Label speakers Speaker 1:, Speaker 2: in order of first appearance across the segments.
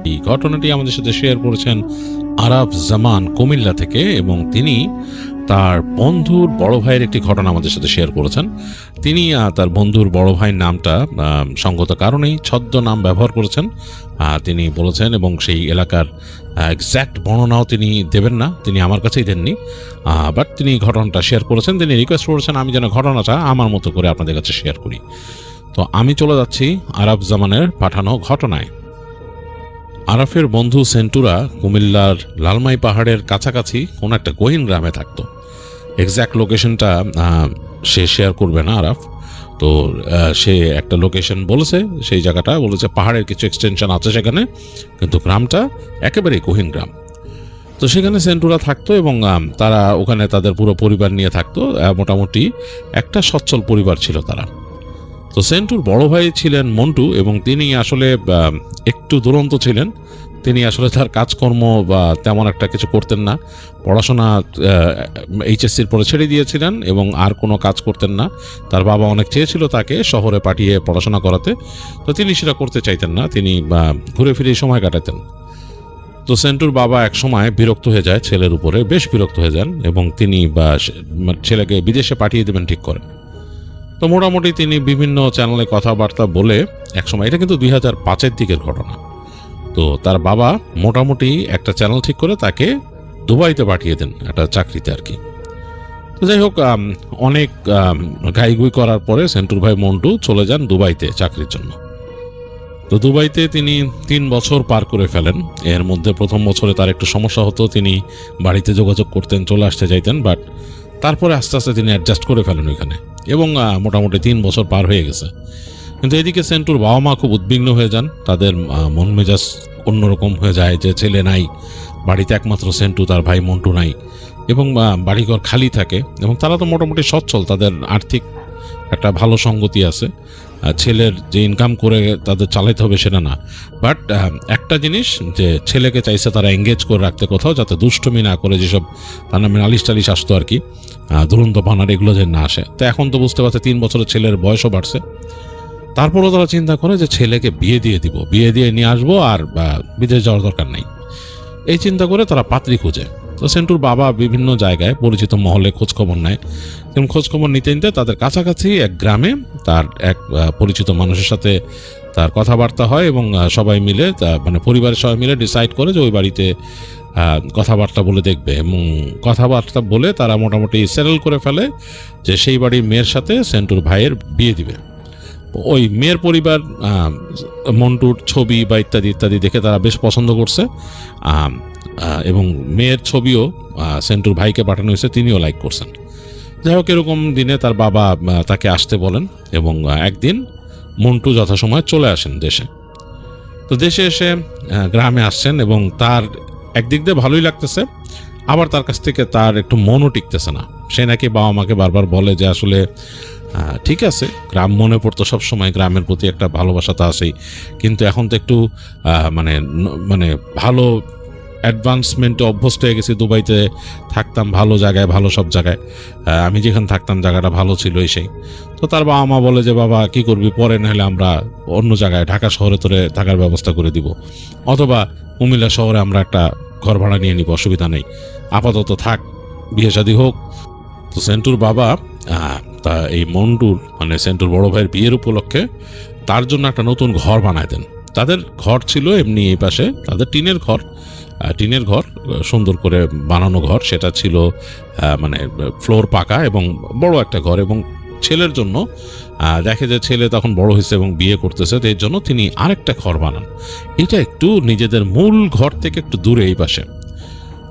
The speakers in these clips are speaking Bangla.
Speaker 1: এই ঘটনাটি আমাদের সাথে শেয়ার করেছেন আরাফ জামান কুমিল্লা থেকে, এবং তিনি তার বন্ধুর বড় ভাইয়ের একটি ঘটনা আমাদের সাথে শেয়ার করেছেন। তিনি তার বন্ধুর বড় ভাইয়ের নামটা সঙ্গত কারণেই ছদ্ম নাম ব্যবহার করেছেন তিনি বলেছেন, এবং সেই এলাকার এক্স্যাক্ট বর্ণনাও তিনি দেবেন না, তিনি আমার কাছেই দেননি, বাট তিনি ঘটনাটা শেয়ার করেছেন। তিনি রিকোয়েস্ট করেছেন আমি যেন ঘটনাটা আমার মতো করে আপনাদের কাছে শেয়ার করি। তো আমি চলে যাচ্ছি আরাফ জামানের পাঠানো ঘটনায়। আরাফের বন্ধু সেন্টুরা কুমিল্লার লালমাই পাহাড়ের কাছাকাছি কোনো একটা গহীন গ্রামে থাকতো। এক্স্যাক্ট লোকেশনটা সে শেয়ার করবে না আরাফ, তো সে একটা লোকেশন বলেছে, সেই জায়গাটা বলেছে পাহাড়ের কিছু এক্সটেনশন আছে সেখানে, কিন্তু গ্রামটা একেবারেই গহীন গ্রাম। তো সেখানে সেন্টুরা থাকতো এবং তারা ওখানে তাদের পুরো পরিবার নিয়ে থাকতো। মোটামুটি একটা সচ্ছল পরিবার ছিল তারা। তো সেন্টুর বড় ভাই ছিলেন মন্টু, এবং তিনি আসলে একটু দুরন্ত ছিলেন। তিনি আসলে তার কাজকর্ম বা তেমন একটা কিছু করতেন না, পড়াশোনা এইচএসসির পরে ছেড়ে দিয়েছিলেন এবং আর কোনো কাজ করতেন না। তার বাবা অনেক চেয়েছিল তাকে শহরে পাঠিয়ে পড়াশোনা করাতে, তো তিনি সেটা করতে চাইতেন না, তিনি ঘুরে ফিরে সময় কাটাতেন। তো সেন্টুর বাবা এক সময় বিরক্ত হয়ে যায় ছেলের উপরে, বেশ বিরক্ত হয়ে যান, এবং তিনি ছেলেকে বিদেশে পাঠিয়ে দেবেন ঠিক করেন। তো মোটামুটি তিনি বিভিন্ন চ্যানেলে কথাবার্তা বলে একসময়, এটা কিন্তু 2005-এর দিকের ঘটনা, তো তার বাবা মোটামুটি একটা চ্যানেল ঠিক করে তাকে দুবাইতে পাঠিয়ে দেন একটা চাকরিতে আর কি। তো যাই হোক, অনেক গাইগুই করার পরে সেন্টুর ভাই মন্টু চলে যান দুবাইতে চাকরির জন্য। তো দুবাইতে তিনি 3 বছর পার করে ফেলেন। এর মধ্যে প্রথম বছরে তার একটু সমস্যা হতো, তিনি বাড়িতে যোগাযোগ করতেন, চলে আসতে চাইতেন, বাট তারপরে আস্তে আস্তে তিনি অ্যাডজাস্ট করে ফেলেন ওইখানে, এবং মোটামুটি 3 বছর পার হয়ে গেছে। কিন্তু এদিকে সেন্টুর বাবা মা খুব উদ্বিগ্ন হয়ে যান, তাদের মন মেজাজ অন্যরকম হয়ে যায় যে ছেলে নাই বাড়িতে, একমাত্র সেন্টু, তার ভাই মন্টু নাই, এবং বাড়িঘর খালি থাকে, এবং তারা তো মোটামুটি সচ্ছল, তাদের আর্থিক একটা ভালো সঙ্গতি আছে, ছেলের যে ইনকাম করে তাদের চালাতে হবে সেটা না, বাট একটা জিনিস যে ছেলেকে চাইছে তারা এঙ্গেজ করে রাখতে কোথাও, যাতে দুষ্টমি না করে, যেসব তার নামে নালিশ টালিশ আসতো আর কি, দুরন্ত পানার এগুলো যে না আসে। তো এখন তো বুঝতে পারছে 3 বছরের ছেলের বয়সও বাড়ছে, তারপরেও তারা চিন্তা করে যে ছেলেকে বিয়ে দিয়ে দিব, বিয়ে দিয়ে নিয়ে আসবো, আর বিদেশ যাওয়ার দরকার নেই, এই চিন্তা করে তারা পাত্রী খুঁজে। তো সেন্টুর বাবা বিভিন্ন জায়গায় পরিচিত মহলে খোঁজখবর নেয়, এবং খোঁজখবর নিতে নিতে তাদের কাছাকাছি এক গ্রামে তার এক পরিচিত মানুষের সাথে তার কথাবার্তা হয়, এবং সবাই মিলে মানে পরিবারের সবাই মিলে ডিসাইড করে যে ওই বাড়িতে কথাবার্তা বলে দেখবে, এবং কথাবার্তা বলে তারা মোটামুটি সেটেল করে ফেলে যে সেই বাড়ির মেয়ের সাথে সেন্টুর ভাইয়ের বিয়ে দিবে। ওই মেয়ের পরিবার মন্টুর ছবি বা ইত্যাদি ইত্যাদি দেখে তারা বেশ পছন্দ করছে, এবং মেয়ের ছবিও সেন্টুর ভাইকে পাঠানো হয়েছে, তিনিও লাইক করছেন। যাই হোক, এরকম দিনে তার বাবা তাকে আসতে বলেন, এবং একদিন মন্টু যথাসময়ে চলে আসেন দেশে। তো দেশে এসে গ্রামে আসছেন, এবং তার একদিক দিয়ে ভালোই লাগতেছে, আবার তার কাছ থেকে তার একটু মনও টিকতেছে না। সে নাকি বাবা মাকে বারবার বলে যে আসলে ঠিক আছে, গ্রাম মনে পড়তো সবসময়, গ্রামের প্রতি একটা ভালোবাসা তো আছেই, কিন্তু এখন তো একটু মানে মানে ভালো অ্যাডভান্সমেন্টে অভ্যস্ত হয়ে গেছি, দুবাইতে থাকতাম ভালো জায়গায়, ভালো সব জায়গায়, আমি যেখানে থাকতাম জায়গাটা ভালো ছিল সেই। তো তার বাবা মা বলে যে বাবা কি করবি, পরে নাহলে আমরা অন্য জায়গায় ঢাকা শহরে তোরে থাকার ব্যবস্থা করে দিব, অথবা কুমিল্লা শহরে আমরা একটা ঘর ভাড়া নিয়ে নিব, অসুবিধা নেই, আপাতত থাক, বিয়ে শাদী হোক। তো সেন্টুর বাবা তা এই মন্টুর মানে সেন্টুর বড় ভাইয়ের বিয়ের উপলক্ষে তার জন্য একটা নতুন ঘর বানায় দেন। তাদের ঘর ছিল এমনি এই পাশে, তাদের টিনের ঘর, সুন্দর করে বানানো ঘর, সেটা ছিল মানে ফ্লোর পাকা এবং বড় একটা ঘর, এবং ছেলের জন্য দেখে যে ছেলে তখন বড় হয়েছে এবং বিয়ে করতেছে, তো এর জন্য তিনি আরেকটা ঘর বানান, এটা একটু নিজেদের মূল ঘর থেকে একটু দূরে এই পাশে।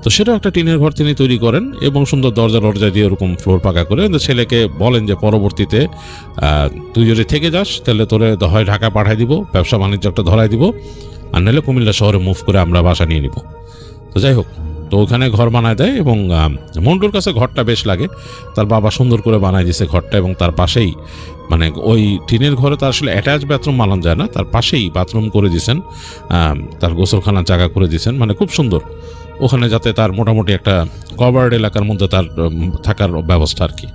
Speaker 1: তো সেটাও একটা টিনের ঘর তিনি তৈরি করেন, এবং সুন্দর দরজা দিয়ে এরকম ফ্লোর পাকা করে ছেলেকে বলেন যে পরবর্তীতে তুই যদি থেকে যাস তাহলে তোরে হয় ঢাকা পাঠাই দিব, ব্যবসা বাণিজ্য একটা ধরাই দিব, আর নাহলে কুমিল্লা শহরে মুভ করে আমরা বাসা নিয়ে নিব। তো যাই হোক, তো ওখানে ঘর বানায় দেয়, এবং মন্টুর কাছে ঘরটা বেশ লাগে, তার বাবা সুন্দর করে বানায় দিয়েছে ঘরটা, এবং তার পাশেই মানে ওই টিনের ঘরে তার আসলে অ্যাটাচ বাথরুম বানানো যায় না, তার পাশেই বাথরুম করে দিয়েছেন, তার গোসলখানার জায়গা করে দিয়েছেন, মানে খুব সুন্দর ওখানে, যাতে তার মোটামুটি একটা কভার্ড এলাকার মধ্যে তার থাকার ব্যবস্থা আর কি,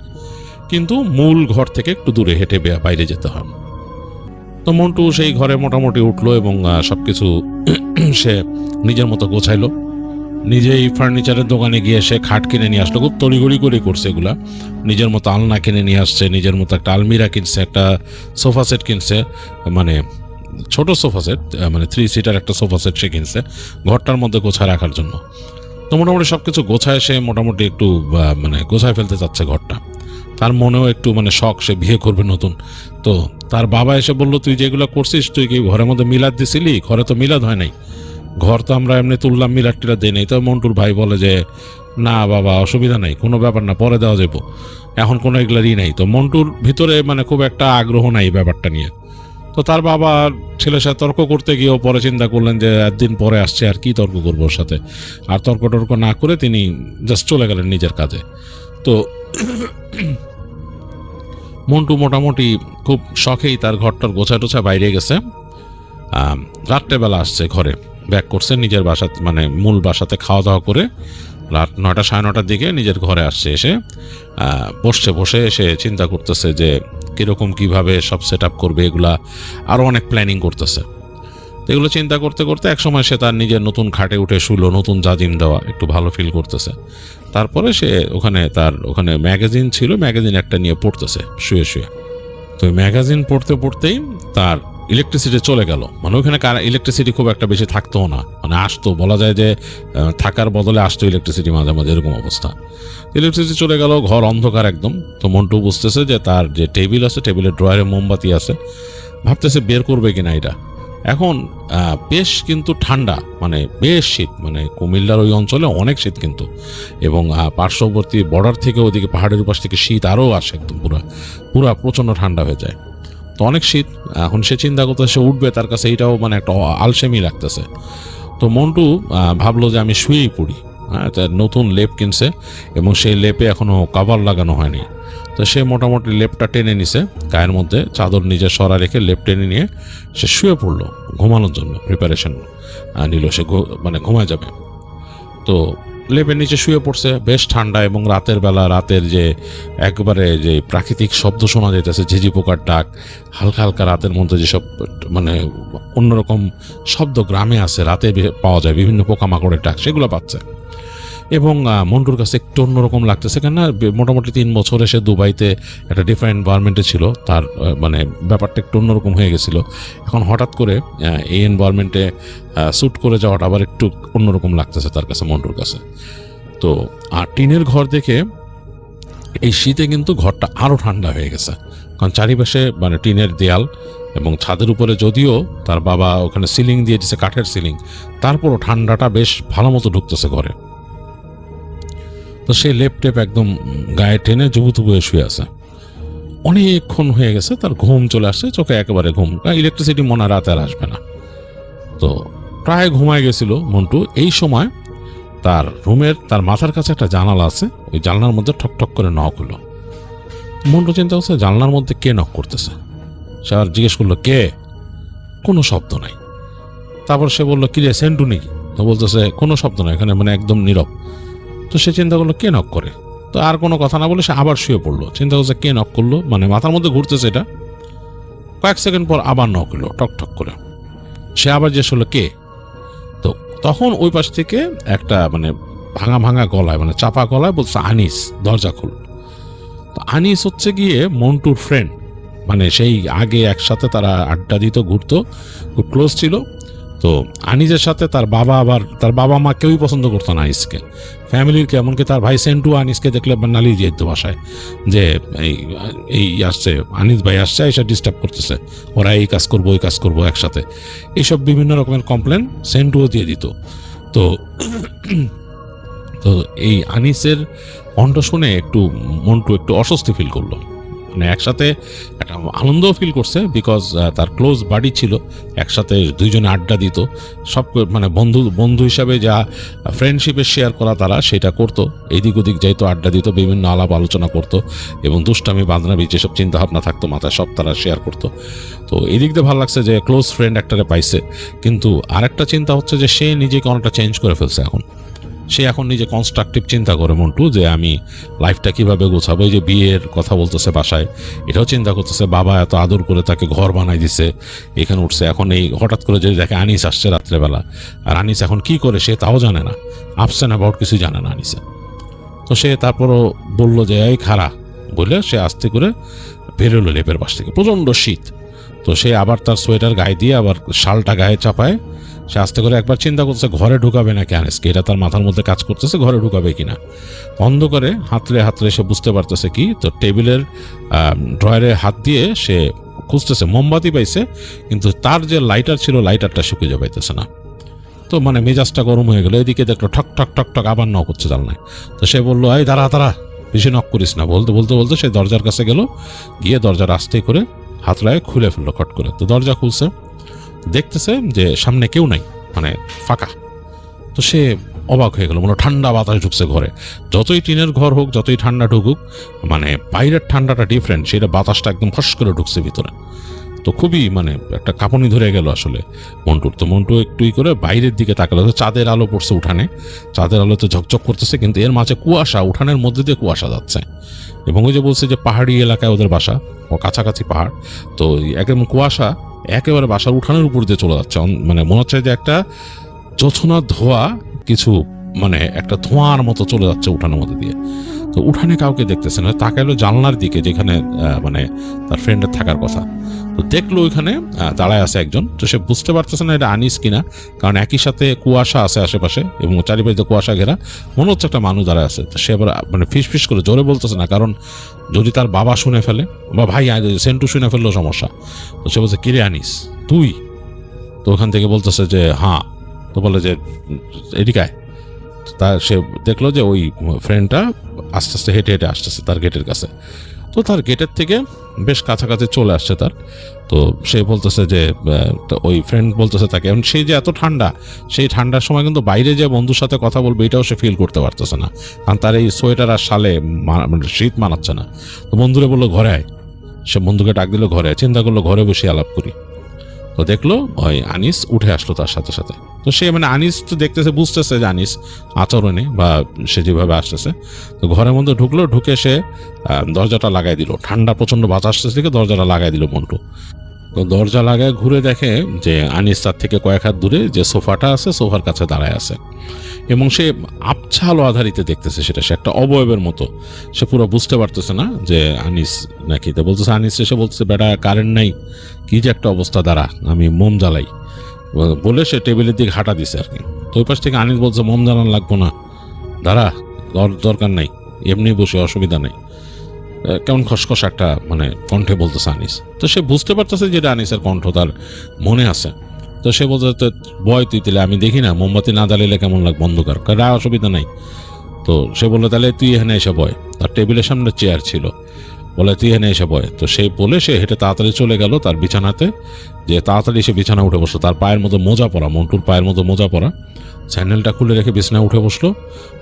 Speaker 1: কিন্তু মূল ঘর থেকে একটু দূরে হেঁটে বাইরে যেতে হয়। তো মন্টু সেই ঘরে মোটামুটি উঠলো এবং সবকিছু সে নিজের মতো গোছাইলো। নিজেই ফার্নিচারের দোকানে গিয়ে সে খাট কিনে নিয়ে আসলো, খুব তড়িঘড়ি করে করছে এগুলা। নিজের মতো আলনা কিনে নিয়ে আসছে, নিজের মতো একটা আলমিরা কিনছে, একটা সোফা সেট কিনছে, মানে ছোট সোফা সেট, মানে 3 সিটার একটা সোফা সেট সে কিনছে ঘরটার মধ্যে গোছায় রাখার জন্য। তো মোটামুটি সব কিছু গোছায় সে মোটামুটি একটু মানে গোছায় ফেলতে চাচ্ছে ঘরটা। তার মনেও একটু মানে শখ, সে বিয়ে করবে নতুন। তো তার বাবা এসে বললো, তুই যেগুলো করছিস, তুই কি ঘরের মধ্যে মিলাদ দিছিলি? ঘরে তো মিলাদ হয় নাই, ঘর তো আমরা এমনি তুললাম, মিলাদ টিলাদ দিই নাই। তো মন্টুর ভাই বলে যে না বাবা, অসুবিধা নাই, কোনো ব্যাপার না, পরে দেওয়া যাবো, এখন কোনো এগুলারই নাই। তো মন্টুর ভিতরে মানে খুব একটা আগ্রহ নাই ব্যাপারটা নিয়ে। তো তার বাবা ছেলের সাথে তর্ক করতে গিয়েও পরে চিন্তা করলেন যে একদিন পরে আসছে, আর কি তর্ক করবো ওর সাথে। আর তর্ক টর্ক না করে তিনি জাস্ট চলে গেলেন নিজের কাজে। তো মন্টু মোটামুটি খুব শখেই তার ঘরটার গোছা টোছা বাইরে গেছে। রাত্রেবেলা আসছে ঘরে, ব্যাক করছে নিজের বাসা, মানে মূল বাসাতে খাওয়া দাওয়া করে রাত 9টা 9:30টার দিকে নিজের ঘরে আসছে। এসে বসে সে চিন্তা করতেছে যে কীরকম কীভাবে সব সেট আপ করবে, এগুলা আরও অনেক প্ল্যানিং করতেছে। এগুলো চিন্তা করতে করতে একসময় সে তার নিজের নতুন খাটে উঠে শুলো, নতুন জাজিম দেওয়া, একটু ভালো ফিল করতেছে। তারপরে সে ওখানে ম্যাগাজিন ছিল, ম্যাগাজিন একটা নিয়ে পড়তেছে শুয়ে শুয়ে। তো ম্যাগাজিন পড়তে পড়তেই তার ইলেকট্রিসিটি চলে গেল। মানে ওইখানে ইলেকট্রিসিটি খুব একটা বেশি থাকতো না, মানে আসতো, বলা যায় যে থাকার বদলে আসতো ইলেকট্রিসিটি মাঝে মাঝে, এরকম অবস্থা। ইলেকট্রিসিটি চলে গেল, ঘর অন্ধকার একদম। তো মন্টু বুঝতেছে যে তার যে টেবিল আছে, টেবিলের ড্রয়ারে মোমবাতি আছে, ভাবতেছে বের করবে কিনা এটা। এখন বেশ কিন্তু ঠান্ডা, মানে বেশ শীত, মানে কুমিল্লার ওই অঞ্চলে অনেক শীত কিন্তু, এবং পার্শ্ববর্তী বর্ডার থেকে ওদিকে পাহাড়ের উপাস থেকে শীত আরও আসে, একদম পুরা প্রচণ্ড ঠান্ডা হয়ে যায়। তো অনেক শীত। এখন সে চিন্তা করতে, সে উঠবে, তার কাছে এইটাও মানে একটা আলসেমি লাগতেছে। তো মন্টু ভাবলো যে আমি শুয়েই পড়ি। তার নতুন লেপ কিনছে এবং সেই লেপে এখনও কভার লাগানো হয়নি। তো সে মোটামুটি লেপটা টেনে নিছে গায়ের মধ্যে, চাদর নিজের সরা রেখে লেপ টেনে নিয়ে সে শুয়ে পড়লো ঘুমানোর জন্য, প্রিপারেশন নিল, সে মানে ঘুমায় যাবে। তো লেপের নিচে শুয়ে পড়ছে, বেশ ঠান্ডা, এবং রাতের বেলা রাতের যে একবারে যে প্রাকৃতিক শব্দ শোনা যাইতেছে, ঝিঝি পোকার ডাক, হালকা হালকা রাতের মধ্যে যেসব মানে অন্যরকম শব্দ গ্রামে আছে, রাতে পাওয়া যায় বিভিন্ন পোকামাকড়ের ডাক, সেগুলো পাচ্ছে। এবং মন্টুর কাছে একটু অন্যরকম লাগতেছে, কেন মোটামুটি 3 বছরে সে দুবাইতে একটা ডিফারেন্ট এনভায়রনমেন্টে ছিল, তার মানে ব্যাপারটা একটু অন্যরকম হয়ে গেছিলো। এখন হঠাৎ করে এই এনভায়রনমেন্টে শ্যুট করে যাওয়াটা আবার একটু অন্যরকম লাগতেছে তার কাছে, মন্টুর কাছে। তো আর টিনের ঘর দেখে এই শীতে কিন্তু ঘরটা আরও ঠান্ডা হয়ে গেছে, কারণ চারিপাশে মানে টিনের দেয়াল, এবং ছাদের উপরে যদিও তার বাবা ওখানে সিলিং দিয়ে দিয়েছে, কাঠের সিলিং, তারপরও ঠান্ডাটা বেশ ভালো মতো ঢুকতেছে ঘরে। তো সে লেপ টেপ একদম গায়ে টেনে জুবুতুবু হয়ে শুয়ে আছে। অনেকক্ষণ হয়ে গেছে, তার ঘুম চলে আসছে, চোখে একেবারে ঘুম, ইলেকট্রিসিটি মনে রাতে আর আসবে না। তো প্রায় ঘুমায় গেছিল মন্টু। এই সময় তার মাথার কাছে একটা জানালা আছে, ওই জানলার মধ্যে ঠকঠক করে নক হলো। মন্টু চিন্তা করছে জানলার মধ্যে কে নক করতেছে। সে আর জিজ্ঞেস করলো কে, কোনো শব্দ নাই। তারপর সে বললো কি রে, সেন্টু নাকি? তো বলতেছে কোনো শব্দ নাই এখানে, মানে একদম নীরব। তো সে চিন্তা করলো কে নক করে। তো আর কোনো কথা না বলে সে আবার শুয়ে পড়লো, চিন্তা করছে কে নক করলো, মানে মাথার মধ্যে ঘুরতেছে এটা। কয়েক সেকেন্ড পর আবার নক হলো টক ঠক করে। সে আবার জিজ্ঞেস করলো কে। তো তখন ওই পাশ থেকে একটা মানে ভাঙা ভাঙা গলায়, মানে চাপা গলায় বলছে আনিস, দরজা খুল। তো আনিস হচ্ছে গিয়ে মন্টুর ফ্রেন্ড, মানে সেই আগে একসাথে তারা আড্ডা দিত, ঘুরতো, খুব ক্লোজ ছিল। তো আনিসের সাথে তার বাবা মা কেউই পছন্দ করতো না আনিসকে, ফ্যামিলির কে, এমনকি তার ভাই সেন্টু আনিসকে দেখলে নালিয়ে যেত বাসায়, যে এই আসছে, আনিস ভাই আসছে, এসে ডিস্টার্ব করতেছে, ওরা এই কাজ করবো ওই কাজ করবো একসাথে, এইসব বিভিন্ন রকমের কমপ্লেন সেন্টুও দিয়ে দিত। তো তো এই আনিসের কণ্ঠ শুনে মন্টু একটু অস্বস্তি ফিল করলো, মানে একসাথে একটা আনন্দও ফিল করছে, বিকজ তার ক্লোজ বাডি ছিল, একসাথে দুইজনে আড্ডা দিত, সব মানে বন্ধু হিসাবে যা ফ্রেন্ডশিপে শেয়ার করা তারা সেটা করতো, এদিক ওদিক যাইতো, আড্ডা দিত, বিভিন্ন আলাপ আলোচনা করতো, এবং দুষ্টামি বাঁধনামি যেসব চিন্তাভাবনা থাকতো মাথায় সব তারা শেয়ার করতো। তো এই দিক দিয়ে ভালো লাগছে যে ক্লোজ ফ্রেন্ড একটারে পাইছে। কিন্তু আরেকটা চিন্তা হচ্ছে যে সে নিজেকে অনেকটা চেঞ্জ করে ফেলছে এখন। সে এখন নিজে কনস্ট্রাকটিভ চিন্তা করে মন্টু, যে আমি লাইফটা কিভাবে গোছাবো। এই যে বিয়ের কথা বলতেছে বাসায়, এটাও চিন্তা করতেছে, বাবা এত আদর করে তাকে ঘর বানাই দিছে, এখানে উঠছে, এখন এই হঠাৎ করে যদি দেখে আনিস আসছে রাত্রেবেলা, আর আনিস এখন কি করে সে তাও জানে না, আপসেন অ্যাবাউট কিছু জানে না আনিসে। তো সে তারপরও বললো যে এই খাড়া বলে সে আস্তে করে বেরোলো লেপের পাশ থেকে। প্রচণ্ড শীত, তো সে আবার তার সোয়েটার গায়ে দিয়ে আবার শালটা গায়ে চাপায় সে আস্তে করে একবার চিন্তা করছে ঘরে ঢুকাবে নাকি আনিসকে, এটা তার মাথার মধ্যে কাজ করতেছে, ঘরে ঢুকাবে কিনা। অন্ধকারে হাতড়ে হাতড়ে সে বুঝতে পারতেছে কি, তো টেবিলের ড্রয়ারে হাত দিয়ে সে খুঁজতেছে, মোমবাতি পাইছে, কিন্তু তার যে লাইটার ছিল লাইটারটা শুকিয়ে পাইতেছে না। তো মানে মেজাজটা গরম হয়ে গেল। এদিকে দেখলো ঠক ঠক ঠক ঠক আবার নক হচ্ছে জানলায়। তো সে বললো এই দাঁড়া দাঁড়া, বেশি নক করিস না। বলতে বলতে বলতে সে দরজার কাছে গেল, গিয়ে দরজার আস্তে করে হাতড়ায় খুলে ফেললো খট করে। তো দরজা খুলছে, দেখতেছে যে সামনে কেউ নাই, মানে ফাঁকা। তো সে অবাক হয়ে গেল, মানে ঠান্ডা বাতাস ঢুকছে ঘরে। যতই টিনের ঘর হোক, যতই ঠান্ডা ঢুকুক, মানে বাইরের ঠান্ডাটা ডিফারেন্ট, সেটা বাতাসটা একদম ফস করে ঢুকছে ভিতরে। তো খুবই মানে একটা কাঁপুনি ধরে গেল আসলে মন্টুর। তো মন্টু একটুই করে বাইরের দিকে তাকালো, চাঁদের আলো পড়ছে উঠানে, চাঁদের আলো তো ঝকঝক করতেছে, কিন্তু এর মাঝে কুয়াশা, উঠানের মধ্যে দিয়ে কুয়াশা যাচ্ছে। এবং ওই যে বলছে যে পাহাড়ি এলাকায় ওদের বাসা, ও কাছাকাছি পাহাড়, তো একদম কুয়াশা একেবারে বাসার উঠানের উপর দিয়ে চলে যাচ্ছে। মানে মনে হচ্ছে যে একটা জোছনা ধোয়া কিছু, মানে একটা ধোঁয়ার মতো চলে যাচ্ছে উঠানের মধ্যে দিয়ে। তো উঠানে কাউকে দেখতেছে না, তাকাইলো জানলার দিকে যেখানে মানে তার ফ্রেন্ডের থাকার কথা। তো দেখলো ওইখানে দাঁড়ায় আছে একজন। তো সে বুঝতে পারতেছে না এটা আনিস কিনা, কারণ একই সাথে কুয়াশা আছে আশেপাশে এবং চারিপাশে কুয়াশা ঘেরা, মনে হচ্ছে একটা মানুষ দাঁড়ায় আছে। তো সে আবার মানে ফিস ফিস করে জোরে বলতেছে না, কারণ যদি তার বাবা শুনে ফেলে বা ভাই সেন্টু শুনে ফেললেও সমস্যা। তো সে বলছে কিরে আনিস তুই? তো ওখান থেকে বলতেছে যে হ্যাঁ। তো বলে যে এদিকে। তা সে দেখলো যে ওই ফ্রেন্ডটা আস্তে আস্তে হেঁটে হেঁটে আসতেছে তার গেটের কাছে। তো তার গেটের থেকে বেশ কাছাকাছি চলে আসছে তার। তো সে বলতেছে যে ওই ফ্রেন্ড বলতেছে তাকে, এখন সেই যে এত ঠান্ডা, সেই ঠান্ডার সময় কিন্তু বাইরে যে বন্ধুর সাথে কথা বলবে এটাও সে ফিল করতে পারতেছে না, কারণ তার এই সোয়েটার আর শালে শীত মানাচ্ছে না। তো বন্ধুরে বললো ঘরে আয়। সে বন্ধুকে ডাক দিল ঘরে, চিন্তা করলো ঘরে বসে আলাপ করি। তো দেখলো ওই আনিস উঠে আসলো তার সাথে সাথে। তো সে মানে আনিস তো দেখতেছে, বুঝতেছে যে আনিস আচরণে বা সে যেভাবে আসতেছে। তো ঘরের মধ্যে ঢুকলো, ঢুকে সে দরজাটা লাগাই দিল। ঠান্ডা প্রচণ্ড বাতাস থেকে দরজাটা লাগাই দিল মন্টু। তো দরজা লাগায় ঘুরে দেখে যে আনিস তার থেকে কয়েক হাত দূরে যে সোফাটা আছে সোফার কাছে দাঁড়ায় আছে, এবং সে আবছা আলো আধারিতে দেখতেছে সেটা, সে একটা অবয়বের মতো। সে পুরো বুঝতে পারতেছে না যে আনিস নাকি। তো বলতেছে আনিস, এসে বলতেছে বেটা কারেন্ট নাই, কি যে একটা অবস্থা, দাঁড়া আমি মোম জ্বালাই বলে সে টেবিলের দিকে হাঁটা দিছে আর কি। তো ওই পাশ থেকে আনিস বলছে মোম জ্বালান লাগবো না, দাঁড়া দরকার নাই, এমনি বসে অসুবিধা নেই। কেমন খসখস একটা মানে কণ্ঠে বলতেছে আনিস। তো সে বুঝতে পারতেছে যে এটা আনিসের কণ্ঠ তার মনে আছে। তো সে বলতে বয় তুই তাহলে, আমি দেখি না মোমবাতি না জ্বালিলে কেমন লাগবে অন্ধকার, অসুবিধা নাই। তো সে বললো তাহলে তুই এখানে এসে বয়। তার টেবিলের সামনে চেয়ার ছিল, বলে তুই এখানে এসে বয়। তো সে বলে সে হেঁটে তাড়াতাড়ি চলে গেল তার বিছানাতে, যে তাড়াতাড়ি সে বিছানা উঠে বসলো। তার পায়ের মধ্যে মোজা পরা, মন্টুর পায়ের মধ্যে মোজা পরা, স্যান্ডেলটা খুলে রেখে বিছানায় উঠে বসলো।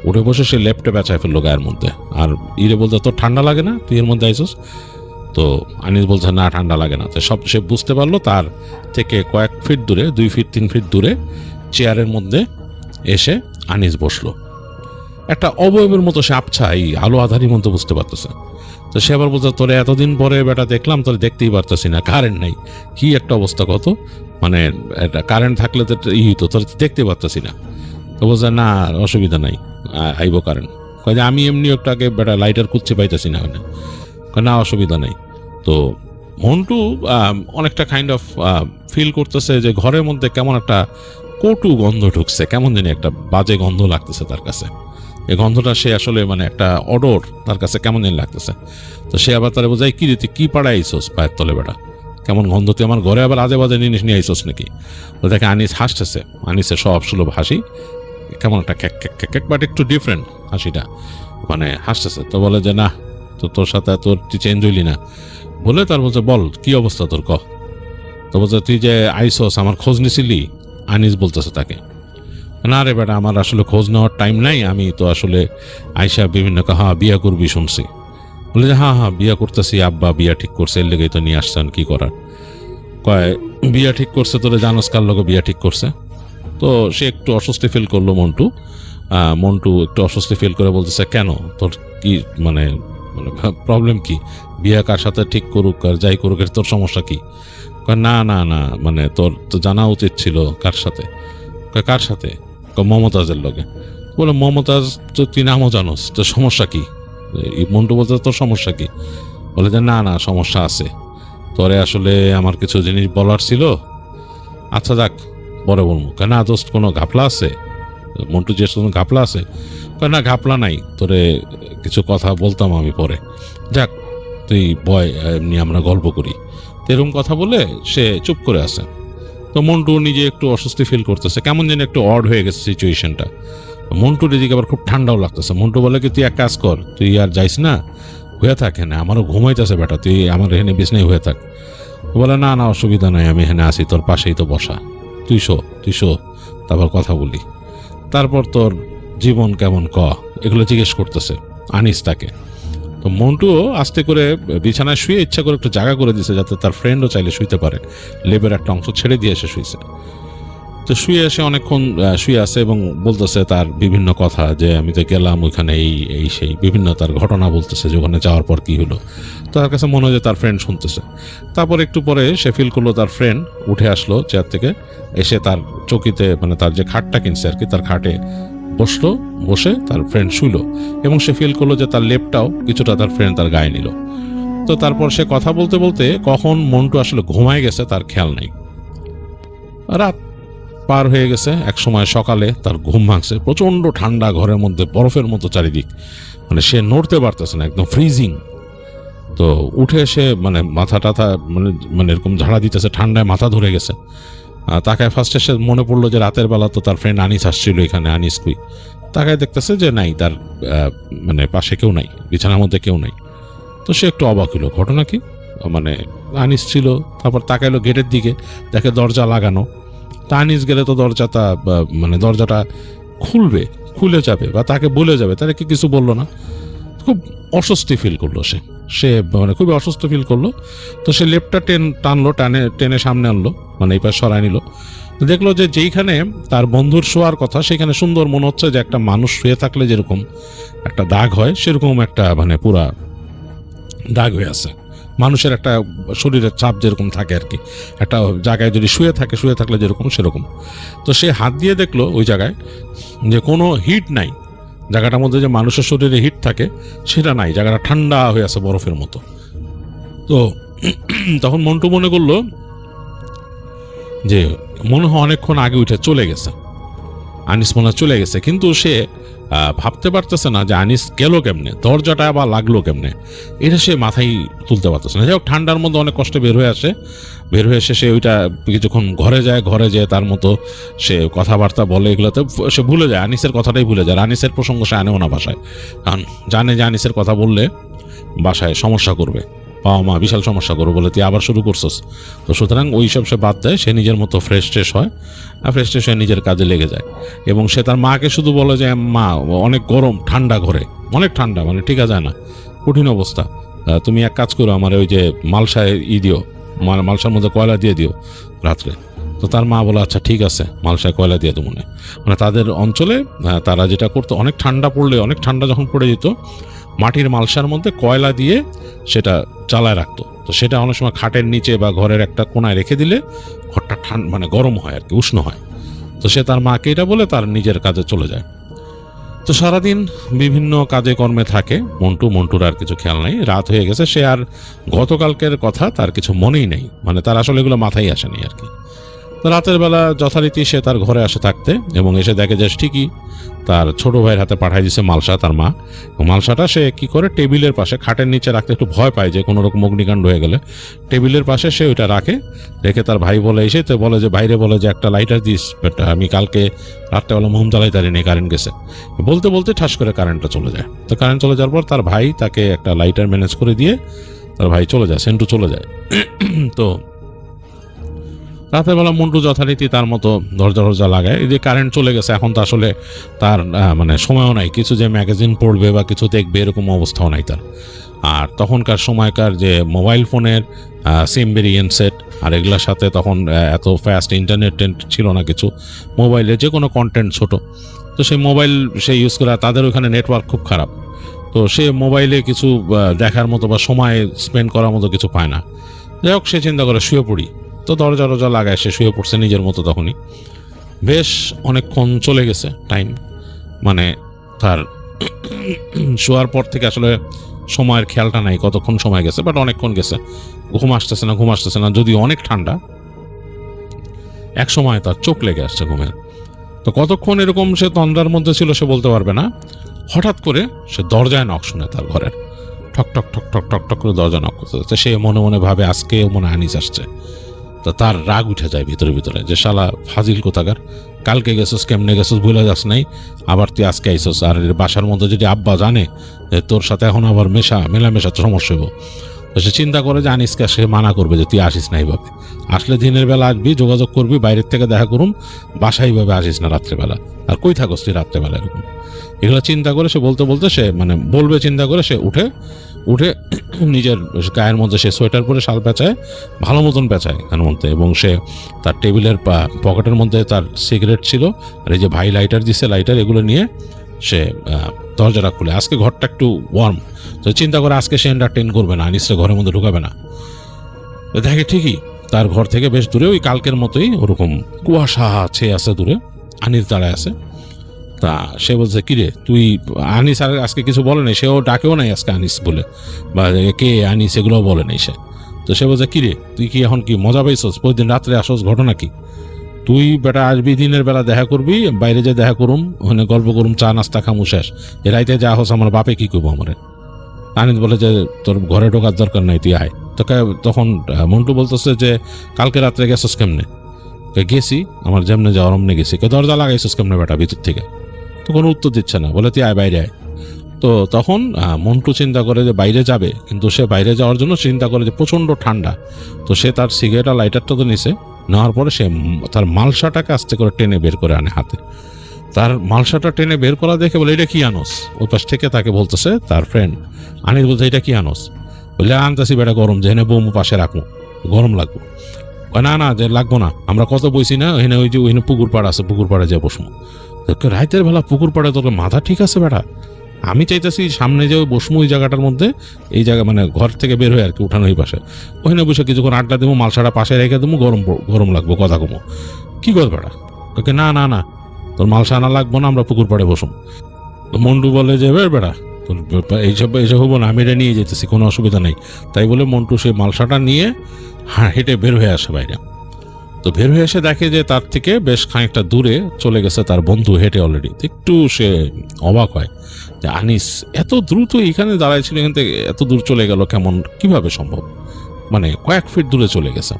Speaker 1: উঠে বসে সে লেপটে বেচায় ফেললো গায়ের মধ্যে। আর ইরে বলতে তোর ঠান্ডা লাগে না, তুই এর মধ্যে আইসস? তো আনিস বলছে না ঠান্ডা লাগে না। তো সব সে বুঝতে পারলো তার থেকে কয়েক ফিট দূরে, 2 ফিট 3 ফিট দূরে চেয়ারের মধ্যে এসে আনিস বসলো। একটা অবয়বের মতো সে আবছা এই আলো আধারির মতো বুঝতে পারতেছে। তো সে আবার বলছে তোরে এতদিন পরে বেটা দেখলাম, তোরে দেখতেই পারতেছি না, কারেন্ট নাই, কি একটা অবস্থা, কত মানে কারেন্ট থাকলে তো হইতো, তোর দেখতে পারতেছি না। তো বলছে না অসুবিধা নাই, আইব কারেন্ট। কয় যে আমি এমনি একটা আগে বেটা লাইটার খুঁজতে পাইতেছি না, না অসুবিধা নেই। তো মন্টু অনেকটা কাইন্ড অফ ফিল করতেছে যে ঘরের মধ্যে কেমন একটা কটু গন্ধ ঢুকছে, কেমন জানি একটা বাজে গন্ধ লাগতেছে তার কাছে। এই গন্ধটা সে আসলে মানে একটা অডর তার কাছে কেমন জানি লাগতেছে। তো সে আবার তারা বোঝায় কি রে তুই কি পাড়ায় আইসোস পায়ের তলে বেটা, কেমন গন্ধ, তুই আমার ঘরে আবার আজে বাজে জিনিস নিয়ে আইসোস নাকি? তো দেখে আনিস হাসতেছে, আনিসের সব সুলভ হাসি, কেমন একটা ক্যাক ক্যাক ক্যাক ক্যাক, বাট একটু ডিফারেন্ট হাসিটা, মানে হাসতেছে। তো বলে যে না তো তোর সাথে তোর তুই চেঞ্জ হইলি না বলে, তার বলছে বল কি অবস্থা তোর, ক। তো বলছে তুই যে আইসোস আমার খোঁজ নিছিলি? আনিস বলতেছে তাকে, না রে বেটা আমার আসলে খোঁজ নেওয়ার টাইম নাই, আমি তো আসলে আইসা বিভিন্ন হ্যাঁ বিয়া করবি শুনছি। বলে যে হ্যাঁ হ্যাঁ বিয়া করতেছি, আব্বা বিয়া ঠিক করছে, এর লেগেই তো নিয়ে আসছেন, কি করার। কয় বিয়া ঠিক করছে, তোরে জানোস কার লোক বিয়া ঠিক করছে? তো সে একটু অস্বস্তি ফিল করলো মন্টু, মন্টু একটু অস্বস্তি ফিল করে বলতেছে, কেন, তোর কি মানে মানে প্রবলেম কি, বিয়ে কার সাথে ঠিক করুক আর যাই করুক, এর তোর সমস্যা কি? না না না, মানে তোর তো জানা উচিত ছিল। কার সাথে? কার সাথে? মমতাজের লগে। বলে মমতাজ তো তুই নামও জানোস, তোর সমস্যা কি? মন্টু বলতে তোর সমস্যা কি? বলে যে না না, সমস্যা আছে, তোরে আসলে আমার কিছু জিনিস বলার ছিল। আচ্ছা যাক, পরে বলবো। না দোস্ত, কোনো ঘাপলা আছে? মন্টু জিজ্ঞেস কোনো ঘাপলা আছে? না ঘাপলা নাই, তোরে কিছু কথা বলতাম আমি পরে। যাক তুই বয়, এমনি আমরা গল্প করি। এরকম কথা বলে সে চুপ করে আছে। তো মন্টু নিজে একটু অস্বস্তি ফিল করতেছে, কেমন যেন একটু অড হয়ে গেছে সিচুয়েশনটা। মন্টুর এদিকে আবার খুব ঠান্ডাও লাগতেছে। মন্টু বলে কি, তুই এক কাজ কর, তুই আর যাইস না, হয়ে থাক এখানে, আমারও ঘুমাইতেছে বেটা, তুই আমার এখানে বিছনায় হয়ে থাক। বলে না না, অসুবিধা নাই, আমি এখানে আসি, তোর পাশেই তো বসা, তুই শো, তারপর কথা বলি। তারপর তোর জীবন কেমন ক, এগুলো জিজ্ঞেস করতেছে আনিস তাকে। তো মন্টুও আস্তে করে বিছানায় শুয়ে ইচ্ছা করে একটু জায়গা করে দিছে, যাতে তার ফ্রেন্ডও চাইলে শুইতে পারে। লেবের একটা অংশ ছেড়ে দিয়ে এসে শুইছে। তো শুয়ে এসে অনেকক্ষণ শুয়ে আছে এবং বলতেছে তার বিভিন্ন কথা, যে আমি তো গেলাম ওইখানে, এই সেই বিভিন্ন তার ঘটনা বলতেছে, যে ওখানে যাওয়ার পর কি হলো। তো তার কাছে মনে হয় যে তার ফ্রেন্ড শুনতেছে। তারপর একটু পরে সে ফিল করলো তার ফ্রেন্ড উঠে আসলো চেয়ার থেকে, এসে তার চৌকিতে, মানে তার যে খাটটা কিনছে আর কি, তার খাটে বসলো, বসে তার ফ্রেন্ড শুইলো। এবং সে ফিল করলো যে তার লেপটাও কিছুটা তার ফ্রেন্ড তার গায়ে নিল। তো তারপর সে কথা বলতে বলতে কখন মন্টু আসলে ঘুমায় গেছে তার খেয়াল নাই। রাত পার হয়ে গেছে। এক সময় সকালে তার ঘুম ভাঙছে, প্রচন্ড ঠান্ডা, ঘরের মধ্যে বরফের মতো চারিদিক, মানে সে নড়তে পারতেছে না, একদম ফ্রিজিং। তো উঠে এসে মানে মাথা টাথা মানে মানে এরকম ঝাড়া দিতেছে, ঠান্ডায় মাথা ধরে গেছে। তাকায় ফার্স্টে সে মনে পড়লো যে রাতের বেলা তো তার ফ্রেন্ড আনিস আসছিল এখানে, আনিস কুই। তাকায় দেখতেছে যে নাই, তার মানে পাশে কেউ নাই, বিছানার মধ্যে কেউ নাই। তো সে একটু অবাক হলো, ঘটনা কি, মানে আনিস ছিল। তারপর তাকাইলো গেটের দিকে, দেখে দরজা লাগানো। তা আনিস গেলে তো দরজাটা মানে দরজাটা খুলে যাবে বা তাকে বলে যাবে, তাহলে কি কিছু বললো না। খুব অস্বস্তি ফিল করলো সে মানে খুবই অস্বস্তি ফিল করলো। তো সে লেপটা টানলো, টেনে সামনে আনলো, মানে এই পাশে সরাই নিল। দেখলো যে যেইখানে তার বন্ধুর শোয়ার কথা, সেখানে সুন্দর মনে হচ্ছে যে একটা মানুষ শুয়ে থাকলে যেরকম একটা দাগ হয়, সেরকম একটা মানে পুরা দাগ হয়ে আছে। মানুষের একটা শরীরের চাপ যেরকম থাকে আর কি, একটা জায়গায় যদি শুয়ে থাকলে যেরকম সেরকম। তো সে হাত দিয়ে দেখলো ওই জায়গায় যে কোনো হিট নাই, জায়গাটার মধ্যে যে মানুষের শরীরে হিট থাকে সেটা নাই, জায়গাটা ঠান্ডা হয়ে আছে বরফের মতো। তো তখন মন্টু মনে করলো যে মনে হয় অনেকক্ষণ আগে উঠে চলে গেছে, আনিস মনে হয় চলে গেছে, কিন্তু সে ভাবতে পারতেছে না যে আনিস গেল কেমনে, দরজাটা আবার লাগলো কেমনে, এটা সে মাথায় তুলতে পারতেছে না। যাই হোক, ঠান্ডার মধ্যে অনেক কষ্টে বের হয়ে এসে সে ওইটা কিছুক্ষণ ঘরে যায়, তার মতো সে কথাবার্তা বলে, এগুলোতে সে ভুলে যায়, আনিসের কথাটাই ভুলে যায়। আনিসের প্রসঙ্গ সে আনেও না বাসায়, কারণ জানে যে আনিসের কথা বললে বাসায় সমস্যা করবে, বাবা মা বিশাল সমস্যা করবে, বলে তুই আবার শুরু করছস। তো সুতরাং ওইসব সে বাদ দেয়, সে নিজের মতো ফ্রেশ হয়, আর ফ্রেশ হয়ে নিজের কাজে লেগে যায়। এবং সে তার মাকে শুধু বলে যে মা অনেক গরম, ঠান্ডা ঘরে, অনেক ঠান্ডা, মানে টিকা যায় না, কঠিন অবস্থা, তুমি এক কাজ করো, আমার ওই যে মালসায় দিও, মালসার মধ্যে কয়লা দিয়ে দিও রাত্রে। তো তার মা বলে আচ্ছা ঠিক আছে, মালসায় কয়লা দিয়ে দেবো। মানে তাদের অঞ্চলে তারা যেটা করতো, অনেক ঠান্ডা যখন পড়ে যেত, মাটির মালসার মধ্যে কয়লা দিয়ে সেটা জ্বালায় রাখতো। তো সেটা অনেক সময় খাটের নিচে বা ঘরের একটা কোনায় রেখে দিলে ঘরটা মানে গরম হয় আর কি, উষ্ণ হয়। তো সে তার মাকে এটা বলে তার নিজের কাজে চলে যায়। তো সারাদিন বিভিন্ন কাজে কর্মে থাকে মন্টুর আর কিছু খেয়াল নাই, রাত হয়ে গেছে, সে আর গতকালকের কথা তার কিছু মনেই নেই, মানে তার আসলে এগুলো মাথায় আসেনি আর কি। তো রাতের বেলা যথারীতি সে তার ঘরে আসে থাকতে, এবং এসে দেখে যে ঠিকই তার ছোট ভাইয়ের হাতে পাঠাই দিছে মালসা, তার মা। মালসাটা সে কি করে, টেবিলের পাশে, খাটের নিচে রাখতে একটু ভয় পায় যে কোনো রকম অগ্নিকাণ্ড হয়ে গেলে, টেবিলের পাশে সে ওইটা রেখে তার ভাই বলে এসে তো বলে যে বাইরে বলে যে একটা লাইটার দিস, আমি কালকে রাত্রেবেলা মোম জ্বালাই তারি নেই, কারেন্ট গেছে। বলতে বলতে ঠাস করে কারেন্টটা চলে যায়। তো কারেন্ট চলে যাওয়ার পর তার ভাই তাকে একটা লাইটার ম্যানেজ করে দিয়ে তার ভাই চলে যায়, সেন্টু চলে যায়। তো রাতের বেলা মন্টু যথারীতি তার মতো দরজা লাগায়। এই যে কারেন্ট চলে গেছে, এখন তো আসলে তার মানে সময়ও নাই কিছু যে ম্যাগাজিন পড়বে বা কিছু দেখবে, এরকম অবস্থাও নাই তার। আর তখনকার সময়কার যে মোবাইল ফোনের সিম ভেরিয়েন্ট সেট, আর এগুলোর সাথে তখন এত ফাস্ট ইন্টারনেট ছিল না কিছু, মোবাইলে যে কোনো কন্টেন্ট ছোট, তো সেই মোবাইল সে ইউজ করে, তাদের ওখানে নেটওয়ার্ক খুব খারাপ, তো সে মোবাইলে কিছু দেখার মতো বা সময় স্পেন্ড করার মতো কিছু পায় না। যাই হোক, সে চিন্তা করে শুয়ে পড়ি। তো দরজা টরজা লাগায় সে শুয়ে পড়ছে নিজের মতো। তখনই বেশ অনেকক্ষণ চলে গেছে টাইম, মানে তার শোয়ার পর থেকে আসলে সময়ের খেয়ালটা নাই কতক্ষণ সময় গেছে, বাট অনেকক্ষণ গেছে। ঘুম আসতেছে না, যদি অনেক ঠান্ডা, এক সময় তার চোখ লেগে আসছে ঘুমের। তো কতক্ষণ এরকম সে তন্দ্রার মধ্যে ছিল সে বলতে পারবে না। হঠাৎ করে সে দরজায় নক শুনে, তার ঘরের ঠক ঠক ঠক ঠক ঠক ঠক করে দরজা নক করতে যাচ্ছে। সে মনে মনে ভাবে আজকে মনে আনিস আসছে। তো তার রাগ উঠে যায় ভিতরে ভিতরে, যে শালা ফাজিল কোথাকার, কালকে গেছিস কেমনে গেছিস ভুলে যাস নাই, আবার তুই আজকে আইসস। আর বাসার মধ্যে যদি আব্বা জানে যে তোর সাথে এখন আবার মেলামেশা সমস্যা হইব। তো সে চিন্তা করে যে আনিসকে সে মানা করবে যে তুই আসিস না এইভাবে, আসলে দিনের বেলা আসবি, যোগাযোগ করবি, বাইরের থেকে দেখা করুন, বাসায় এইভাবে আসিস না রাত্রেবেলা, আর কই থাকস তুই রাত্রেবেলা এরকম। এগুলো চিন্তা করে সে বলতে বলতে সে মানে বলবে চিন্তা করে সে উঠে নিজের গায়ের মধ্যে সে সোয়েটার পরে শাল পেঁচায়, ভালো মতন পেঁচায় এর মধ্যে, এবং সে তার টেবিলের পকেটের মধ্যে তার সিগারেট ছিল, আর এই যে ভাই লাইটার দিছে, লাইটার এগুলো নিয়ে সে দরজাটা খুলে। আজকে ঘরটা একটু ওয়ার্ম, তো চিন্তা করে আজকে সে এন্টারটেইন করবে না, আনিসকে ঘরের মধ্যে ঢুকাবে না। দেখে ঠিকই তার ঘর থেকে বেশ দূরে ওই কালকের মতোই ওরকম কুয়াশা আছে দূরে, আনিস দাঁড়ায় আছে। তা সে বলছে, কিরে তুই, আনিস আর আজকে কিছু বলে নাই, সেও ডাকেও নাই আজকে আনিস বলে, বা কে আনিস এগুলোও বলে নাই সে। তো সে বলছে, কিরে তুই কি এখন কি মজা পাইছস, প্রতিদিন রাত্রে আসস, ঘটনা কি? তুই বেটা আসবি দিনের বেলা দেখা করবি, বাইরে যে দেখা করুম, ওখানে গল্প করুম, চা নাস্তা খামু, শেষ। এ রাইতে যা হস আমার বাপে কি করবো আমারে। আনিস বলে যে তোর ঘরে ঢোকার দরকার নাই, তুই আয়। তো তখন মন্টু বলতেছে যে কালকে রাত্রে গেছস কেমনে? গেছি, আমার যেমনে যাওয়ার অমনে গেছি। দরজা লাগাইছস কেমনে বেটা ভিতর থেকে? তো কোনো উত্তর দিচ্ছে না, বলে তুই আয় বাইরে আয়। তো তখন মন্টু চিন্তা করে যে বাইরে যাবে, কিন্তু সে বাইরে যাওয়ার জন্য চিন্তা করে যে প্রচণ্ড ঠান্ডা। তো সে তার সিগারেট আর লাইটারটা তো নিছে, নেওয়ার পরে সে তার মালসাটাকে আস্তে করে টেনে বের করে আনে হাতে। তার মালসাটা টেনে বের করা দেখে বলে, এটা কি আনোস? ওই পাশ থেকে তাকে বলতেছে তার ফ্রেন্ড আনিস, বলছে এটা কি আনোস? বলে, আনতেছি বেটা গরম, যেখানে বৌমু পাশে রাখবো, গরম লাগবো। না যে লাগবো না, আমরা কত বইছি না, ওখানে ওই যে ওইখানে পুকুর পাড় আছে, পুকুর পাড়ে যে বসমু। রাইতের বেলা পুকুর পাড়ে তোর মাথা ঠিক আছে বেটা? আমি চাইতেছি সামনে যে বসমু ওই জায়গাটার মধ্যে, এই জায়গা মানে ঘর থেকে বের হয়ে আর কি, উঠানো ওই পাশে, ওখানে বসে কিছুক্ষণ আড্ডা দেবো, মালসাটা পাশে রেখে দেবো, গরম লাগবো, কথা কমো। কি কর বেটা? ওকে না তোর মালসা আনা লাগবো না, আমরা পুকুর পাড়ে বসুম। তো মন্টু বলে যে বেটা তোর এইসব হবো না, আমি এটা নিয়ে যেতেছি, কোনো অসুবিধা নেই। তাই বলে মন্টু সেই মালসাটা নিয়ে হেঁটে বের হয়ে আসে বাইরে। তো বের হয়ে এসে দেখে যে তার থেকে বেশ খানিকটা দূরে চলে গেছে তার বন্ধু হেঁটে অলরেডি। একটু সে অবাক হয় যে আনিস এত দ্রুত এখানে দাঁড়ায় ছিল, এখান থেকে এত দূর চলে গেল কেমন, কিভাবে সম্ভব, মানে কয়েক ফিট দূরে চলে গেছে।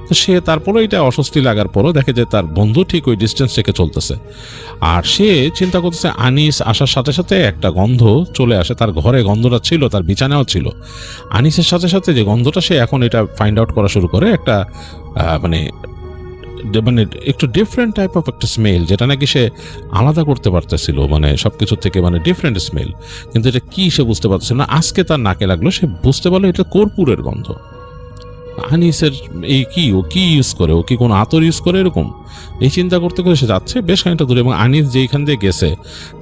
Speaker 1: তো সে তারপরে এটা অস্বস্তি লাগার পরও দেখে যে তার বন্ধু ঠিক ওই ডিস্টেন্স থেকে চলতেছে। আর সে চিন্তা করতেছে আনিস আসার সাথে সাথে একটা গন্ধ চলে আসে তার ঘরে, গন্ধটা ছিল তার বিছানাও ছিল। আনিসের সাথে সাথে যে গন্ধটা, সে এখন এটা ফাইন্ড আউট করা শুরু করে, একটা মানে একটু ডিফারেন্ট টাইপ অফ একটা স্মেল, যেটা নাকি সে আলাদা করতে পারতেছিল, মানে সবকিছু থেকে মানে ডিফারেন্ট স্মেল, কিন্তু এটা কি সে বুঝতে পারতেছিল না। আজকে তার নাকে লাগলো, সে বুঝতে পারলো এটা কর্পূরের গন্ধ। আনিসের এই ও কি ইউজ করে, ও কি কোনো আতর ইউজ করে এরকম, এই চিন্তা করতে করে সে যাচ্ছে বেশ খানিকটা দূরে। এবং আনিস যেইখান দিয়ে গেছে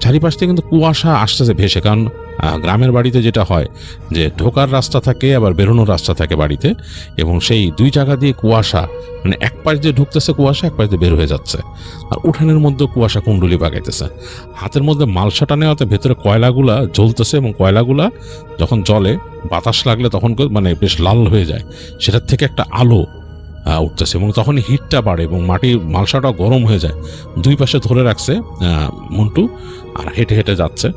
Speaker 1: চারিপাশ থেকে কিন্তু কুয়াশা আসতেছে ভেসে, কারণ গ্রামের বাড়িতে যেটা হয় যে ঢোকার রাস্তা থাকে আবার বেরোনোর রাস্তা থাকে বাড়িতে, এবং সেই দুই জায়গা দিয়ে কুয়াশা, মানে এক পাশ দিয়ে ঢুকতেছে কুয়াশা, এক পাশ দিয়ে বের হয়ে যাচ্ছে। আর উঠানের মধ্যে কুয়াশা কুণ্ডুলি পাকাইতেছে। হাতের মধ্যে মালসাটা নেওয়াতে ভেতরে কয়লাগুলা জ্বলতেছে, এবং কয়লাগুলা যখন জ্বলে বাতাস লাগলে তখন মানে বেশ লাল হয়ে যায়, সেটার থেকে একটা আলো উঠতেছে, এবং তখন হিটটা বাড়ে এবং মাটির মালসাটাও গরম হয়ে যায়। দুই পাশে ধরে রাখছে মন্টু, আর হেঁটে হেঁটে যাচ্ছে।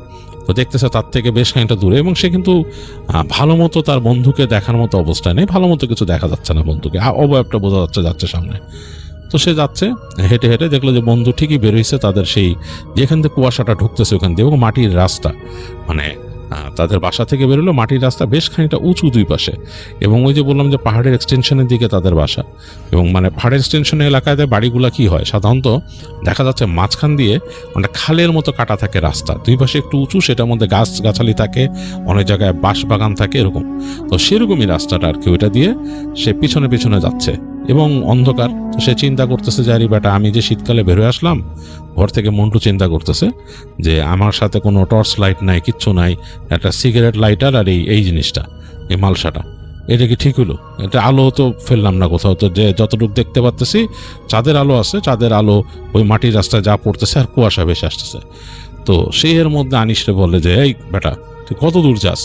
Speaker 1: তো দেখতেছে তার থেকে বেশ খানিকটা দূরে, এবং সে কিন্তু ভালো মতো তার বন্ধুকে দেখার মতো অবস্থায় নেই, ভালো মতো কিছু দেখা যাচ্ছে না বন্ধুকে, অবয়বটা বোঝা যাচ্ছে সামনে। তো সে যাচ্ছে হেঁটে হেঁটে, দেখলো যে বন্ধু ঠিকই বেরোইছে তাদের সেই যেখান থেকে কুয়াশাটা ঢুকতেছে ওখান দিয়ে, এবং মাটির রাস্তা, মানে তাদের বাসা থেকে বেরোলো মাটির রাস্তা বেশ খানিকটা উঁচু দুই পাশে, এবং ওই যে বললাম যে পাহাড়ের এক্সটেনশনের দিকে তাদের বাসা, এবং মানে পাহাড়ের এক্সটেনশনের এলাকায় বাড়িগুলা কি হয় সাধারণত দেখা যাচ্ছে মাঝখান দিয়ে মানে খালের মতো কাটা থাকে রাস্তা, দুই পাশে একটু উঁচু, সেটার মধ্যে গাছগাছালি থাকে, অনেক জায়গায় বাঁশ বাগান থাকে এরকম। তো সেরকমই রাস্তাটা আর কি, ওইটা দিয়ে সে পিছনে পিছনে যাচ্ছে এবং অন্ধকার। তো সে চিন্তা করতেছে যে আরে বেটা, আমি যে শীতকালে বেরোয় আসলাম ঘর থেকে, মন্টু চিন্তা করতেছে যে আমার সাথে কোনো টর্চ লাইট নাই, কিচ্ছু নাই, একটা সিগারেট লাইটার আর এই জিনিসটা, এই মালসাটা, এটা কি ঠিক হলো? এটা আলো তো ফেললাম না কোথাও, তো যে যতটুকু দেখতে পাচ্তেছি চাঁদের আলো আছে, চাঁদের আলো ওই মাটির রাস্তায় যা পড়তেছে আর কুয়াশা ভেসে আসতেছে। তো সে এর মধ্যে আনিসরে বলে যে এই বেটা, তুই কত দূর যাস?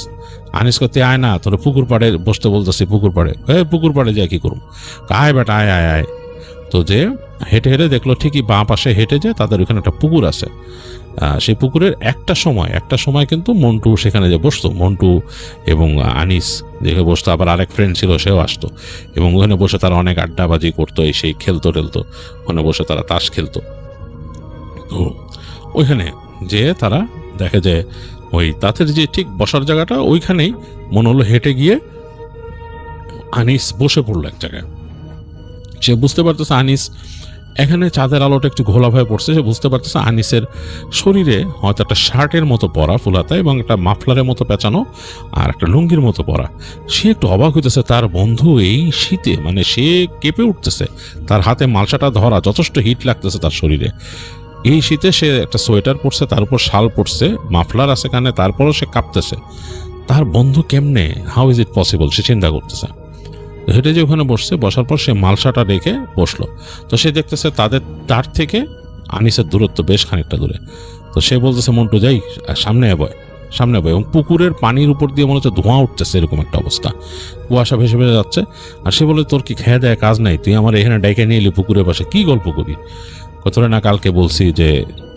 Speaker 1: আনিস করতে আয় না, তোর পুকুর পাড়ে বসতে বলতেছি, পুকুর পাড়ে। পুকুর পাড়ে যাই কি করুম? আয় বেটা, আয় আয় আয়। তো যে হেঁটে হেঁটে দেখলো ঠিকই বাঁ পাশে হেঁটে যে তাদের ওখানে একটা পুকুর আছে। সেই পুকুরের একটা সময় কিন্তু মন্টু সেখানে যে বসতো, মন্টু এবং আনিস যেখানে বসতো, আবার আরেক ফ্রেন্ড ছিল সেও আসতো, এবং ওখানে বসে তারা অনেক আড্ডাবাজি করতো, এই সেই খেলতো টেলতো, ওখানে বসে তারা তাস খেলতো। তো ওইখানে যে তারা দেখে যে ওই তাদের যে ঠিক বসার জায়গাটা ওইখানেই মনে হলো হেঁটে গিয়ে আনিস বসে পড়লো এক জায়গায়। সে বুঝতে পারতেছে আনিস এখানে চাঁদের আলোটা একটু ঘোলা হয়ে পড়ছে, সে বুঝতে পারতেছে আনিসের শরীরে হয়তো একটা শার্টের মতো পরা ফুলাতা এবং একটা মাফলারের মতো পেঁচানো আর একটা লুঙ্গির মতো পরা। সে একটু অবাক হইতেছে, তার বন্ধু এই শীতে, মানে সে কেঁপে উঠতেছে, তার হাতে মালসাটা ধরা, যথেষ্ট হিট লাগতেছে তার শরীরে। এই শীতে সে একটা সোয়েটার পরছে, তার উপর শাল পরছে, মাফলার আছে কানে, তারপরও সে কাঁপতেছে। তার বন্ধু কেমনে, হাউ ইজ ইট পসিবল, সে চিন্তা করতেছে। হেঁটে যে ওখানে বসছে, বসার পর সে মালসাটা রেখে বসলো। তো সে দেখতেছে তার থেকে আনিসের দূরত্ব বেশ খানিকটা দূরে। তো সে বলতেছে মন্টু যাই, সামনে বয়, এবং পুকুরের পানির উপর দিয়ে মনে হচ্ছে ধোঁয়া উঠতেছে, এরকম একটা অবস্থা, কুয়াশা ভেসে ভেসে যাচ্ছে। আর সে বলে তোর কি খেয়ে দেয় কাজ নাই, তুই আমার এখানে ডেকে নিয়ে এলি পুকুরের পাশে, কি গল্প করি? তোরে না কালকে বলছি যে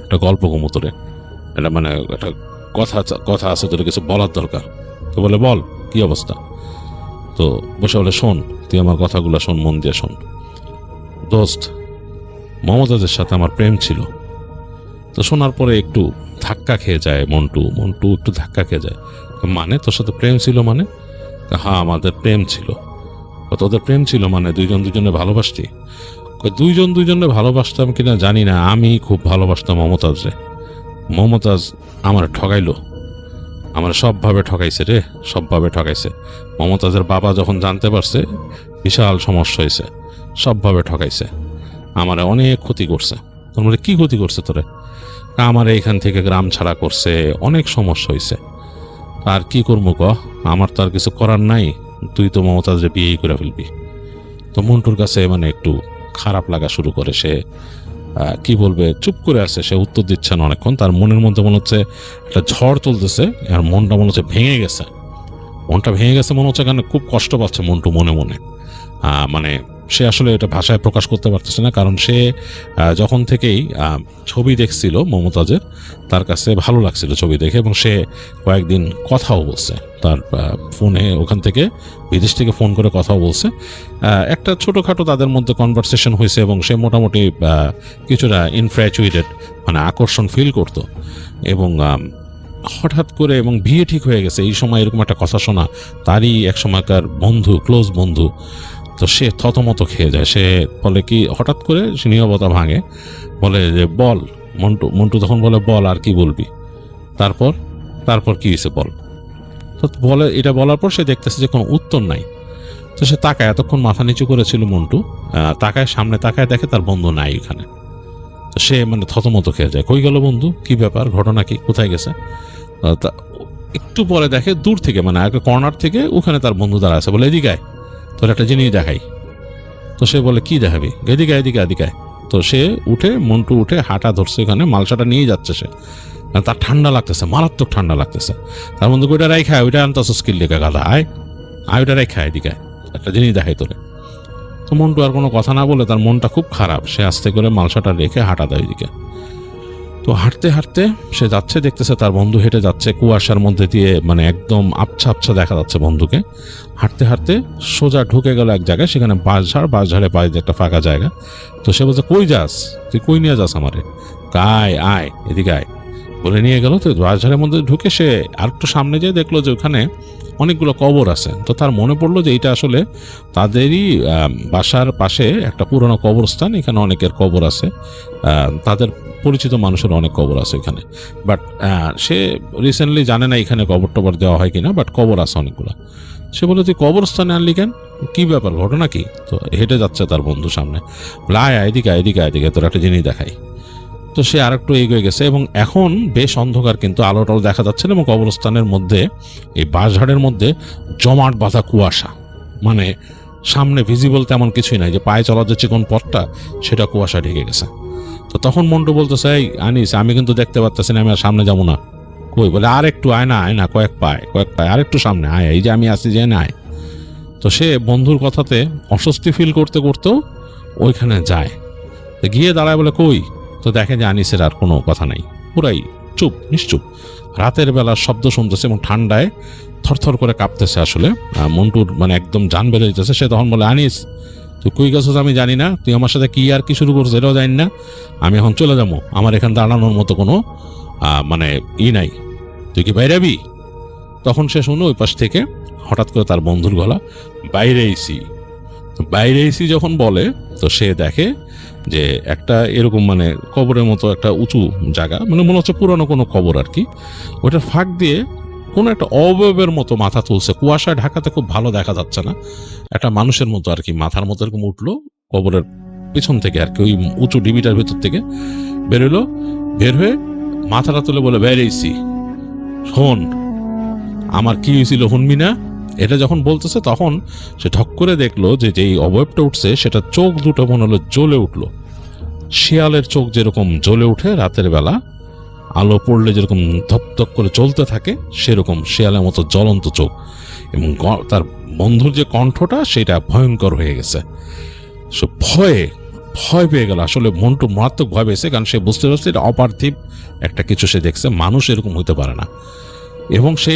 Speaker 1: একটা গল্প কমো তোরে, এটা মানে একটা কথা আছে, তোর কিছু বলার দরকার। তো বলে বল, কি অবস্থা? তো বসে বলে শোন, তুই আমার কথাগুলো শোন, মন দিয়ে শোন। দোস্ত, মমতাজের সাথে আমার প্রেম ছিল। তো শোনার পরে একটু ধাক্কা খেয়ে যায় মন্টু একটু ধাক্কা খেয়ে যায়। মানে তোর সাথে প্রেম ছিল মানে? হ্যাঁ, আমাদের প্রেম ছিল। তোদের প্রেম ছিল মানে দুইজন দুজনে ভালোবাসতি? দুইজন দুইজনে ভালোবাসতাম কিনা জানি না, আমি খুব ভালোবাসতাম মমতাজরে। মমতাজ আমার ঠকাইলো, আমার সবভাবে ঠকাইছে রে, সবভাবে ঠকাইছে। মমতাজের বাবা যখন জানতে পারছে বিশাল সমস্যা হয়েছে, সবভাবে ঠকাইছে, আমার অনেক ক্ষতি করছে। তোর মানে কি ক্ষতি করছে তোরে? আমার এইখান থেকে গ্রাম ছাড়া করছে, অনেক সমস্যা হয়েছে। আর কি করবো ক, আমার তো আর কিছু করার নাই, তুই তো মমতাজরে বিয়েই করে ফেলবি। তো মন্টুর কাছে মানে একটু খারাপ লাগা শুরু করে। সে কি বলবে, চুপ করে আছে, সে উত্তর দিচ্ছে না অনেকক্ষণ। তার মনের মধ্যে মনে হচ্ছে একটা ঝড় চলতেছে, আর মনটা মনে হচ্ছে ভেঙে গেছে। মনটা ভেঙে গেছে মনে হচ্ছে, কারণ খুব কষ্ট পাচ্ছে মন্টু মনে মনে। মানে সে আসলে এটা ভাষায় প্রকাশ করতে পারতেছে না, কারণ সে যখন থেকেই ছবি দেখছিল মমতাজের, তার কাছে ভালো লাগছিল ছবি দেখে, এবং সে কয়েকদিন কথাও বলছে তার ফোনে, ওখান থেকে বিদেশ থেকে ফোন করে কথাও বলছে। একটা ছোটোখাটো তাদের মধ্যে কনভারসেশন হয়েছে, এবং সে মোটামুটি কিছুটা ইনফ্যাচুয়েটেড, মানে আকর্ষণ ফিল করতো। এবং হঠাৎ করে এবং বিয়ে ঠিক হয়ে গেছে, এই সময় এরকম একটা কথা শোনা, তারই এক সময়কার বন্ধু, ক্লোজ বন্ধু। তো সে থতমত খেয়ে যায়। সে বলে কি, হঠাৎ করে সে নীরবতা ভাঙে, বলে যে বল। মন্টু তখন বলে বল, আর কি বলবি? তারপর কি হয়েছে বল। তো বলে, এটা বলার পর সে দেখতেছে যে কোনো উত্তর নাই। তো সে তাকায়, এতক্ষণ মাথা নিচু করেছিল মন্টু, তাকায়, সামনে তাকায়, দেখে তার বন্ধু নাই এখানে। তো সে মানে থতমত খেয়ে যায়, কই গেল বন্ধু, কি ব্যাপার, ঘটনা কি, কোথায় গেছে? একটু পরে দেখে দূর থেকে, মানে একটা কর্নার থেকে ওখানে তার বন্ধু দাঁড়া আছে, বলে এদিকে আয়, তোর একটা জিনিস দেখাই। তো সে বলে কি দেখাবি? এদিকে এদিকে। তো সে মন্টু উঠে হাঁটা ধরছে, ওখানে মালসাটা নিয়ে যাচ্ছে সে। তার ঠান্ডা লাগতেছে, মারাত্মক ঠান্ডা লাগতেছে। তার বন্ধু ওইটা রাই খায়, ওইটা আনতেছ স্কিল লেখা গাধা, আয় ওইটা রাই খায়, এদিকে একটা জিনিস দেখাই তোরে। তো মন্টু আর কোনো কথা না বলে, তার মনটা খুব খারাপ, সে আস্তে করে মালসাটা রেখে হাঁটা দেয় ওইদিকে। তো হাঁটতে হাঁটতে সে যাচ্ছে, দেখতেছে তার বন্ধু হেঁটে যাচ্ছে কুয়াশার মধ্যে দিয়ে, মানে একদম আবছা আবছা দেখা যাচ্ছে বন্ধুকে। হাঁটতে হাঁটতে সোজা ঢুকে গেল এক জায়গায়, সেখানে বাঁশঝাড়ে পায়ে একটা ফাঁকা জায়গা। তো সে বলছে কই যাস তুই, কই নিয়ে যাস আমারে? আয় এদিকে আয় বলে নিয়ে গেল। তো বাঁশঝাড়ের মধ্যে ঢুকে সে আর একটু সামনে যেয়ে দেখলো যে ওখানে অনেকগুলো কবর আছে। তো তার মনে পড়লো যে এটা আসলে তাদেরই বাসার পাশে একটা পুরোনো কবরস্থান, এখানে অনেকের কবর আছে, তাদের পরিচিত মানুষের অনেক কবর আছে এখানে। বাট সে রিসেন্টলি জানে না এখানে কবর টবর দেওয়া হয় কিনা, বাট কবর আছে অনেকগুলো। সে বলে তুই কবরস্থানে আনলি কেন? কি ব্যাপার, ঘটনা কি? তো হেঁটে যাচ্ছে তার বন্ধু সামনে, বলে আয় এদিকে এদিকে এদিকে, তোর একটা জিনিস দেখাই। তো সে আর একটু এগিয়ে গেছে এবং এখন বেশ অন্ধকার, কিন্তু আলো টালো দেখা যাচ্ছে না, এবং কবরস্থানের মধ্যে এই বাঁশঝাড়ের মধ্যে জমাট বাঁধা কুয়াশা, মানে সামনে ভিজিবল তেমন কিছুই নাই, যে পায়ে চলার যে চিকন পথটা সেটা কুয়াশা ঢেকে গেছে। তো তখন মন্টু বলতেছে, এই আনিস, আমি কিন্তু দেখতে পারতেছি না, আমি আর সামনে যাবো না। কই? বলে আর একটু আয় না, কয়েক পায় আর একটু সামনে আয়, এই যে আমি আসি, যে না আয়। তো সে বন্ধুর কথাতে অস্বস্তি ফিল করতে করতেও ওইখানে যায়। তো গিয়ে দাঁড়ায়, বলে কই? তো দেখে যে আনিসের আর কোনো কথা নাই, পুরাই চুপ, নিশ্চুপ। রাতের বেলা শব্দ শুনতেছে এবং ঠান্ডায় থরথর করে কাঁপতেছে। আসলে মন্টুর মানে একদম জান বেড়ে যেতেছে। সে তখন বলে, আনিস তুই কই গেছিস আমি জানি না, তুই আমার সাথে কি আর কি শুরু করছিস এটাও জানি না, আমি এখন চলে যাবো, আমার এখানে দাঁড়ানোর মতো কোনো মানে নাই, তুই কি বাইরাবি? তখন সে শুনে ওই পাশ থেকে হঠাৎ করে তার বন্ধুর গলা, বাইরে এসি। বাইরে এসি যখন বলে, তো সে দেখে যে একটা এরকম মানে কবরের মতো একটা উঁচু জায়গা, মানে মনে হচ্ছে পুরানো কোনো কবর আর কি, ওইটার ফাঁক দিয়ে কোনো একটা অবয়বের মতো মাথা তুলছে। কুয়াশায় ঢাকাতে খুব ভালো দেখা যাচ্ছে না, একটা মানুষের মতো আর কি মাথার মতো এরকম উঠলো কবরের পিছন থেকে আর কি, ওই উঁচু ডিবিটার ভেতর থেকে বেরোলো। বের হয়ে মাথাটা তুলে বলে, বেরিয়েছি, শোন আমার কি হয়েছিল শুনবি না? এটা যখন বলতেছে তখন সে ঠক করে দেখলো যে যেই অবয়বটা উঠছে সেটা চোখ দুটো মনে হলো জ্বলে উঠলো, শিয়ালের চোখ যেরকম জ্বলে উঠে রাতের বেলা, আলো পড়লে যেরকম ধপধপ করে জ্বলতে থাকে, সেরকম শিয়ালের মতো জ্বলন্ত চোখ। এবং তার বন্ধুর যে কণ্ঠটা সেটা ভয়ঙ্কর হয়ে গেছে। সে ভয় পেয়ে গেল। আসলে মন্টু মারাত্মক ভয় পেয়েছে, কারণ সে বুঝতে পারছে এটা অপার্থিব একটা কিছু সে দেখছে, মানুষ এরকম হইতে পারে না। এবং সে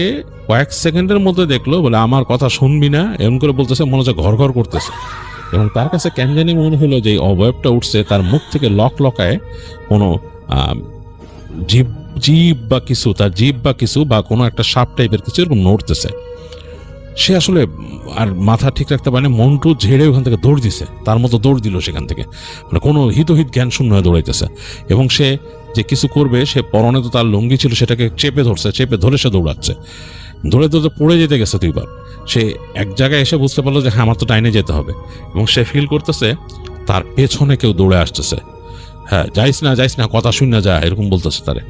Speaker 1: কয়েক সেকেন্ডের মধ্যে দেখলো, বলে আমার কথা শুনবি না এমন করে বলতেছে, মনে হচ্ছে ঘর ঘর করতেছে। এবং তার কাছে কেন জানি মনে হলো যে অবয়বটা উঠছে, তার মুখ থেকে লকায় কোনো জীব বা কিছু বা কোনো একটা সাপ টাইপের কিছু এরকম নড়তেছে। সে আসলে আর মাথা ঠিক রাখতে পারেনি, মন্টু ঝেড়ে ওখান থেকে দৌড় দিছে, তার মতো দৌড় দিল সেখান থেকে, মানে কোনো হিতহিত জ্ঞান শূন্য হয়ে দৌড়াইতেছে। এবং সে যে কিছু করবে, সে পরনে তো তার লুঙ্গি ছিল, সেটাকে চেপে ধরে সে দৌড়াচ্ছে। দৌড়ে পড়ে যেতে গেছে দুইবার। সে এক জায়গায় এসে বুঝতে পারলো যে হ্যাঁ, আমার তো ডাইনে যেতে হবে, এবং সে ফিল করতেছে তার পেছনে কেউ দৌড়ে আসতেছে। হ্যাঁ, যাইস না, কথা শুন না যা, এরকম বলতেছে তারে।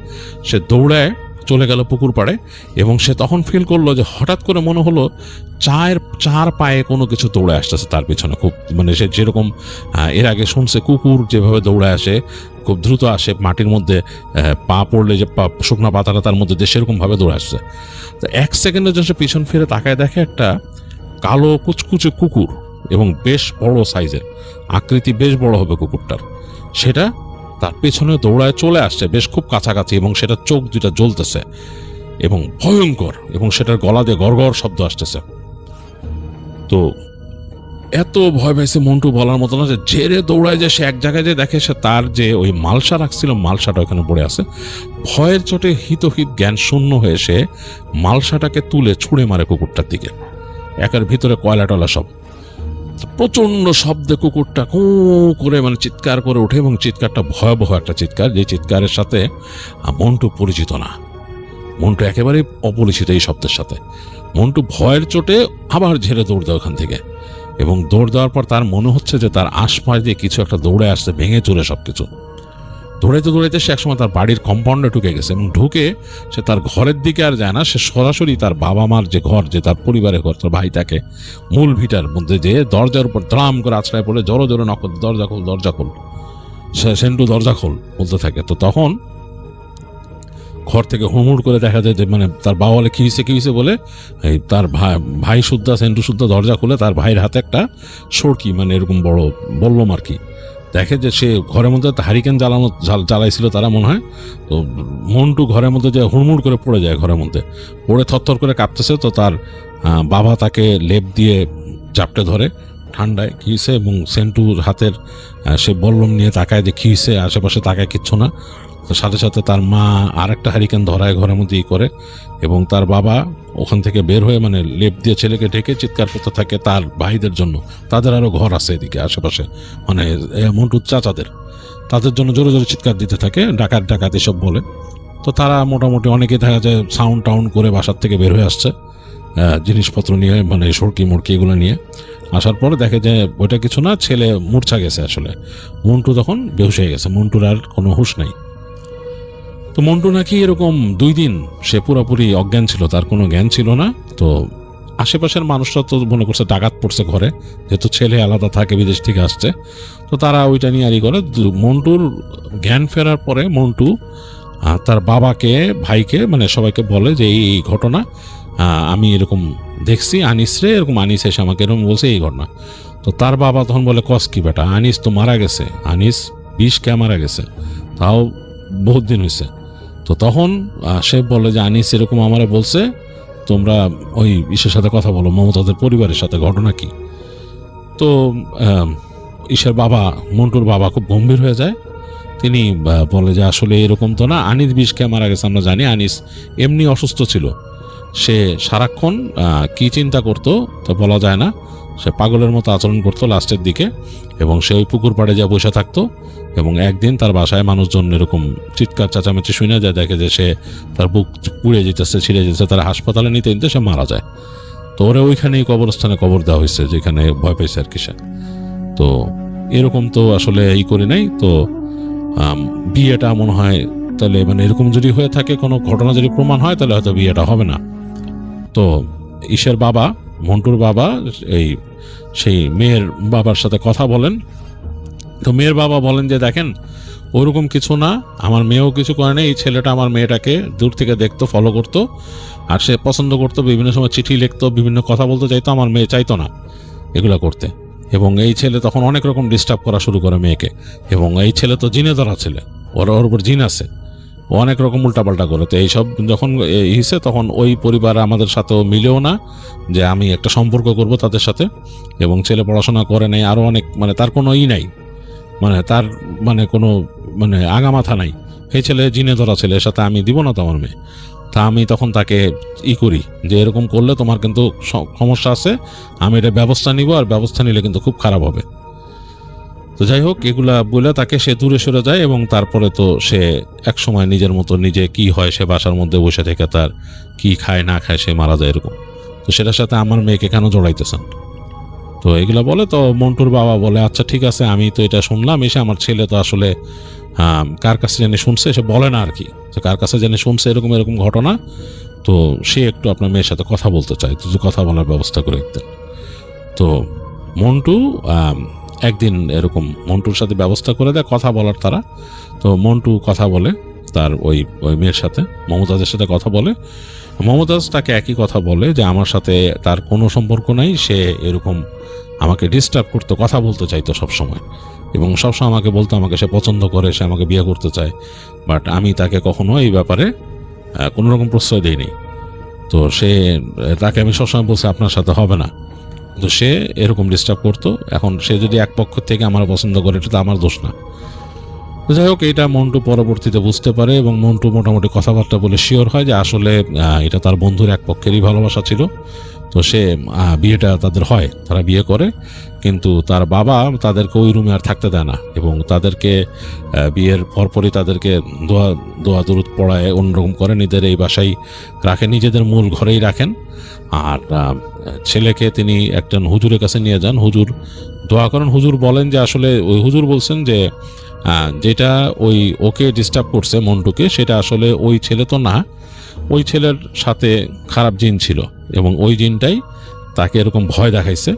Speaker 1: সে দৌড়ায় চলে গেল পুকুর পাড়ে, এবং সে তখন ফিল করলো যে হঠাৎ করে মনে হলো চার পায়ে কোনো কিছু দৌড়ে আসতেছে তার পিছনে, খুব মানে সে যেরকম এর আগে শুনছে কুকুর যেভাবে দৌড়ে আসে, খুব দ্রুত আসে মাটির মধ্যে, পা পড়লে যে শুকনা পাতাটা তার মধ্যে দিয়ে, সেরকম ভাবে দৌড়ে আসছে। তো এক সেকেন্ডের জন্য সে পিছন ফিরে তাকায়, দেখে একটা কালো কুচকুচে কুকুর, এবং বেশ বড় সাইজের, আকৃতি বেশ বড় হবে কুকুরটার, সেটা তার পেছনে দৌড়ায় চলে আসছে বেশ খুব কাছাকাছি, এবং সেটা চোখ দুটা জ্বলতেছে এবং ভয়ঙ্কর, এবং সেটার গলা দিয়ে গড়গড় শব্দ আসতেছে। তো এত ভয় পেয়েছে মন্টু বলার মতো না, যে ঝেড়ে দৌড়ায় যে সে এক জায়গায় যে দেখে সে তার যে ওই মালসা রাখছিল, মালসাটা ওখানে পড়ে আছে। ভয়ের চোটে হিতহিত জ্ঞান শূন্য হয়ে সে মালসাটাকে তুলে ছুঁড়ে মারে কুকুরটার দিকে, একের ভিতরে কয়লা টয়লা সব। প্রচন্ড শব্দে কুকুরটা কু করে মানে চিৎকার করে ওঠে, এবং চিৎকারটা ভয়াবহ একটা চিৎকার, যে চিৎকারের সাথে মন্টু পরিচিত না, মন্টু একেবারেই অপরিচিত এই শব্দের সাথে। মন্টু ভয়ের চোটে আবার ঝেড়ে দৌড় দেয় ওখান থেকে, এবং দৌড় দেওয়ার পর তার মনে হচ্ছে যে তার আশপাশ দিয়ে কিছু একটা দৌড়ে আসছে, ভেঙে চলে সবকিছু। দৌড়াইতে সে একসময় তার বাড়ির কম্পাউন্ডে ঢুকে গেছে, এবং ঢুকে সে তার ঘরের দিকে আর যায় না, সে সরাসরি তার বাবা মার যে ঘর, যে তার পরিবারের ঘর, তার ভাই থাকে, মূল ভিটার মধ্যে যে দরজার উপর ধরাম করে আছড়ায় পড়ে জোরে জোরে নকল, দরজা খোল, সে সেন্টু দরজা খোল বলতে থাকে। তো তখন ঘর থেকে হুড়মুড় করে দেখা যায় যে মানে তার বাবা বলে কি হয়েছে বলে, এই তার ভাই সেন্টু শুদ্ধা দরজা খুলে তার ভাইয়ের হাতে একটা সরকি, মানে এরকম বড় বললাম আর কি, দেখে যে সে ঘরের মধ্যে হারিকেন জ্বালাইছিল তারা মনে হয়। তো মন্টু ঘরের মধ্যে যে হুড়মুড় করে পড়ে যায়, ঘরের মধ্যে পড়ে থরথর করে কাঁপতেছে। তো তার বাবা তাকে লেপ দিয়ে চাপটে ধরে ঠান্ডায়, কী হয়েছে, এবং সেন্টুর হাতের সে বল্লম নিয়ে তাকায় যে কী হয়েছে, আশেপাশে তাকায় কিচ্ছু না। তো সাথে সাথে তার মা আর একটা হারিকেন ধরায় ঘরের মধ্যে করে, এবং তার বাবা ওখান থেকে বের হয়ে মানে লেপ দিয়ে ছেলেকে ঢেকে চিৎকার করতে থাকে তার ভাইদের জন্য, তাদের আরও ঘর আছে এদিকে আশেপাশে, মানে মন্টুর চাচাদের, তাদের জন্য জোরে জোরে চিৎকার দিতে থাকে, ডাকাত এসব বলে। তো তারা মোটামুটি অনেকে দেখা যায় সাউন্ড টাউন করে বাসার থেকে বের হয়ে আসছে জিনিসপত্র নিয়ে, মানে সরকি মুরকি এগুলো নিয়ে। আসার পরে দেখে যে ওইটা কিছু না, ছেলে মূর্ছা গেছে। আসলে মন্টু তখন বেহুশ হয়ে গেছে, মন্টুর আর কোনো হুঁশ নাই। তো মন্টু নাকি এরকম 2 দিন সে পুরোপুরি অজ্ঞান ছিল, তার কোনো জ্ঞান ছিল না। তো আশেপাশের মানুষরা তো মনে করছে ডাকাত পড়ছে ঘরে, যেহেতু ছেলে আলাদা থাকে, বিদেশ থেকে আসছে। তো তারা ওইটা নিয়ে আরই করে। মন্টুর জ্ঞান ফেরার পরে মন্টু তার বাবাকে, ভাইকে, মানে সবাইকে বলে যে এই ঘটনা আমি এরকম দেখছি, আনিস রে এরকম, আনিস এসে আমাকে এরকম বলছে এই ঘটনা। তো তার বাবা তখন বলে, কস কি বেটা, আনিস তো মারা গেছে, আনিস বিষ খেয়ে মারা গেছে, তাও বহুত দিন হয়েছে। তো তখন সে বলে যে আনিস এরকম আমারে বলছে, তোমরা ওই ইসের সাথে কথা বলো, মমতাজের পরিবারের সাথে, ঘটনা কি। তো ইসের বাবা, মন্টুর বাবা খুব গম্ভীর হয়ে যায়। তিনি বলে যে আসলে এরকম তো না, আনিস বিষ খেয়ে মারা গেছে আমরা জানি, আনিস এমনি অসুস্থ ছিল, সে সারাক্ষণ কি চিন্তা করতো তা বলা যায় না, সে পাগলের মতো আচরণ করতো লাস্টের দিকে, এবং সে ওই পুকুর পাড়ে যা বসে থাকতো। এবং একদিন তার বাসায় মানুষজন এরকম চিৎকার চেঁচামেচি শুনে যায়, দেখে যে সে, তার বুক পুড়ে যেতেছে, ছিঁড়ে যেতেছে, তারা হাসপাতালে নিতে নিতে সে মারা যায়। তো ওরা ওইখানেই কবরস্থানে কবর দেওয়া হয়েছে, যেখানে ভয় পেয়েছে আর কি সে। তো এরকম তো আসলে করি নাই। তো বিয়েটা মনে হয় তাহলে, মানে এরকম যদি হয়ে থাকে, কোনো ঘটনা যদি প্রমাণ হয়, তাহলে হয়তো বিয়েটা হবে না। তো ইসের বাবা, মন্টুর বাবা, সেই মেয়ের বাবার সাথে কথা বলেন। তো মেয়ের বাবা বলেন যে দেখেন, ওরকম কিছু না, আমার মেয়েও কিছু করে নেই, এই ছেলেটা আমার মেয়েটাকে দূর থেকে দেখতো, ফলো করতো, আর সে পছন্দ করতো, বিভিন্ন সময় চিঠি লিখতো, বিভিন্ন কথা বলতে চাইতো, আমার মেয়ে চাইতো না এগুলো করতে। এবং এই ছেলে তখন অনেক রকম ডিস্টার্ব করা শুরু করে মেয়েকে। এবং এই ছেলে তো জিনে ধরা ছেলে, ওর উপর জিন আছে, ও অনেক রকম উল্টাপাল্টা করে। তো এইসব যখন হিসে, তখন ওই পরিবার আমাদের সাথেও মিলেও না যে আমি একটা সম্পর্ক করব তাদের সাথে। এবং ছেলে পড়াশোনা করে নাই, আরও অনেক, মানে তার কোনো নাই, মানে তার মানে কোনো মানে আগামাথা নাই। এই ছেলে জিনে ধরা ছেলে, এর সাথে আমি দিব না তো আমার মেয়ে। তা আমি তখন তাকে করি যে এরকম করলে তোমার কিন্তু সমস্যা আছে, আমি এটা ব্যবস্থা নিব, আর ব্যবস্থা নিলে কিন্তু খুব খারাপ হবে। তো যাই হোক, এগুলা বলে তাকে সে দূরে সরে যায়। এবং তারপরে তো সে এক সময় নিজের মতো নিজে কি হয়, সে বাসার মধ্যে বসে থেকে তার কি খায় না খায় সে মারা যায় এরকম। তো সেটার সাথে আমার মেয়েকে কেন জড়াইতেছেন? তো এগুলা বলে। তো মন্টুর বাবা বলে, আচ্ছা ঠিক আছে, আমি তো এটা শুনলাম, এসে আমার ছেলে তো আসলে কার কাছে জানি শুনছে, সে বলে না আর কি, কার কাছে জানি শুনছে এরকম এরকম ঘটনা। তো সে একটু আপনার মেয়ের সাথে কথা বলতে চায়, তো কথা বলার ব্যবস্থা করে দিতেন। তো মন্টু একদিন এরকম মন্টুর সাথে ব্যবস্থা করে দেয় কথা বলার তারা। তো মন্টু কথা বলে তার ওই মেয়ের সাথে, মমতাজের সাথে কথা বলে। মমতাজ তাকে একই কথা বলে যে আমার সাথে তার কোনো সম্পর্ক নাই, সে এরকম আমাকে ডিস্টার্ব করতো, কথা বলতে চাইতো সবসময়, এবং সবসময় আমাকে বলতো আমাকে সে পছন্দ করে, সে আমাকে বিয়ে করতে চায়। বাট আমি তাকে কখনো এই ব্যাপারে কোনো রকম প্রশ্রয় দিইনি। তো তাকে আমি সবসময় বলছি আপনার সাথে হবে না, তো সে এরকম ডিস্টার্ব করতো। এখন সে যদি এক পক্ষ থেকে আমার পছন্দ করে, এটা তো আমার দোষ না। যাই হোক, এটা মন্টু পরবর্তীতে বুঝতে পারে, এবং মন্টু মোটামুটি কথাবার্তা বলে শিওর হয় যে আসলে এটা তার বন্ধুর এক পক্ষেরই ভালোবাসা ছিল। তো সে বিয়েটা তাদের হয়, তারা বিয়ে করে। কিন্তু তার বাবা তাদেরকে ওই রুমে আর থাকতে দেয় না, এবং তাদেরকে বিয়ের পরপরই তাদেরকে দোয়া দরুদ পড়ায়, অন্যরকম করে নিজেদের এই বাসায় রাখেন, নিজেদের মূল ঘরেই রাখেন। আর ছেলেকে তিনি একজন হুজুরের কাছে নিয়ে যান, হুজুর দোয়া করেন। হুজুর বলেন যে আসলে ওই হুজুর বলছেন যে যেটা ওকে ডিস্টার্ব করছে মন্টুকে, সেটা আসলে ওই ছেলে তো না, ওই ছেলের সাথে খারাপ জিন ছিল, এবং ওই জিনটাই তাকে এরকম ভয় দেখাইছে,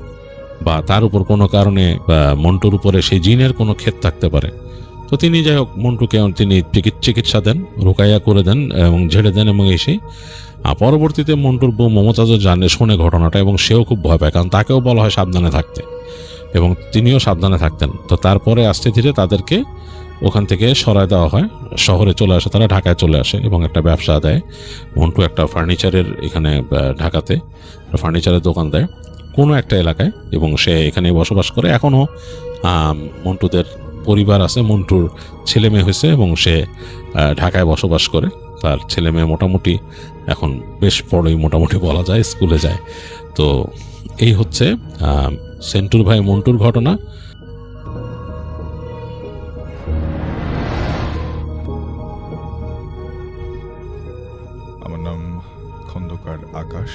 Speaker 1: বা তার উপর কোনো কারণে মন্টুর উপরে সেই জিনের কোনো ক্ষেত থাকতে পারে। তো তিনি যাই হোক মন্টুকে তিনি চিকিৎসা দেন, রুকাইয়া করে দেন এবং ঝেড়ে দেন। এবং এসে পরবর্তীতে মন্টুর বউ মমতাজও শোনে ঘটনাটা, এবং সেও খুব ভয় পায়, কারণ তাকেও বলা হয় সাবধানে থাকতে, এবং তিনিও সাবধানে থাকতেন। তো তারপরে আস্তে ধীরে তাদেরকে ওখান থেকে সরায় দেওয়া হয়, শহরে চলে আসে, তারা ঢাকায় চলে আসে এবং একটা ব্যবসা দেয়। মন্টু একটা ফার্নিচারের, এখানে ঢাকাতে ফার্নিচারের দোকান দেয় কোনো একটা এলাকায়, এবং সে এখানে বসবাস করে। এখনও মন্টুদের পরিবার আছে, মন্টুর ছেলে মেয়ে হয়েছে, এবং সে ঢাকায় বসবাস করে। তার ছেলে মেয়ে মোটামুটি এখন বেশ বড়ই মোটামুটি বলা যায়, স্কুলে যায়। তো এই হচ্ছে সেন্টুর ভাই মন্টুর ঘটনা।
Speaker 2: আমার নাম খন্দকার আকাশ,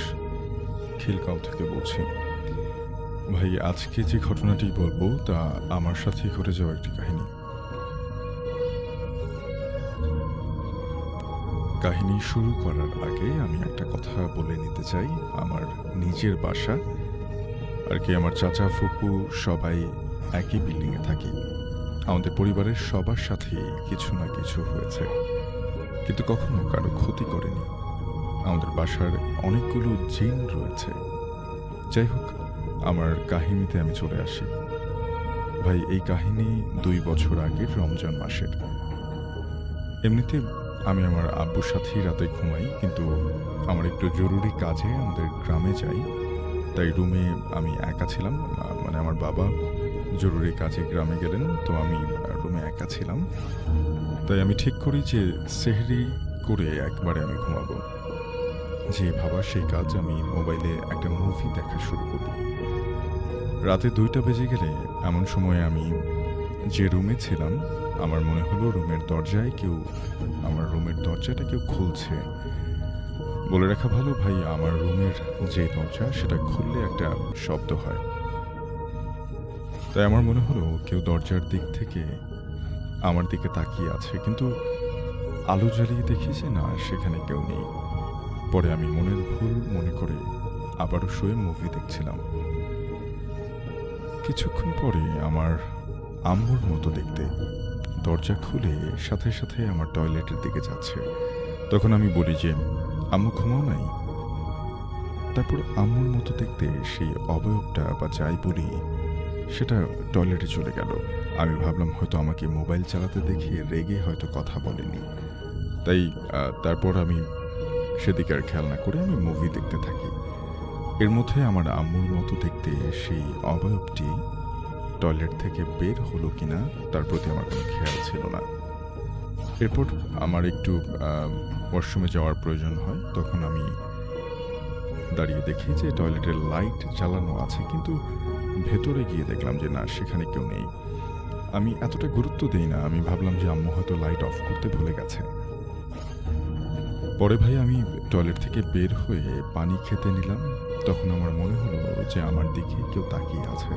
Speaker 2: খিলগাঁও থেকে বলছি। ভাই আজকে যে ঘটনাটি বলবো তা আমার সাথেই ঘটে যাওয়া একটি কাহিনী। কাহিনী শুরু করার আগে আমি একটা কথা বলে নিতে চাই। আমার নিজের বাসা আর কি, আমার চাচা ফুপু সবাই একই বিল্ডিংয়ে থাকি। আমাদের পরিবারের সবার সাথেই কিছু না কিছু হয়েছে, কিন্তু কখনো কারো ক্ষতি করেনি। আমাদের বাসার অনেকগুলো জিন রয়েছে। যাই হোক, আমার কাহিনীতে আমি চলে আসি। ভাই, এই কাহিনী 2 বছর আগের রমজান মাসের। এমনিতে আমি আমার আব্বুর সাথেই রাতে ঘুমাই, কিন্তু আমার একটু জরুরি কাজে আমাদের গ্রামে যাই, তাই রুমে আমি একা ছিলাম। মানে আমার বাবা জরুরি কাজে গ্রামে গেলেন, তো আমি রুমে একা ছিলাম। তাই আমি ঠিক করি যে সেহরি করে একবারে আমি ঘুমাবো। যে ভাবা সেই কাজ, আমি মোবাইলে একটা মুভি দেখা শুরু করি। রাতে 2টা বেজে গেলে এমন সময় আমি যে রুমে ছিলাম, আমার মনে হলো আমার রুমের দরজাটা কেউ খুলছে। বলে রাখা ভালো ভাই, আমার রুমের যে দরজা সেটা খুললে একটা শব্দ হয়। তাই আমার মনে হলো কেউ দরজার দিক থেকে আমার দিকে তাকিয়ে আছে, কিন্তু আলো জ্বালিয়ে দেখি যে না, সেখানে কেউ নেই। পরে আমি মনের ভুল মনে করে আবারও শুয়ে মুভি দেখছিলাম। কিছুক্ষণ পরে আমার আম্মুর মতো দেখতে দরজা খুলে সাথে সাথে আমার টয়লেটের দিকে যাচ্ছে। তখন আমি বলি যে, আম্মু ঘুমাও নাই? তারপর আম্মুর মতো দেখতে সেই অবয়বটা বা যাই বলি সেটা টয়লেটে চলে গেল। আমি ভাবলাম হয়তো আমাকে মোবাইল চালাতে দেখে রেগে হয়তো কথা বলেনি। তাই তারপর আমি সেদিকে আর খেয়াল না করে আমি মুভি দেখতে থাকি। এর মধ্যে আমার আম্মুর মতো দেখতে সেই অবয়বটি টয়লেট থেকে বের হলো কিনা তার প্রতি আমার কোনো খেয়াল ছিল না। এরপর আমার একটু ওয়াশরুমে যাওয়ার প্রয়োজন হয়। তখন আমি দাঁড়িয়ে দেখি যে টয়লেটের লাইট জ্বালানো আছে, কিন্তু ভেতরে গিয়ে দেখলাম যে না, সেখানে কেউ নেই। আমি এতটা গুরুত্ব দিই না, আমি ভাবলাম যে আম্মু হয়তো লাইট অফ করতে ভুলে গেছে। পরে ভাই আমি টয়লেট থেকে বের হয়ে পানি খেতে নিলাম। তখন আমার মনে হলো যে আমার দিকে কেউ তাকিয়ে আছে।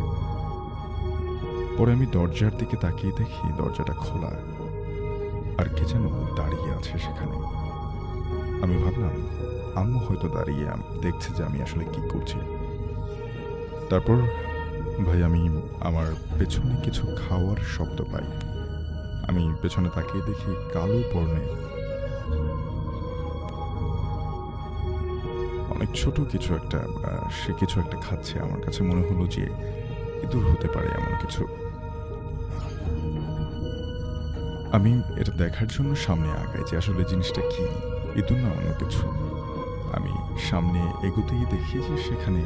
Speaker 2: পরে আমি দরজার দিকে তাকিয়ে দেখি দরজাটা খোলা, আর কে যেন দাঁড়িয়ে আছে সেখানে। আমি ভাবলাম আম্মু হয়তো দাঁড়িয়ে দেখছে যে আমি আসলে কি করছি। তারপর ভাই আমি আমার পেছনে কিছু খাওয়ার শব্দ পাই। আমি পেছনে তাকিয়ে দেখি কালো বর্ণের অনেক ছোট কিছু একটা, সে কিছু একটা খাচ্ছে। আমার কাছে মনে হলো যে ইঁদুর হতে পারে এমন কিছু। আমি এটা দেখার জন্য সামনে আগাই যে আসলে জিনিসটা কি, ইঁদুর না অন্য কিছু। আমি সামনে এগোতেই দেখি যে সেখানে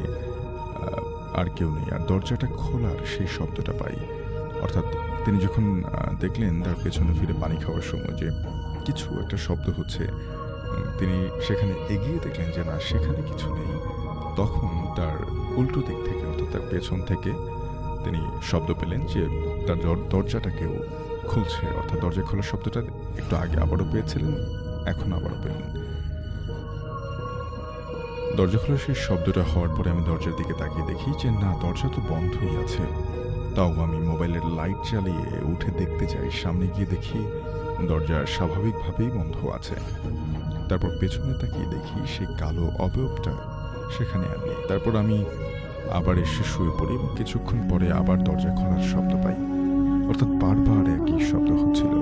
Speaker 2: আর কেউ নেই, আর দরজাটা খোলার সেই শব্দটা পাই। অর্থাৎ তিনি যখন দেখলেন তার পেছনে ফিরে পানি খাওয়ার সময় যে কিছু একটা শব্দ হচ্ছে, তিনি সেখানে এগিয়ে দেখলেন যে না, সেখানে কিছু নেই। তখন তার উল্টো দিক থেকে, অর্থাৎ তার পেছন থেকে তিনি শব্দ পেলেন যে তার দরজাটা কেউ খুলছে। অর্থাৎ দরজা খোলার শব্দটা একটু আগে আবারও পেয়েছিলেন, এখন আবারও পেলেন। দরজা খোলার সেই শব্দটা হওয়ার পরে আমি দরজার দিকে তাকিয়ে দেখি যে না, দরজা তো বন্ধই আছে। তাও আমি মোবাইলের লাইট জ্বালিয়ে উঠে দেখতে যাই। সামনে গিয়ে দেখি দরজা স্বাভাবিকভাবেই বন্ধ আছে। তারপর পেছনে তাকিয়ে দেখি সেই কালো অবয়বটা সেখানে আর নেই। তারপর আমি আবার এসে শুয়ে পড়ি এবং কিছুক্ষণ পরে আবার দরজা খোলার শব্দ পাই। অর্থাৎ বারবার একই শব্দ হচ্ছিল।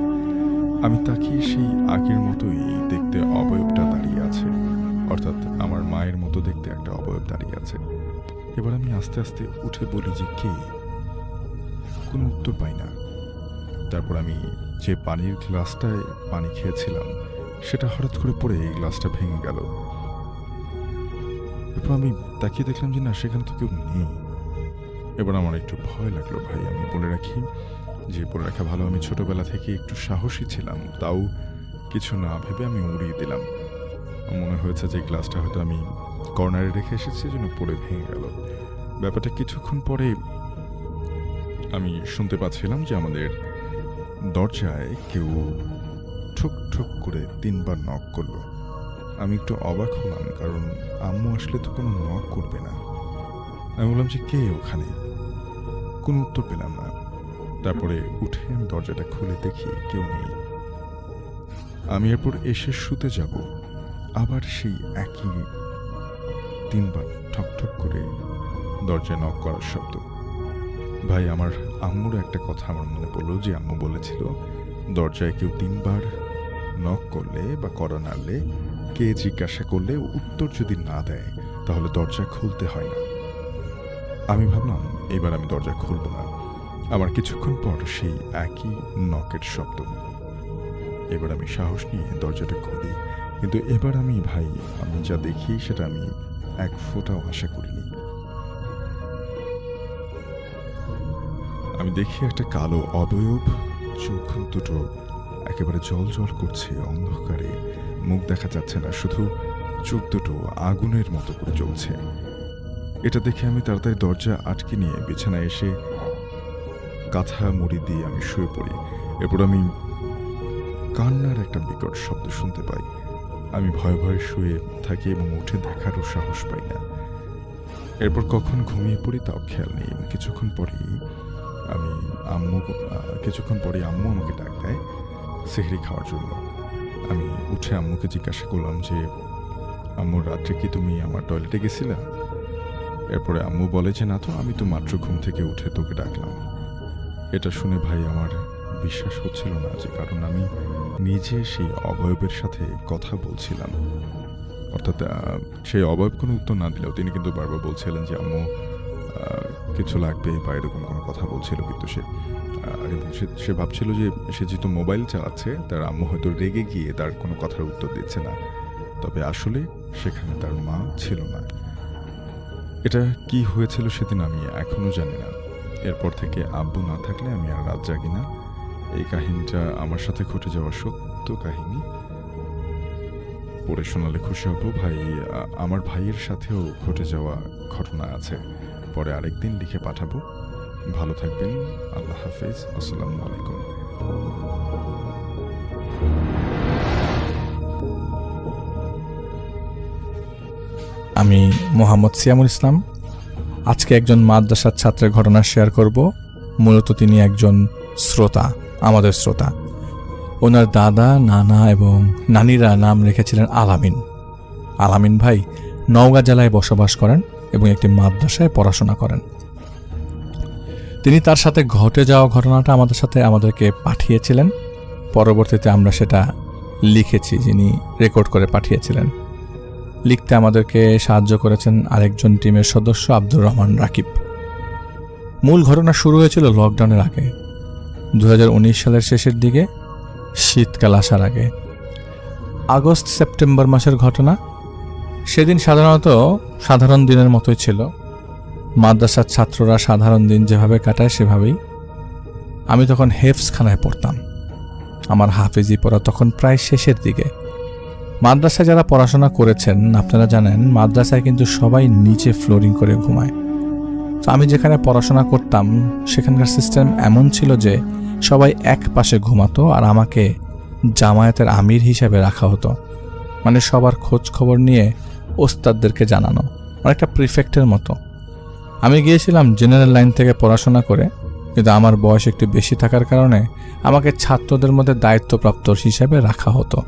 Speaker 2: আমি তাকিয়ে সেই আগের মতোই দেখতে অবয়বটা দাঁড়িয়ে আছে। অর্থাৎ আমার মায়ের মতো দেখতে একটা অবয়ব দাঁড়িয়ে আছে। এবার আমি আস্তে আস্তে উঠে বলি যে কে? কোনো উত্তর পাই না। তারপর আমি যে পানির গ্লাসটায় পানি খেয়েছিলাম সেটা হঠাৎ করে পড়ে এই গ্লাসটা ভেঙে গেল। এরপর আমি তাকিয়ে দেখলাম যে না, সেখানে তো কেউ নেই। এবার আমার একটু ভয় লাগলো ভাই। আমি বলে রাখা ভালো, আমি ছোটবেলা থেকে একটু সাহসী ছিলাম। তাও কিছু না ভেবে আমি উড়িয়ে দিলাম। মনে হয়েছে যে গ্লাসটা হয়তো আমি কর্নারে রেখে এসেছি, জন্য পড়ে ভেঙে গেল। ব্যাপারটা কিছুক্ষণ পরে আমি শুনতে পাচ্ছিলাম যে আমাদের দরজায় কেউ ঠুক ঠুক করে 3বার নক করলো। আমি একটু অবাক হলাম, কারণ আম্মু আসলে তো কোনো নক করবে না। আমি বললাম যে কে ওখানে? কোনো উত্তর পেলাম না। তারপরে উঠে আমি দরজাটা খুলে দেখি কেউ নেই। আমি এরপর এসে শুতে যাব, আবার সেই একই 3 বার ঠক করে দরজায় নক করার শব্দ। ভাই, আমার আম্মুর একটা কথা আমার মনে পড়লো যে আম্মু বলেছিল দরজায় কেউ 3 বার নক করলে বা কড়া নাড়লে, কে জিজ্ঞাসা করলে উত্তর যদি না দেয় তাহলে দরজা খুলতে হয় না। আমি ভাবলাম এবার আমি দরজা খুলব না। আমার কিছুক্ষণ পর সেই একই নকের শব্দ। এবার আমি সাহস নিয়ে দরজাটা খুলি, কিন্তু এবার আমি যা দেখি সেটা আমি এক ফোঁটাও আশা করিনি। আমি দেখি একটা কালো অবয়ব, চোখ দুটো একেবারে জল জল করছে অন্ধকারে, মুখ দেখা যাচ্ছে না, শুধু চোখ দুটো আগুনের মতো করে জ্বলছে। এটা দেখে আমি তাড়াতাড়ি দরজা আটকে নিয়ে বিছানায় এসে কাঁথা মুড়ি দিয়ে আমি শুয়ে পড়ি। এরপর আমি কান্নার একটা বিকট শব্দ শুনতে পাই। আমি ভয়ে ভয়ে শুয়ে থাকি এবং উঠে দেখারও সাহস পাই না। এরপর কখন ঘুমিয়ে পড়ি তাও খেয়াল নেই। এবং কিছুক্ষণ পরেই আম্মু আমাকে ডাক দেয় সেহরি খাওয়ার জন্য। আমি উঠে আম্মুকে জিজ্ঞাসা করলাম যে, আম্মু, রাত্রে কি তুমি আমার টয়লেটে গেছিলা? এরপরে আম্মু বলে যে, না তো, আমি তো মাত্র ঘুম থেকে উঠে তোকে ডাকলাম। এটা শুনে ভাই আমার বিশ্বাস হচ্ছিল না, যে কারণ আমি নিজে সেই অবয়বের সাথে কথা বলছিলাম। অর্থাৎ সেই অবয়ব কোনো উত্তর না দিলেও তিনি কিন্তু বারবার বলছিলেন যে আম্মু কিছু লাগবে বা এরকম কোনো কথা বলছিল। কিন্তু সে ভাবছিল যে সে যেহেতু মোবাইল চালাচ্ছে, তার আম্মু হয়তো রেগে গিয়ে তার কোনো কথার উত্তর দিচ্ছে না। তবে আসলে সেখানে তার মা ছিল না। এটা কি হয়েছিল সেদিন আমি এখনো জানি না। এরপর থেকে আব্বু না থাকলে আমি আর রাত জাগি না। এই কাহিনীটা আমার সাথে ঘটে যাওয়া সত্য কাহিনী। পড়ে শোনালে খুশি হব ভাই। আমার ভাইয়ের সাথেও ঘটে যাওয়া ঘটনা আছে, পরে আরেকদিন লিখে পাঠাবো। ভালো থাকবেন। আল্লাহ হাফেজ। আসসালামু আলাইকুম।
Speaker 3: আমি মোহাম্মদ সিয়ামুল ইসলাম। আজকে একজন মাদ্রাসার ছাত্রের ঘটনা শেয়ার করব। মূলত তিনি একজন শ্রোতা, আমাদের শ্রোতা। ওনার দাদা, নানা এবং নানিরা নাম রেখেছিলেন আলামিন। আলামিন ভাই নওগাঁ জেলায় বসবাস করেন এবং একটি মাদ্রাসায় পড়াশোনা করেন। তিনি তার সাথে ঘটে যাওয়া ঘটনাটা আমাদেরকে পাঠিয়েছিলেন। পরবর্তীতে আমরা সেটা লিখেছি, যিনি রেকর্ড করে পাঠিয়েছিলেন। লিখতে আমাদেরকে সাহায্য করেছেন আরেকজন টিমের সদস্য আব্দুর রহমান রাকিব। মূল ঘটনা শুরু হয়েছিল লকডাউনের আগে, 2019 সালের শেষের দিকে, শীতকাল আসার আগে। আগস্ট সেপ্টেম্বর মাসের ঘটনা। সেদিন সাধারণ দিনের মতোই ছিল। মাদ্রাসার ছাত্ররা সাধারণ দিন যেভাবে কাটায় সেভাবেই। আমি তখন হেফজখানায় পড়তাম। আমার হাফেজি পড়া তখন প্রায় শেষের দিকে। মাদ্রাসায় যারা পড়াশোনা করেছেন আপনারা জানেন, মাদ্রাসায় কিন্তু সবাই নিচে ফ্লোরিং করে ঘুমায়। তো আমি যেখানে পড়াশোনা করতাম সেখানকার সিস্টেম এমন ছিল যে সবাই এক পাশে ঘুমাতো, আর আমাকে জামায়াতের আমির হিসেবে রাখা হতো। মানে সবার খোঁজ খবর নিয়ে ওস্তাদদেরকে জানানো, অনেকটা প্রিফেক্টের মতো। আমি গিয়েছিলাম জেনারেল লাইন থেকে পড়াশোনা করে, কিন্তু আমার বয়স একটু বেশি থাকার কারণে আমাকে ছাত্রদের মধ্যে দায়িত্বপ্রাপ্ত হিসেবে রাখা হতো।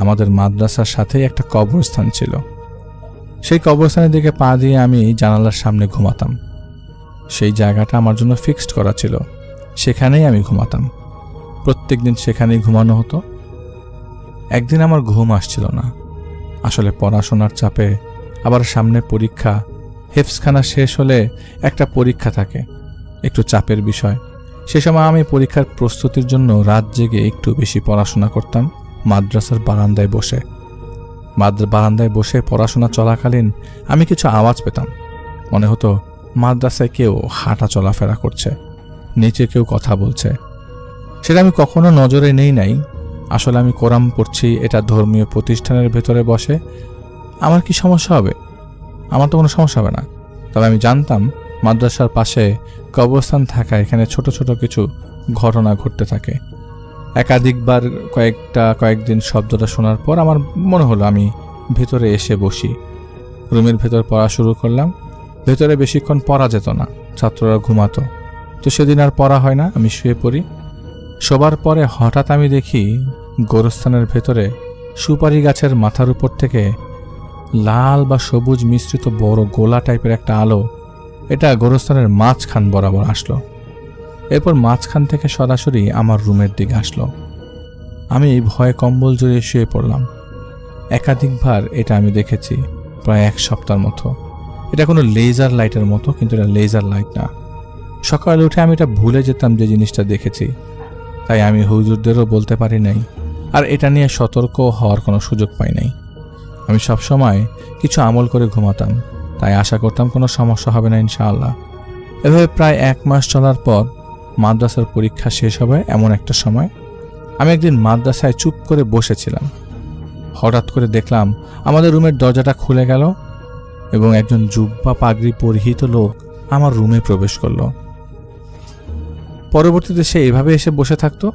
Speaker 3: আমাদের মাদ্রাসার সাথেই একটা কবরস্থান ছিল। সেই কবরস্থানের দিকে পা দিয়ে আমি জানালার সামনে ঘুমাতাম। সেই জায়গাটা আমার জন্য ফিক্সড করা ছিল, সেখানেই আমি ঘুমাতাম। প্রত্যেক দিন সেখানেই ঘুমানো হতো। একদিন আমার ঘুম আসছিল না, আসলে পড়াশোনার চাপে, আবার সামনে পরীক্ষা। হেফজখানা শেষ হলে একটা পরীক্ষা থাকে, একটু চাপের বিষয়। সে সময় আমি পরীক্ষার প্রস্তুতির জন্য রাত জেগে একটু বেশি পড়াশোনা করতাম মাদ্রাসার বারান্দায় বসে। বারান্দায় বসে পড়াশোনা চলাকালীন আমি কিছু আওয়াজ পেতাম। মনে হতো মাদ্রাসায় কেউ হাঁটা চলাফেরা করছে, নিচে কেউ কথা বলছে। সেটা আমি কখনো নজরে নেই নাই। আসলে আমি কোরআন পড়ছি, এটা ধর্মীয় প্রতিষ্ঠানের ভেতরে বসে, আমার কি সমস্যা হবে? আমার তো কোনো সমস্যা হবে না। তবে আমি জানতাম মাদ্রাসার পাশে কবরস্থান থাকা এখানে ছোট ছোট কিছু ঘটনা ঘটতে থাকে। একাধিকবার কয়েকদিন শব্দটা শোনার পর আমার মনে হলো আমি ভেতরে এসে বসি। রুমের ভেতর পড়া শুরু করলাম। ভেতরে বেশিক্ষণ পড়া যেত না, ছাত্ররা ঘুমাতো। তো সেদিন আর পড়া হয় না, আমি শুয়ে পড়ি। শোবার পরে হঠাৎ আমি দেখি গোরস্থানের ভেতরে সুপারি গাছের মাথার উপর থেকে লাল বা সবুজ মিশ্রিত বড় গোলা টাইপের একটা আলো এটা গোরস্থানের মাঝখান বরাবর আসলো। এরপর মাঝখান থেকে সরাসরি আমার রুমের দিকে আসলো। আমি ভয়ে কম্বল জড়িয়ে শুয়ে পড়লাম। একাধিকবার এটা আমি দেখেছি, প্রায় 1 সপ্তাহের মতো। এটা কোনো লেজার লাইটের মতো, কিন্তু এটা লেজার লাইট না। সকালে উঠে আমি এটা ভুলে যেতাম যে জিনিসটা দেখেছি, তাই আমি হুজুরদেরও বলতে পারি নাই, আর এটা নিয়ে সতর্ক হওয়ার কোনো সুযোগ পাই নাই। আমি সবসময় কিছু আমল করে ঘুমাতাম, তাই আশা করতাম কোনো সমস্যা হবে না ইনশাআল্লাহ। এভাবে প্রায় 1 মাস চলার পর মাদ্রাসার পরীক্ষা শেষ হবে এমন একটা সময় আমি একদিন মাদ্রাসায় চুপ করে বসেছিলাম। হঠাৎ করে দেখলাম আমাদের রুমের দরজাটা খুলে গেল এবং একজন জুব্বা পাগড়ি পরিহিত লোক আমার রুমে প্রবেশ করলো। পরবর্তীতে সে এভাবে এসে বসে থাকতো,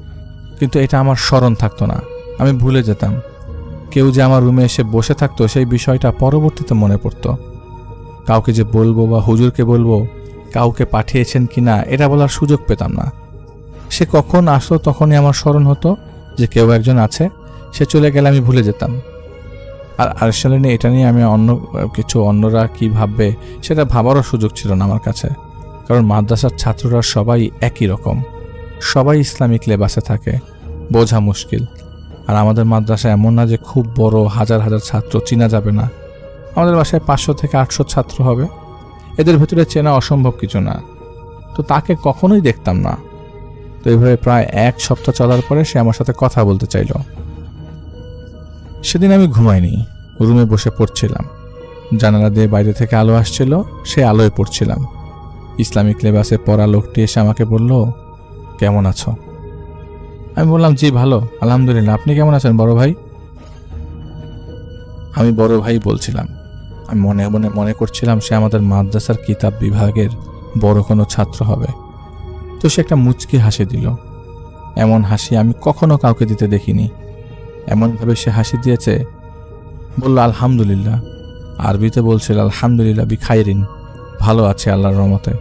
Speaker 3: কিন্তু এটা আমার স্মরণ থাকতো না। আমি ভুলে যেতাম কেউ যে আমার রুমে এসে বসে থাকতো, সেই বিষয়টা পরবর্তীতে মনে পড়তো। কাউকে যে বলবো বা হুজুরকে বলবো কাউকে পাঠিয়েছেন কিনা এটা বলার সুযোগ পেতাম না। সে কখন আসতো তখনই আমার স্মরণ হতো যে কেউ একজন আছে, সে চলে গেলে আমি ভুলে যেতাম। আর আসলে এটা নিয়ে আমি অন্যরা কি ভাববে সেটা ভাবারও সুযোগ ছিল না আমার কাছে, কারণ মাদ্রাসার ছাত্ররা সবাই একই রকম, সবাই ইসলামিক লেবাসে থাকে, বোঝা মুশকিল। আর আমাদের মাদ্রাসা এমন না যে খুব বড়, হাজার হাজার ছাত্র, চিনা যাবে না। আমাদের বাসায় 500 থেকে 800 ছাত্র হবে, এদের ভেতরে চেনা অসম্ভব কিছু না। তো তাকে কখনোই দেখতাম না। তো এইভাবে প্রায় 1 সপ্তাহ চলার পরে সে আমার সাথে কথা বলতে চাইল। সেদিন আমি ঘুমাইনি, রুমে বসে পড়ছিলাম। জানালা দিয়ে বাইরে থেকে আলো আসছিল, সে আলোয় পড়ছিলাম। ইসলামিক লেবাসে পরা লোকটি এসে আমাকে বলল, কেমন আছো? আমি বললাম, জি ভালো আলহামদুলিল্লাহ, আপনি কেমন আছেন বড় ভাই? আমি বড় ভাই বলছিলাম। আমি মনে মনে মনে করছিলাম সে আমাদের মাদ্রাসার কিতাব বিভাগের বড় কোনো ছাত্র হবে। তো সে একটা মুচকি হাসি দিল। এমন হাসি আমি কখনো কাউকে দিতে দেখিনি। এমনভাবে সে হাসি দিয়েছে, বলল আলহামদুলিল্লাহ। আরবিতে বলছিল আলহামদুলিল্লাহ বিখাইরিন, ভালো আছে আল্লাহর রহমতে।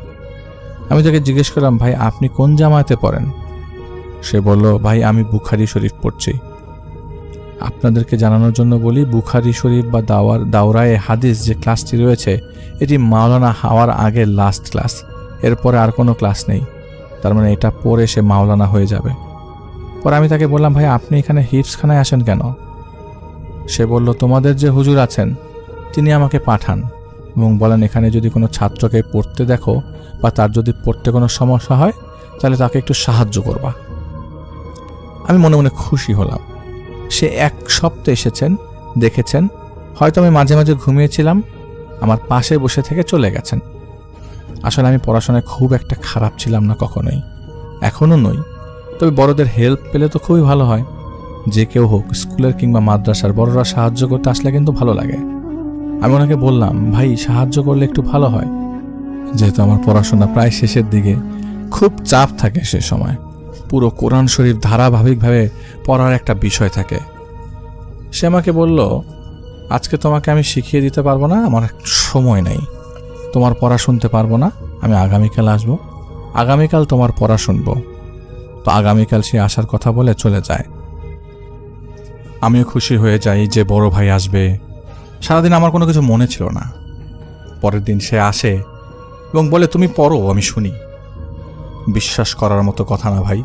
Speaker 3: আমি তাকে জিজ্ঞেস করলাম, ভাই আপনি কোন জামায়াতে পড়েন? সে বলল, ভাই আমি বুখারী শরীফ পড়ছি। আপনাদেরকে জানানোর জন্য বলি, বুখারী শরীফ বা দাওরায়ে হাদিস যে ক্লাসটি রয়েছে, এটি মাওলানা হওয়ার আগের লাস্ট ক্লাস। এরপরে আর কোনো ক্লাস নেই। তার মানে এটা পড়ে সে মাওলানা হয়ে যাবে। পরে আমি তাকে বললাম, ভাই আপনি এখানে হিফজখানায় আসেন কেন? সে বলল, তোমাদের যে হুজুর আছেন তিনি আমাকে পাঠান এবং বলেন এখানে যদি কোনো ছাত্রকে পড়তে দেখো বা তার যদি পড়তে কোনো সমস্যা হয় তাহলে তাকে একটু সাহায্য করবা। আমি মনে মনে খুশি হলাম। সে 1 সপ্তাহ এসেছেন, দেখেছেন, হয়তো আমি মাঝে মাঝে ঘুমিয়েছিলাম, আমার পাশে বসে থেকে চলে গেছেন। আসলে আমি পড়াশোনায় খুব একটা খারাপ ছিলাম না কখনোই, এখনও নই। তবে বড়দের হেল্প পেলে তো খুবই ভালো হয়। যে কেউ হোক, স্কুলের কিংবা মাদ্রাসার বড়রা সাহায্য করতে আসলে কিন্তু ভালো লাগে। আমি ওনাকে বললাম, ভাই সাহায্য করলে একটু ভালো হয়। যেহেতু আমার পড়াশোনা প্রায় শেষের দিকে, খুব চাপ থাকে সে সময়। পুরো কোরআন শরীফ ধারাবাহিকভাবে পড়ার একটা বিষয় থাকে। সে আমাকে বলল, আজকে তোমাকে আমি শিখিয়ে দিতে পারবো না, আমার সময় নেই। তোমার পড়া শুনতে পারবো না, আমি আগামীকাল আসবো, আগামীকাল তোমার পড়া শুনবো। তো আগামীকাল সে আসার কথা বলে চলে যায়। আমিও খুশি হয়ে যাই যে বড় ভাই আসবে। সারাদিন আমার কোনো কিছু মনে ছিল না। পরের দিন সে আসে এবং বলে, তুমি পড়ো, আমি শুনি। বিশ্বাস করার মতো কথা না ভাই,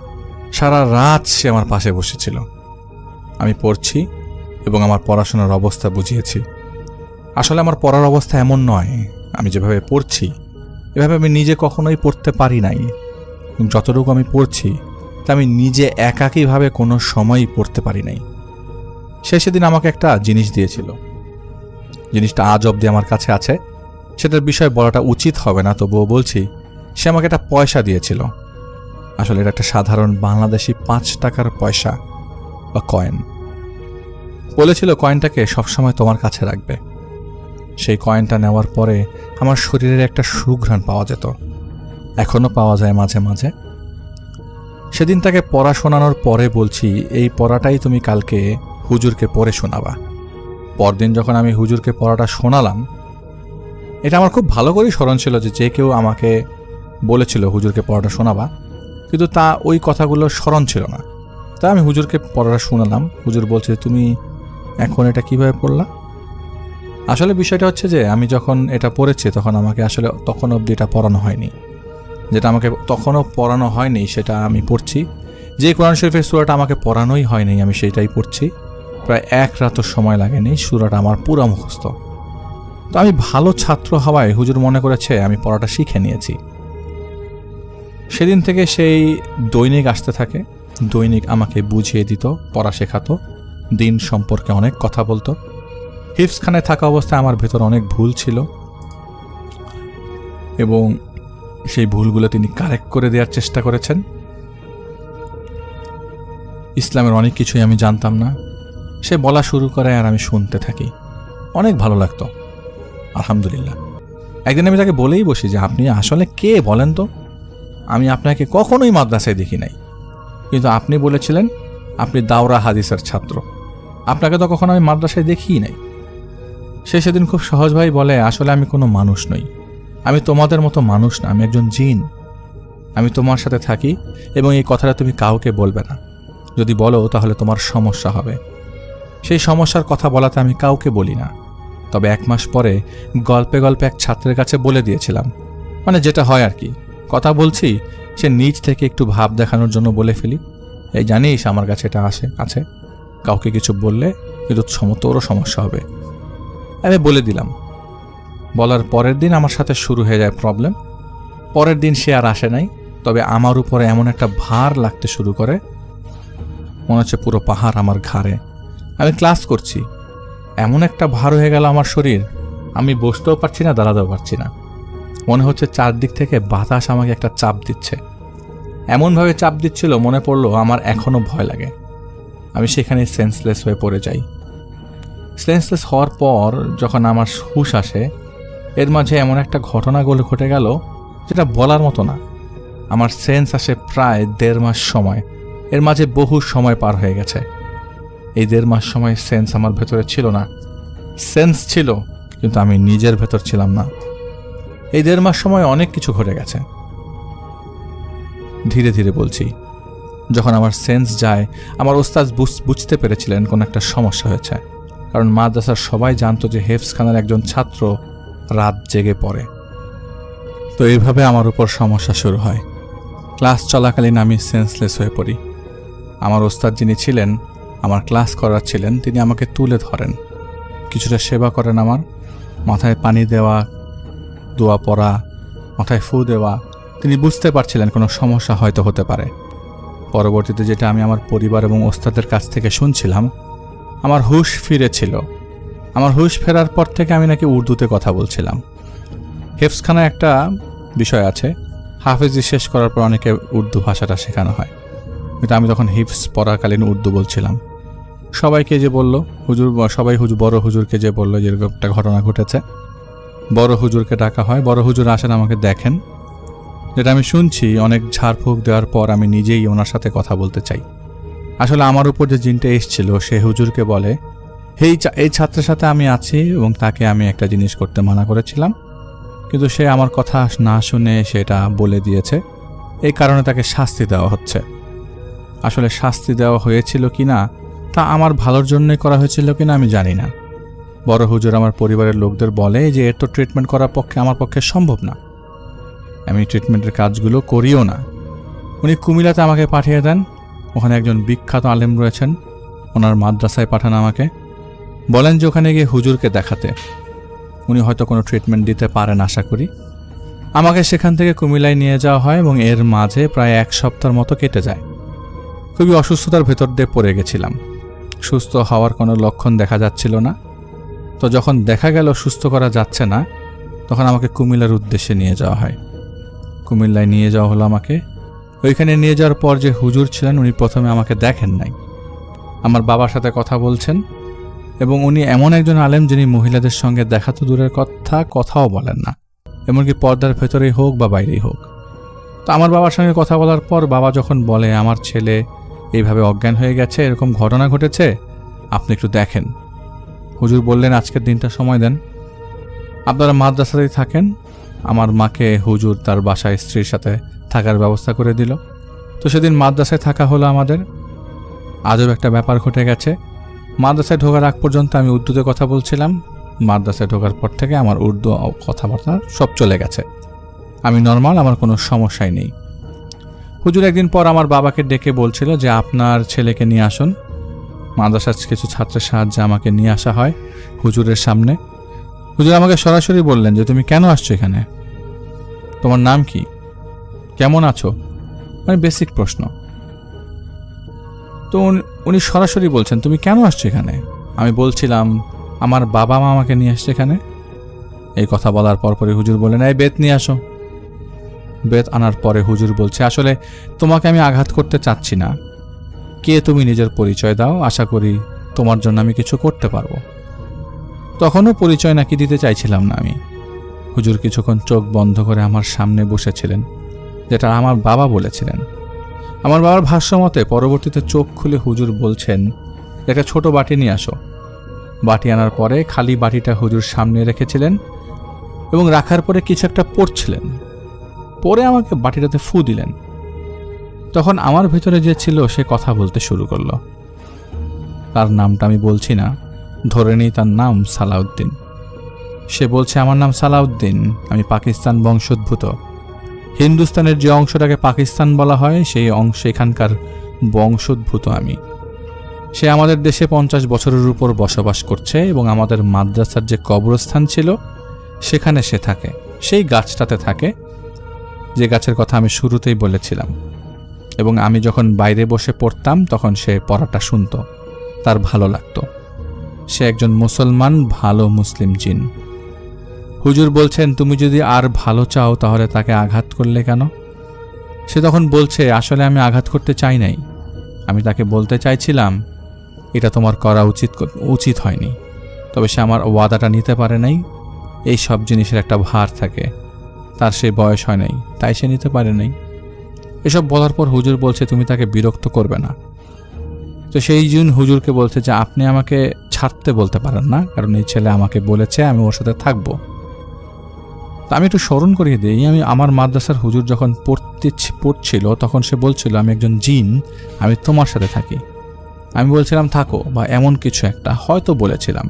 Speaker 3: সারা রাত সে আমার পাশে বসেছিল। আমি পড়ছি এবং আমার পড়াশোনার অবস্থা বুঝিয়েছি। আসলে আমার পড়ার অবস্থা এমন নয়, আমি যেভাবে পড়ছি এভাবে আমি নিজে কখনোই পড়তে পারি নাই। যতটুকু আমি পড়ছি তা আমি নিজে একাকীভাবে কোনো সময়ই পড়তে পারি নাই। সে সেদিন আমাকে একটা জিনিস দিয়েছিল, জিনিসটা আজ অবধি আমার কাছে আছে। সেটার বিষয় বলাটা উচিত হবে না, তবুও বলছি। সে আমাকে একটা পয়সা দিয়েছিল। আসলে এটা একটা সাধারণ বাংলাদেশি 5 টাকার পয়সা বা কয়েন। বলেছিল কয়েনটাকে সবসময় তোমার কাছে রাখবে। সেই কয়েনটা নেওয়ার পরে আমার শরীরের একটা সুঘ্রাণ পাওয়া যেত, এখনো পাওয়া যায় মাঝে মাঝে। সেদিন তাকে পড়া শোনানোর পরে বলছি, এই পড়াটাই তুমি কালকে হুজুরকে পড়ে শোনাবা। পরদিন যখন আমি হুজুরকে পড়াটা শোনালাম, এটা আমার খুব ভালো করেই স্মরণ ছিল যে যে কেউ আমাকে বলেছিল হুজুরকে পড়াটা শোনাবা, কিন্তু তা ওই কথাগুলো স্মরণ ছিল না। তা আমি হুজুরকে পড়াটা শোনালাম। হুজুর বলছে, তুমি এখন এটা কিভাবে পড়লা? আসলে বিষয়টা হচ্ছে যে আমি যখন এটা পড়েছি তখন আমাকে আসলে তখন অবধি এটা পড়ানো হয়নি। যেটা আমাকে তখনও পড়ানো হয়নি সেটা আমি পড়ছি। যে কোরআন শরীফের সূরাটা আমাকে পড়ানোই হয়নি আমি সেইটাই পড়ছি। প্রায় এক রাতও সময় লাগেনি, সূরাটা আমার পুরো মুখস্থ। তো আমি ভালো ছাত্র হওয়ায় হুজুর মনে করেছে আমি পড়াটা শিখে নিয়েছি। সেদিন থেকে সেই দৈনিক আসতে থাকে, দৈনিক আমাকে বুঝিয়ে দিত, পড়া শেখাতো, দিন সম্পর্কে অনেক কথা বলতো। হিফজখানায় থাকা অবস্থায় আমার ভেতর অনেক ভুল ছিল এবং সেই ভুলগুলো তিনি কারেক্ট করে দেওয়ার চেষ্টা করেছেন। ইসলামের অনেক কিছুই আমি জানতাম না, সে বলা শুরু করে আর আমি শুনতে থাকি। অনেক ভালো লাগতো, আলহামদুলিল্লাহ। একদিন আমি তাকে বলেই বসি যে আপনি আসলে কে বলেন তো? আমি আপনাকে কখনোই মাদ্রাসায় দেখি নাই, কিন্তু আপনি বলেছিলেন আপনি দাওরা হাদিসের ছাত্র, আপনাকে তো কখনো আমি মাদ্রাসায় দেখিই নাই। সে সেদিন খুব সহজভাবেই বলে, আসলে আমি কোনো মানুষ নই, আমি তোমাদের মতো মানুষ না, আমি একজন জিন। আমি তোমার সাথে থাকি এবং এই কথাটা তুমি কাউকে বলবে না, যদি বলো তাহলে তোমার সমস্যা হবে। সেই সমস্যার কথা বলাতে আমি কাউকে বলি না। তবে 1 মাস পরে গল্পে গল্পে এক ছাত্রের কাছে বলে দিয়েছিলাম, মানে যেটা হয় আর কি, কথা বলছি সে নিজ থেকে একটু ভাব দেখানোর জন্য বলে ফেলি, এই জানিস আমার কাছে এটা আছে, কাউকে কিছু বললে কিন্তু তোরও সমস্যা হবে। আমি বলে দিলাম। বলার পরের দিন আমার সাথে শুরু হয়ে যায় প্রবলেম। পরের দিন সে আর আসে নাই, তবে আমার উপরে এমন একটা ভার লাগতে শুরু করে, মনে হচ্ছে পুরো পাহাড় আমার ঘাড়ে। আমি ক্লাস করছি, এমন একটা ভার হয়ে গেল আমার শরীর, আমি বসতেও পারছি না, দাঁড়াতেও পারছি না। মনে হচ্ছে চারদিক থেকে বাতাস আমাকে একটা চাপ দিচ্ছে। এমনভাবে চাপ দিচ্ছিল মনে পড়লো আমার এখনও ভয় লাগে। আমি সেখানে সেন্সলেস হয়ে পড়ে যাই। সেন্সলেস হওয়ার পর যখন আমার হুঁশ আসে, এর মাঝে এমন একটা ঘটনাগুলো ঘটে গেল যেটা বলার মতো না। আমার সেন্স আসে প্রায় 1.5 মাস সময়, এর মাঝে বহু সময় পার হয়ে গেছে। এই 1.5 মাস সময় সেন্স আমার ভেতরে ছিল না। সেন্স ছিল কিন্তু আমি নিজের ভেতর ছিলাম না। এই 1.5 মাস সময় অনেক কিছু ঘটে গেছে। ধীরে ধীরে বলছি, যখন আমার সেন্স যায়, আমার ওস্তাদ বুঝতে পেরেছিলেন কোন একটা সমস্যা হয়েছে, কারণ মাদ্রাসার সবাই জানতো যে হেফজখানার একজন ছাত্র রাত জেগে পড়ে। তো এইভাবে আমার উপর সমস্যা শুরু হয়। ক্লাস চলাকালীন আমি সেন্সলেস হয়ে পড়ি। আমার ওস্তাদ যিনি ছিলেন, আমার ক্লাস করাচ্ছিলেন, তিনি আমাকে তুলে ধরেন, কিছুটা সেবা করেন, আমার মাথায় পানি দেওয়া, দোয়া পড়া, মাথায় ফু দেওয়া। তিনি বুঝতে পারছিলেন কোনো সমস্যা হয়তো হতে পারে। পরবর্তীতে যেটা আমি আমার পরিবার এবং ওস্তাদের কাছ থেকে শুনছিলাম, আমার হুঁশ ফিরেছিল। আমার হুঁশ ফেরার পর থেকে আমি নাকি উর্দুতে কথা বলছিলাম। হেফজখানায় একটা বিষয় আছে, হাফেজি শেষ করার পর অনেকে উর্দু ভাষাটা শেখানো হয়, কিন্তু আমি তখন হিফজ পড়াকালীন উর্দু বলছিলাম। সবাইকে যে বলল হুজুর, সবাই বড় হুজুরকে যে বলল যে এরকম একটা ঘটনা ঘটেছে, বড় হুজুরকে ডাকা হয়। বড় হুজুর আসেন, আমাকে দেখেন। যেটা আমি শুনছি, অনেক ঝাড়ফুঁক দেওয়ার পর আমি নিজেই ওনার সাথে কথা বলতে চাই। আসলে আমার উপর যে জিনটা এসেছিল সে হুজুরকে বলে, এই ছাত্রের সাথে আমি আছি এবং তাকে আমি একটা জিনিস করতে মানা করেছিলাম, কিন্তু সে আমার কথা না শুনে সেটা বলে দিয়েছে, এই কারণে তাকে শাস্তি দেওয়া হচ্ছে। আসলে শাস্তি দেওয়া হয়েছিল কিনা তা আমার ভালোর জন্যই করা হয়েছিল কিনা আমি জানি না। বড় হুজুর আমার পরিবারের লোকদের বলে যে এর তো ট্রিটমেন্ট করার পক্ষে আমার পক্ষে সম্ভব না, আমি ট্রিটমেন্টের কাজগুলো করিও না। উনি কুমিল্লাতে আমাকে পাঠিয়ে দেন, ওখানে একজন বিখ্যাত আলেম রয়েছেন, ওনার মাদ্রাসায় পাঠান আমাকে, বলেন যে ওখানে গিয়ে হুজুরকে দেখাতে, উনি হয়তো কোনো ট্রিটমেন্ট দিতে পারেন আশা করি। আমাকে সেখান থেকে কুমিল্লায় নিয়ে যাওয়া হয় এবং এর মাঝে প্রায় 1 সপ্তাহের মতো কেটে যায়। খুবই অসুস্থতার ভেতর দিয়ে পড়ে গেছিলাম, সুস্থ হওয়ার কোনো লক্ষণ দেখা যাচ্ছিল না। তো যখন দেখা গেল সুস্থ করা যাচ্ছে না, তখন আমাকে কুমিল্লার উদ্দেশ্যে নিয়ে যাওয়া হয়। কুমিল্লায় নিয়ে যাওয়া হলো আমাকে। ওইখানে নিয়ে যাওয়ার পর যে হুজুর ছিলেন উনি প্রথমে আমাকে দেখেন নাই, আমার বাবার সাথে কথা বলছেন, এবং উনি এমন একজন আলেম যিনি মহিলাদের সঙ্গে দেখা তো দূরের কথাও বলেন না, এমনকি পর্দার ভেতরেই হোক বা বাইরেই হোক। তো আমার বাবার সঙ্গে কথা বলার পর বাবা যখন বলে আমার ছেলে এইভাবে অজ্ঞান হয়ে গেছে, এরকম ঘটনা ঘটেছে, আপনি একটু দেখেন। হুজুর বললেন আজকের দিনটা সময় দেন। আপনারা মাদ্রাসাতেই থাকেন। আমার মাকে হুজুর তার বাসায় স্ত্রীর সাথে থাকার ব্যবস্থা করে দিল। তো সেদিন মাদ্রাসায় থাকা হলো আমাদের। আজব একটা ব্যাপার ঘটে গেছে। মাদ্রাসায় ঢোকার আগ পর্যন্ত আমি উর্দুতে কথা বলছিলাম। মাদ্রাসায় ঢোকার পর থেকে আমার উর্দু কথাবার্তা সব চলে গেছে। আমি নর্মাল, আমার কোনো সমস্যাই নেই। হুজুর একদিন পর আমার বাবাকে ডেকে বলছিল যে আপনার ছেলেকে নিয়ে আসুন। মাদ্রাসার কিছু ছাত্রের সাহায্যে আমাকে নিয়ে আসা হয় হুজুরের সামনে। হুজুর আমাকে সরাসরি বললেন যে তুমি কেন আসছো এখানে, তোমার নাম কি, কেমন আছো, মানে বেসিক প্রশ্ন। তো উনি সরাসরি বলছেন তুমি কেন আসছো এখানে। আমি বলছিলাম আমার বাবা মা আমাকে নিয়ে আসছে এখানে। এই কথা বলার পরপরই হুজুর বললেন এই বেত নিয়ে আসো। বেত আনার পরে হুজুর বলছে আসলে তোমাকে আমি আঘাত করতে চাচ্ছি না, কে তুমি নিজের পরিচয় দাও, আশা করি তোমার জন্য আমি কিছু করতে পারবো। তখনও পরিচয় নাকি দিতে চাইছিলাম না আমি। হুজুর কিছুক্ষণ চোখ বন্ধ করে আমার সামনে বসেছিলেন, যেটা আমার বাবা বলেছিলেন। আমার বাবার ভাষ্য মতে পরবর্তীতে চোখ খুলে হুজুর বলছেন একটা ছোট বাটি নিয়ে আসো। বাটি আনার পরে খালি বাটিটা হুজুর সামনে রেখেছিলেন এবং রাখার পরে কিছু একটা পড়ছিলেন। পরে আমাকে বাটিটাতে ফু দিলেন। তখন আমার ভেতরে যে ছিল সে কথা বলতে শুরু করলো। তার নামটা আমি বলছি না, ধরে নেই তার নাম সালাউদ্দিন। সে বলছে আমার নাম সালাউদ্দিন, আমি পাকিস্তান বংশোদ্ভূত। হিন্দুস্তানের যে অংশটাকে পাকিস্তান বলা হয় সেই অংশ এখানকার বংশোদ্ভূত আমি। সে আমাদের দেশে 50 বছরের উপর বসবাস করছে এবং আমাদের মাদ্রাসার যে কবরস্থান ছিল সেখানে সে থাকে, সেই গাছটাতে থাকে যে গাছের কথা আমি শুরুতেই বলেছিলাম। এবং আমি যখন বাইরে বসে পড়তাম তখন সে পড়াটা শুনতো, তার ভালো লাগতো। সে একজন মুসলমান, ভালো মুসলিম জিন। হুজুর বলছেন তুমি যদি আর ভালো চাও তাহলে তাকে আঘাত করলে কেন। সে তখন বলছে আসলে আমি আঘাত করতে চাই নাই, আমি তাকে বলতে চাইছিলাম এটা তোমার করা উচিত হয়নি। তবে সে আমার ওয়াদাটা নিতে পারে নাই। এই সব জিনিসের একটা ভার থাকে, তার সে বয়স হয় নাই, তাই সে নিতে পারে নাই। এসব বলার পর হুজুর বলছে তুমি তাকে বিরক্ত করবে না। তো সেই জিন হুজুরকে বলছে যে আপনি আমাকে ছাড়তে বলতে পারেন না, কারণ এই ছেলে আমাকে বলেছে আমি ওর সাথে থাকবো। তা আমি একটু স্মরণ করিয়ে দিই, আমি আমার মাদ্রাসার হুজুর যখন পড়ছিল তখন সে বলছিল আমি একজন জিন, আমি তোমার সাথে থাকি। আমি বলছিলাম থাকো বা এমন কিছু একটা হয়তো বলেছিলাম,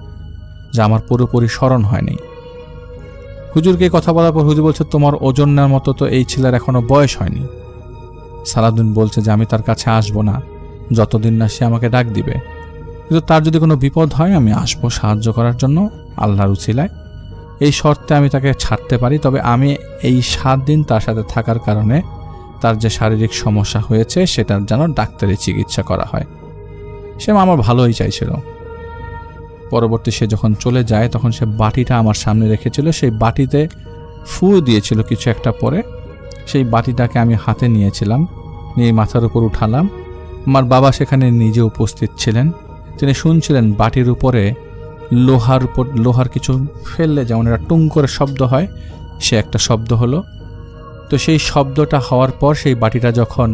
Speaker 3: যা আমার পুরোপুরি স্মরণ হয়নি। হুজুরকে কথা বলার পর হুজুর বলছে তোমার ওজন নেওয়ার মতো তো এই ছেলের এখনো বয়স হয়নি। সালাউদ্দিন বলছে যে আমি তার কাছে আসবো না যতদিন না সে আমাকে ডাক দিবে, কিন্তু তার যদি কোনো বিপদ হয় আমি আসবো সাহায্য করার জন্য আল্লাহর উছিলায়। এই শর্তে আমি তাকে ছাড়তে পারি, তবে আমি এই 7 দিন তার সাথে থাকার কারণে তার যে শারীরিক সমস্যা হয়েছে সেটার যেন ডাক্তারি চিকিৎসা করা হয়। সে আমার ভালোই চাইছিল। পরবর্তী সে যখন চলে যায় তখন সে বাটিটা আমার সামনে রেখেছিল, সেই বাটিতে ফু দিয়েছিল কিছু একটা পরে। সেই বাটিটাকে আমি হাতে নিয়েছিলাম, নিয়ে মাথার উপর উঠালাম। আমার বাবা সেখানে নিজে উপস্থিত ছিলেন, তিনি শুনছিলেন বাটির উপরে লোহার কিছু ফেললে যেমন একটা টুং করে শব্দ হয়, সে একটা শব্দ হলো। তো সেই শব্দটা হওয়ার পর সেই বাটিটা যখন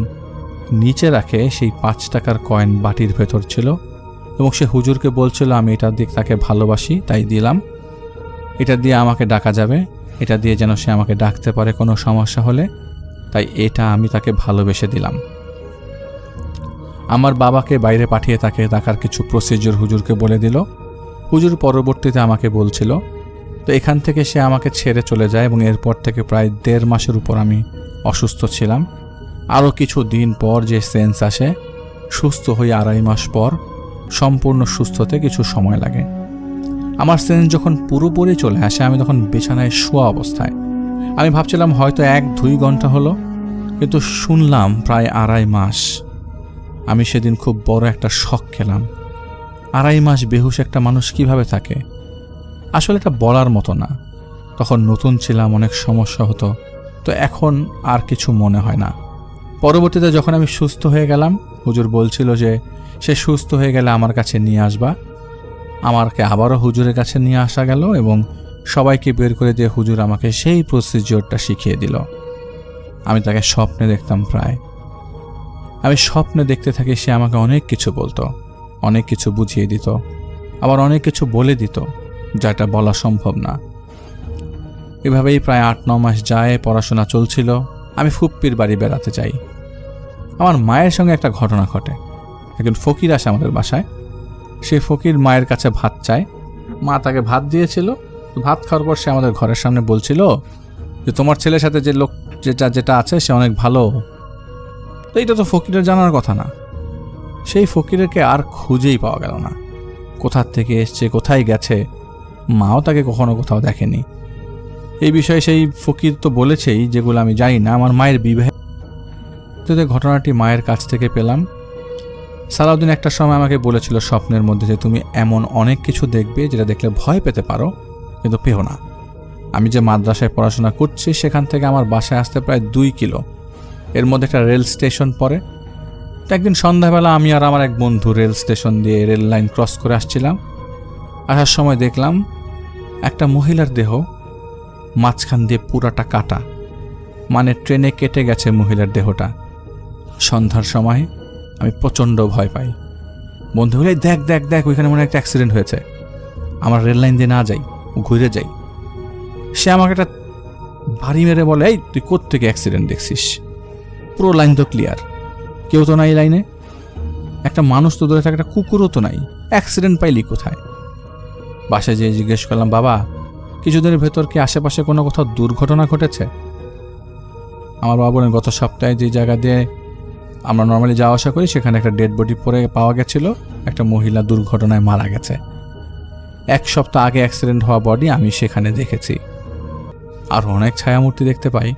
Speaker 3: নিচে রাখে সেই 5 টাকার কয়েন বাটির ভেতর ছিল এবং সে হুজুরকে বলছিল আমি এটা দিয়ে তাকে ভালোবাসি তাই দিলাম, এটা দিয়ে আমাকে ডাকা যাবে, এটা দিয়ে যেন সে আমাকে ডাকতে পারে কোনো সমস্যা হলে, তাই এটা আমি তাকে ভালোবেসে দিলাম। আমার বাবাকে বাইরে পাঠিয়ে তাকে ডাকার কিছু প্রসিডিওর হুজুরকে বলে দিল। হুজুর পরবর্তীতে আমাকে বলছিল। তো এখান থেকে সে আমাকে ছেড়ে চলে যায় এবং এরপর থেকে প্রায় 1.5 মাসের উপর আমি অসুস্থ ছিলাম। আরও কিছু দিন পর যে সেন্স আসে, সুস্থ হয়ে 2.5 মাস পর সম্পূর্ণ সুস্থ হতে কিছু সময় লাগে। আমার সেন্স যখন পুরোপুরি চলে আসে আমি তখন বিছানায় শোয়া অবস্থায়। আমি ভাবছিলাম হয়তো 1-2 ঘন্টা হলো, কিন্তু শুনলাম প্রায় 2.5 মাস। আমি সেদিন খুব বড় একটা শক খেলাম। 2.5 মাস বেহুশ একটা মানুষ কিভাবে থাকে, আসলে এটা বলার মতো না। তখন নতুন ছিলাম, অনেক সমস্যা হতো, তো এখন আর কিছু মনে হয় না। পরবর্তীতে যখন আমি সুস্থ হয়ে গেলাম, হুজুর বলছিল যে সে সুস্থ হয়ে গেলে আমার কাছে নিয়ে আসবা। আমাকে আবারও হুজুরের কাছে নিয়ে আসা গেল এবং সবাইকে বের করে দিয়ে হুজুর আমাকে সেই প্রসিডিওরটা শিখিয়ে দিল। আমি তাকে স্বপ্নে দেখতাম প্রায়। আমি স্বপ্নে দেখতে থাকি, সে আমাকে অনেক কিছু বলতো, অনেক কিছু বুঝিয়ে দিত, আবার অনেক কিছু বলে দিত যেটা বলা সম্ভব না। এভাবেই প্রায় 8-9 মাস যায়, পড়াশোনা চলছিল। আমি ফুপ্পির বাড়ি বেড়াতে যাই। আমার মায়ের সঙ্গে একটা ঘটনা ঘটে। একজন ফকির আসে আমাদের বাসায়। সে ফকির মায়ের কাছে ভাত চায়। মা তাকে ভাত দিয়েছিল। ভাত খাওয়ার পর সে আমাদের ঘরের সামনে বলছিল যে তোমার ছেলের সাথে যে লোক যেটা আছে সে অনেক ভালো। তো এইটা তো ফকিরের জানার কথা না। সেই ফকিরকে আর খুঁজেই পাওয়া গেল না। কোথার থেকে এসছে, কোথায় গেছে, মাও তাকে কখনো কোথাও দেখেনি। এই বিষয়ে সেই ফকির তো বলেছেই যেগুলো আমি জানি না। আমার মায়ের বিবাহের ঘটনাটি মায়ের কাছ থেকে পেলাম। সালাউদ্দিন একটা সময় আমাকে বলেছিল স্বপ্নের মধ্যে যে তুমি এমন অনেক কিছু দেখবে যেটা দেখলে ভয় পেতে পারো, কিন্তু পেও না। আমি যে মাদ্রাসায় পড়াশোনা করছি সেখান থেকে আমার বাসায় আসতে প্রায় 2 কিলো। এর মধ্যে একটা রেল স্টেশন পড়ে। তো একদিন সন্ধ্যাবেলা আমি আর আমার এক বন্ধু রেল স্টেশন দিয়ে রেল লাইন ক্রস করে আসছিলাম। আসার সময় দেখলাম একটা মহিলার দেহ মাঝখান দিয়ে পুরাটা কাটা, মানে ট্রেনে কেটে গেছে মহিলার দেহটা। সন্ধ্যার সময় আমি প্রচণ্ড ভয় পাই। বন্ধু বলে দেখ দেখ দেখ ওইখানে মনে হয় একটা অ্যাক্সিডেন্ট হয়েছে, আমার রেল লাইন দিয়ে না যাই, ঘুরে যাই। সে আমাকে একটা বাড়ি মেরে বলে, এই তুই কোত্থেকে অ্যাক্সিডেন্ট দেখছিস? পুরো লাইন তো ক্লিয়ার, কেউ তো নাই লাইনে, একটা মানুষ তো ধরে থাকে, একটা কুকুরও তো নাই, অ্যাক্সিডেন্ট পাইলি কোথায়? বাসায় যেয়ে জিজ্ঞেস করলাম, বাবা কিছুদিনের ভেতর কি আশেপাশে কোনো কোথাও দুর্ঘটনা ঘটেছে? আমার বাবা বলেন, গত সপ্তাহে যে জায়গা দিয়ে আমরা নর্মালি যাওয়া আসা করি সেখানে একটা ডেড বডি পরে পাওয়া গেছিল, একটা মহিলা দুর্ঘটনায় মারা গেছে। 1 সপ্তাহ আগে অ্যাক্সিডেন্ট হওয়া বডি আমি সেখানে দেখেছি। আর অনেক ছায়ামূর্তি দেখতে পাই,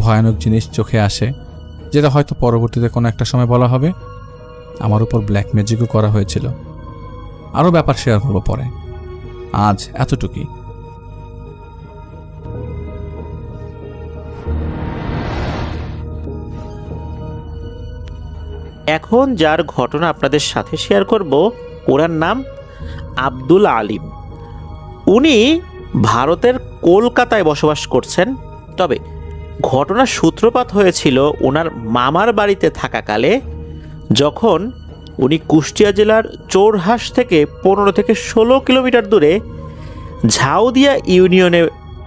Speaker 3: ভয়ানক জিনিস চোখে আসে, যেটা হয়তো পরবর্তীতে কোনো একটা সময় বলা হবে। আমার উপর ব্ল্যাক ম্যাজিকও করা হয়েছিল। আরও ব্যাপার শেয়ার করবো পরে। আজ এতটুকুই।
Speaker 4: এখন যার ঘটনা আপনাদের সাথে শেয়ার করব ওনার নাম আব্দুল আলিম। উনি ভারতের কলকাতায় বসবাস করছেন। তবে ঘটনার সূত্রপাত হয়েছিল ওনার মামার বাড়িতে থাকাকালে, যখন উনি কুষ্টিয়া জেলার চোরহাস থেকে 15 থেকে 16 কিলোমিটার দূরে ঝাউদিয়া ইউনিয়নে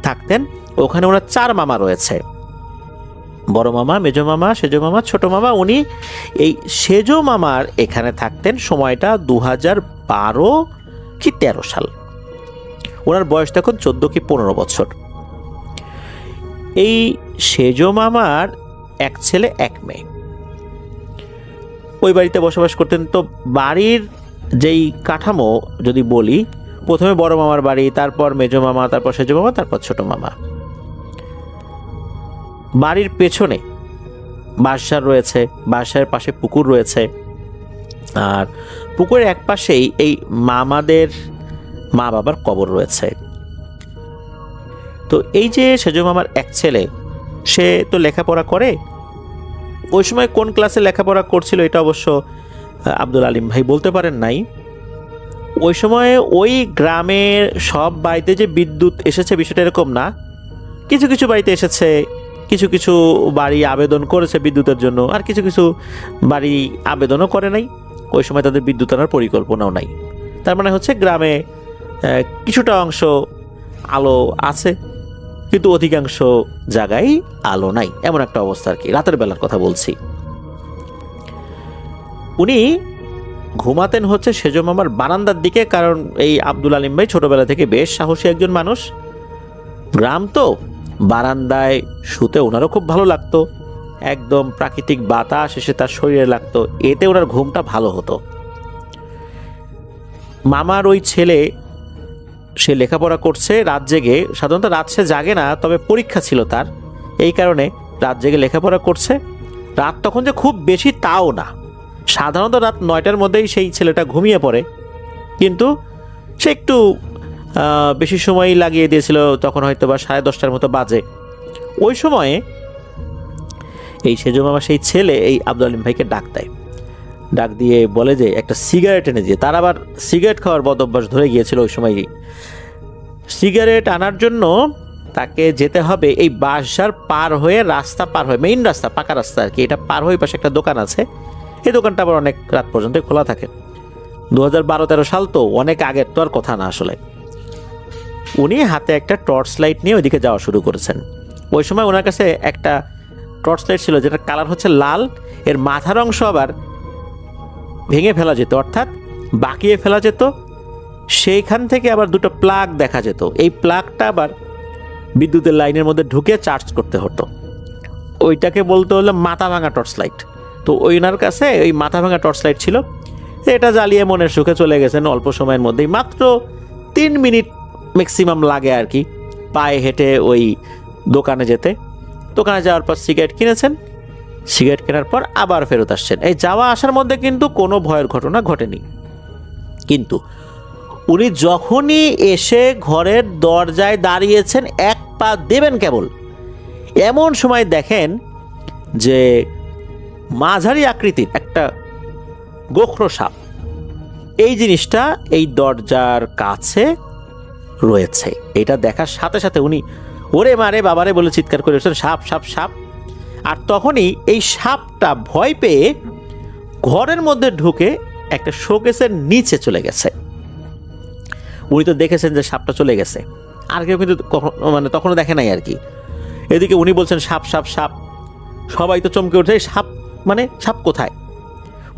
Speaker 4: থাকতেন। ওখানে ওনার 4 মামা রয়েছে, বড় মামা, মেজো মামা, সেজো মামা, ছোট মামা। উনি এই সেজো মামার এখানে থাকতেন। সময়টা 2012 কি 13 সাল। ওনার বয়স তখন 14 কি 15 বছর। এই সেজো মামার 1 ছেলে 1 মেয়ে ওই বাড়িতে বসবাস করতেন। তো বাড়ির যেই কাঠামো যদি বলি, প্রথমে বড় মামার বাড়ি, তারপর মেজো মামা, তারপর সেজো মামা, তারপর ছোট মামা। বাড়ির পেছনে বাঁশঝাড় রয়েছে, বাঁশঝাড়ের পাশে পুকুর রয়েছে, আর পুকুরের এক পাশেই এই মামাদের মা বাবার কবর রয়েছে। তো এই যে সেজো মামার 1 ছেলে, সে তো লেখাপড়া করে। ওই সময় কোন ক্লাসে লেখাপড়া করছিল এটা অবশ্য আব্দুল আলিম ভাই বলতে পারেন নাই। ওই সময়ে ওই গ্রামের সব বাড়িতে যে বিদ্যুৎ এসেছে বিষয়টা এরকম না। কিছু কিছু বাড়িতে এসেছে, কিছু কিছু বাড়ি আবেদন করেছে বিদ্যুতের জন্য, আর কিছু কিছু বাড়ি আবেদনও করে নাই। ওই সময় তাদের বিদ্যুৎ আনার পরিকল্পনাও নাই। তার মানে হচ্ছে গ্রামে কিছুটা অংশ আলো আছে, কিন্তু অধিকাংশ জায়গায় আলো নাই, এমন একটা অবস্থা আর কি। রাতের বেলার কথা বলছি। উনি ঘুমাতেন হচ্ছে সেজো মামার বারান্দার দিকে, কারণ এই আব্দুল আলিম ভাই ছোটবেলা থেকে বেশ সাহসী একজন মানুষ। গ্রাম তো, বারান্দায় শুতে ওনারও খুব ভালো লাগতো। একদম প্রাকৃতিক বাতাস এসে তার শরীরে লাগতো, এতে ওনার ঘুমটা ভালো হতো। মামার ওই ছেলে, সে লেখাপড়া করছে রাত জেগে। সাধারণত রাত সে জাগে না, তবে পরীক্ষা ছিল তার, এই কারণে রাত জেগে লেখাপড়া করছে। রাত তখন যে খুব বেশি তাও না, সাধারণত রাত 9টার মধ্যেই সেই ছেলেটা ঘুমিয়ে পড়ে, কিন্তু সে একটু বেশি সময়ই লাগিয়ে দিয়েছিল। তখন হয়তো বা 10:30টার মতো বাজে। ওই সময়ে এই সেজো মামা সেই ছেলে এই আব্দুল আলিম ভাইকে ডাক দেয়। ডাক দিয়ে বলে যে একটা সিগারেট এনে দিয়ে। তার আবার সিগারেট খাওয়ার বদ অভ্যাস ধরে গিয়েছিল ওই সময়ই। সিগারেট আনার জন্য তাকে যেতে হবে এই বাঁশঝাড় পার হয়ে, রাস্তা পার হয়ে, মেইন রাস্তা, পাকা রাস্তা আর কি, এটা পার হয়ে পাশে একটা দোকান আছে। এই দোকানটা আবার অনেক রাত পর্যন্ত খোলা থাকে। 2012-13 সাল তো, অনেক আগের তো আর কথা না আসলে। উনি হাতে একটা টর্চ লাইট নিয়ে ওইদিকে যাওয়া শুরু করেছেন। ওই সময় ওনার কাছে একটা টর্চ লাইট ছিল যেটার কালার হচ্ছে লাল, এর মাথার অংশ আবার ভেঙে ফেলা যেত, অর্থাৎ বাঁকিয়ে ফেলা যেত, সেইখান থেকে আবার দুটো প্লাগ দেখা যেত। এই প্লাগটা আবার বিদ্যুতের লাইনের মধ্যে ঢুকে চার্জ করতে হতো, ওইটাকে বলতে হলো মাথা ভাঙা টর্চ লাইট। তো ওনার কাছে ওই মাথা ভাঙা টর্চ লাইট ছিল, এটা জ্বালিয়ে মনের সুখে চলে গেছেন অল্প সময়ের মধ্যেই, মাত্র 3 মিনিট ম্যাক্সিমাম লাগে আর কি পায়ে হেঁটে ওই দোকানে যেতে। দোকানে যাওয়ার পর সিগারেট কিনেছেন, সিগারেট কেনার পর আবার ফেরত আসছেন। এই যাওয়া আসার মধ্যে কিন্তু কোনো ভয়ের ঘটনা ঘটেনি, কিন্তু উনি যখনই এসে ঘরের দরজায় দাঁড়িয়েছেন, এক পা দেবেন কেবল, এমন সময় দেখেন যে মাঝারি আকৃতির একটা গোখরো সাপ এই জিনিসটা এই দরজার কাছে রয়েছে। এটা দেখার সাথে সাথে উনি ওরে মারে বাবারে বলে চিৎকার করে উঠছেন, সাপ সাপ সাপ। আর তখনই এই সাপটা ভয় পেয়ে ঘরের মধ্যে ঢুকে একটা শোকেসের নিচে চলে গেছে। উনি তো দেখেছেন যে সাপটা চলে গেছে, আর কেউ কিন্তু মানে তখনও দেখে নাই আর কি। এদিকে উনি বলছেন সাপ সাপ সাপ, সবাই তো চমকে উঠছে, সাপ মানে সাপ কোথায়?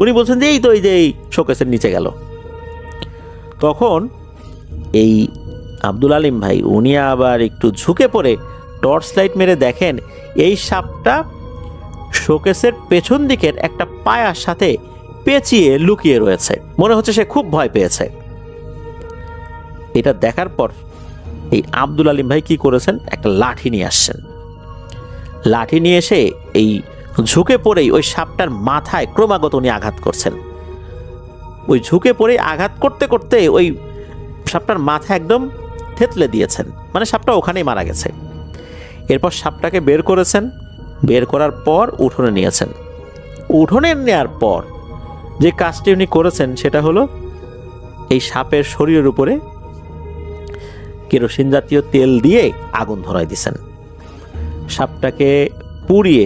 Speaker 4: উনি বলছেন যে এই তো এই যে এই শোকেসের নিচে গেল। তখন এই আব্দুল আলিম ভাই উনি আবার একটু ঝুঁকে পড়ে টর্চ লাইট মেরে দেখেন এই সাপটা শোকেসের পেছন দিকের একটা পায়ার সাথে পেঁচিয়ে লুকিয়ে রয়েছে। মনে হচ্ছে সে খুব ভয় পেয়েছে। এটা দেখার পর এই আব্দুল আলিম ভাই কি করেছেন, একটা লাঠি নিয়ে আসছেন। লাঠি নিয়ে এসে এই ঝুঁকে পড়েই ওই সাপটার মাথায় ক্রমাগত উনি আঘাত করছেন। ওই ঝুঁকে পড়ে আঘাত করতে করতে ওই সাপটার মাথা একদম থেতলে দিয়েছেন, মানে সাপটা ওখানেই মারা গেছে। এরপর সাপটাকে বের করেছেন, বের করার পর উঠোনে নিয়েছেন। উঠোনে নেওয়ার পর যে কাজটি উনি করেছেন সেটা হলো এই সাপের শরীরের উপরে কেরোসিন জাতীয় তেল দিয়ে আগুন ধরায় দিয়েছেন। সাপটাকে পুড়িয়ে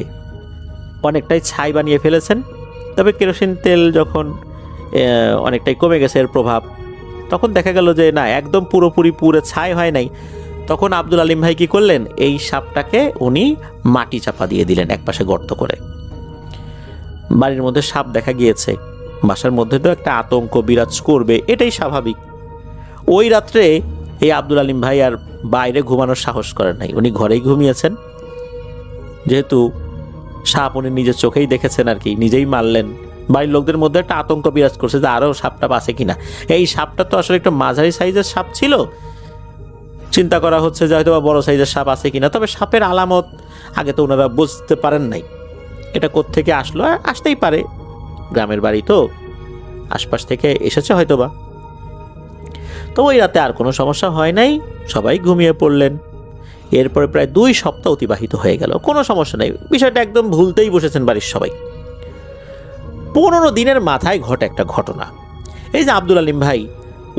Speaker 4: অনেকটাই ছাই বানিয়ে ফেলেছেন। তবে কেরোসিন তেল যখন অনেকটাই কমে গেছে এর প্রভাব, তখন দেখা গেল যে না, একদম পুরোপুরি পুড়ে ছাই হয় নাই। তখন আব্দুল আলিম ভাই কি করলেন, এই সাপটাকে উনি মাটি চাপা দিয়ে দিলেন একপাশে গর্ত করে। বাড়ির মধ্যে সাপ দেখা গিয়েছে, বাসার মধ্যে তো একটা আতঙ্ক বিরাজ করবে, এটাই স্বাভাবিক। ওই রাত্রে এই আব্দুল আলিম ভাই আর বাইরে ঘুমানোর সাহস করেন নাই, উনি ঘরেই ঘুমিয়েছেন। যেহেতু সাপ উনি নিজের চোখেই দেখেছেন আর কি, নিজেই মারলেন। বাড়ির লোকদের মধ্যে একটা আতঙ্ক বিরাজ করছে যে আরও সাপটা বাঁচে কিনা। এই সাপটা তো আসলে একটা মাঝারি সাইজের সাপ ছিল, চিন্তা করা হচ্ছে যে হয়তো বা বড় সাইজের সাপ আছে কিনা। তবে সাপের আলামত আগে তো ওনারা বুঝতে পারেন নাই, এটা কোত্থেকে আসলো, আসতেই পারে, গ্রামের বাড়ি তো, আশপাশ থেকে এসেছে হয়তোবা। তো ওই রাতে আর কোনো সমস্যা হয় নাই, সবাই ঘুমিয়ে পড়লেন। এরপরে প্রায় 2 সপ্তাহ অতিবাহিত হয়ে গেল, কোনো সমস্যা নেই, বিষয়টা একদম ভুলতেই বসেছেন বাড়ির সবাই। 15 দিনের মাথায় ঘটে একটা ঘটনা। এই যে আব্দুল আলিম ভাই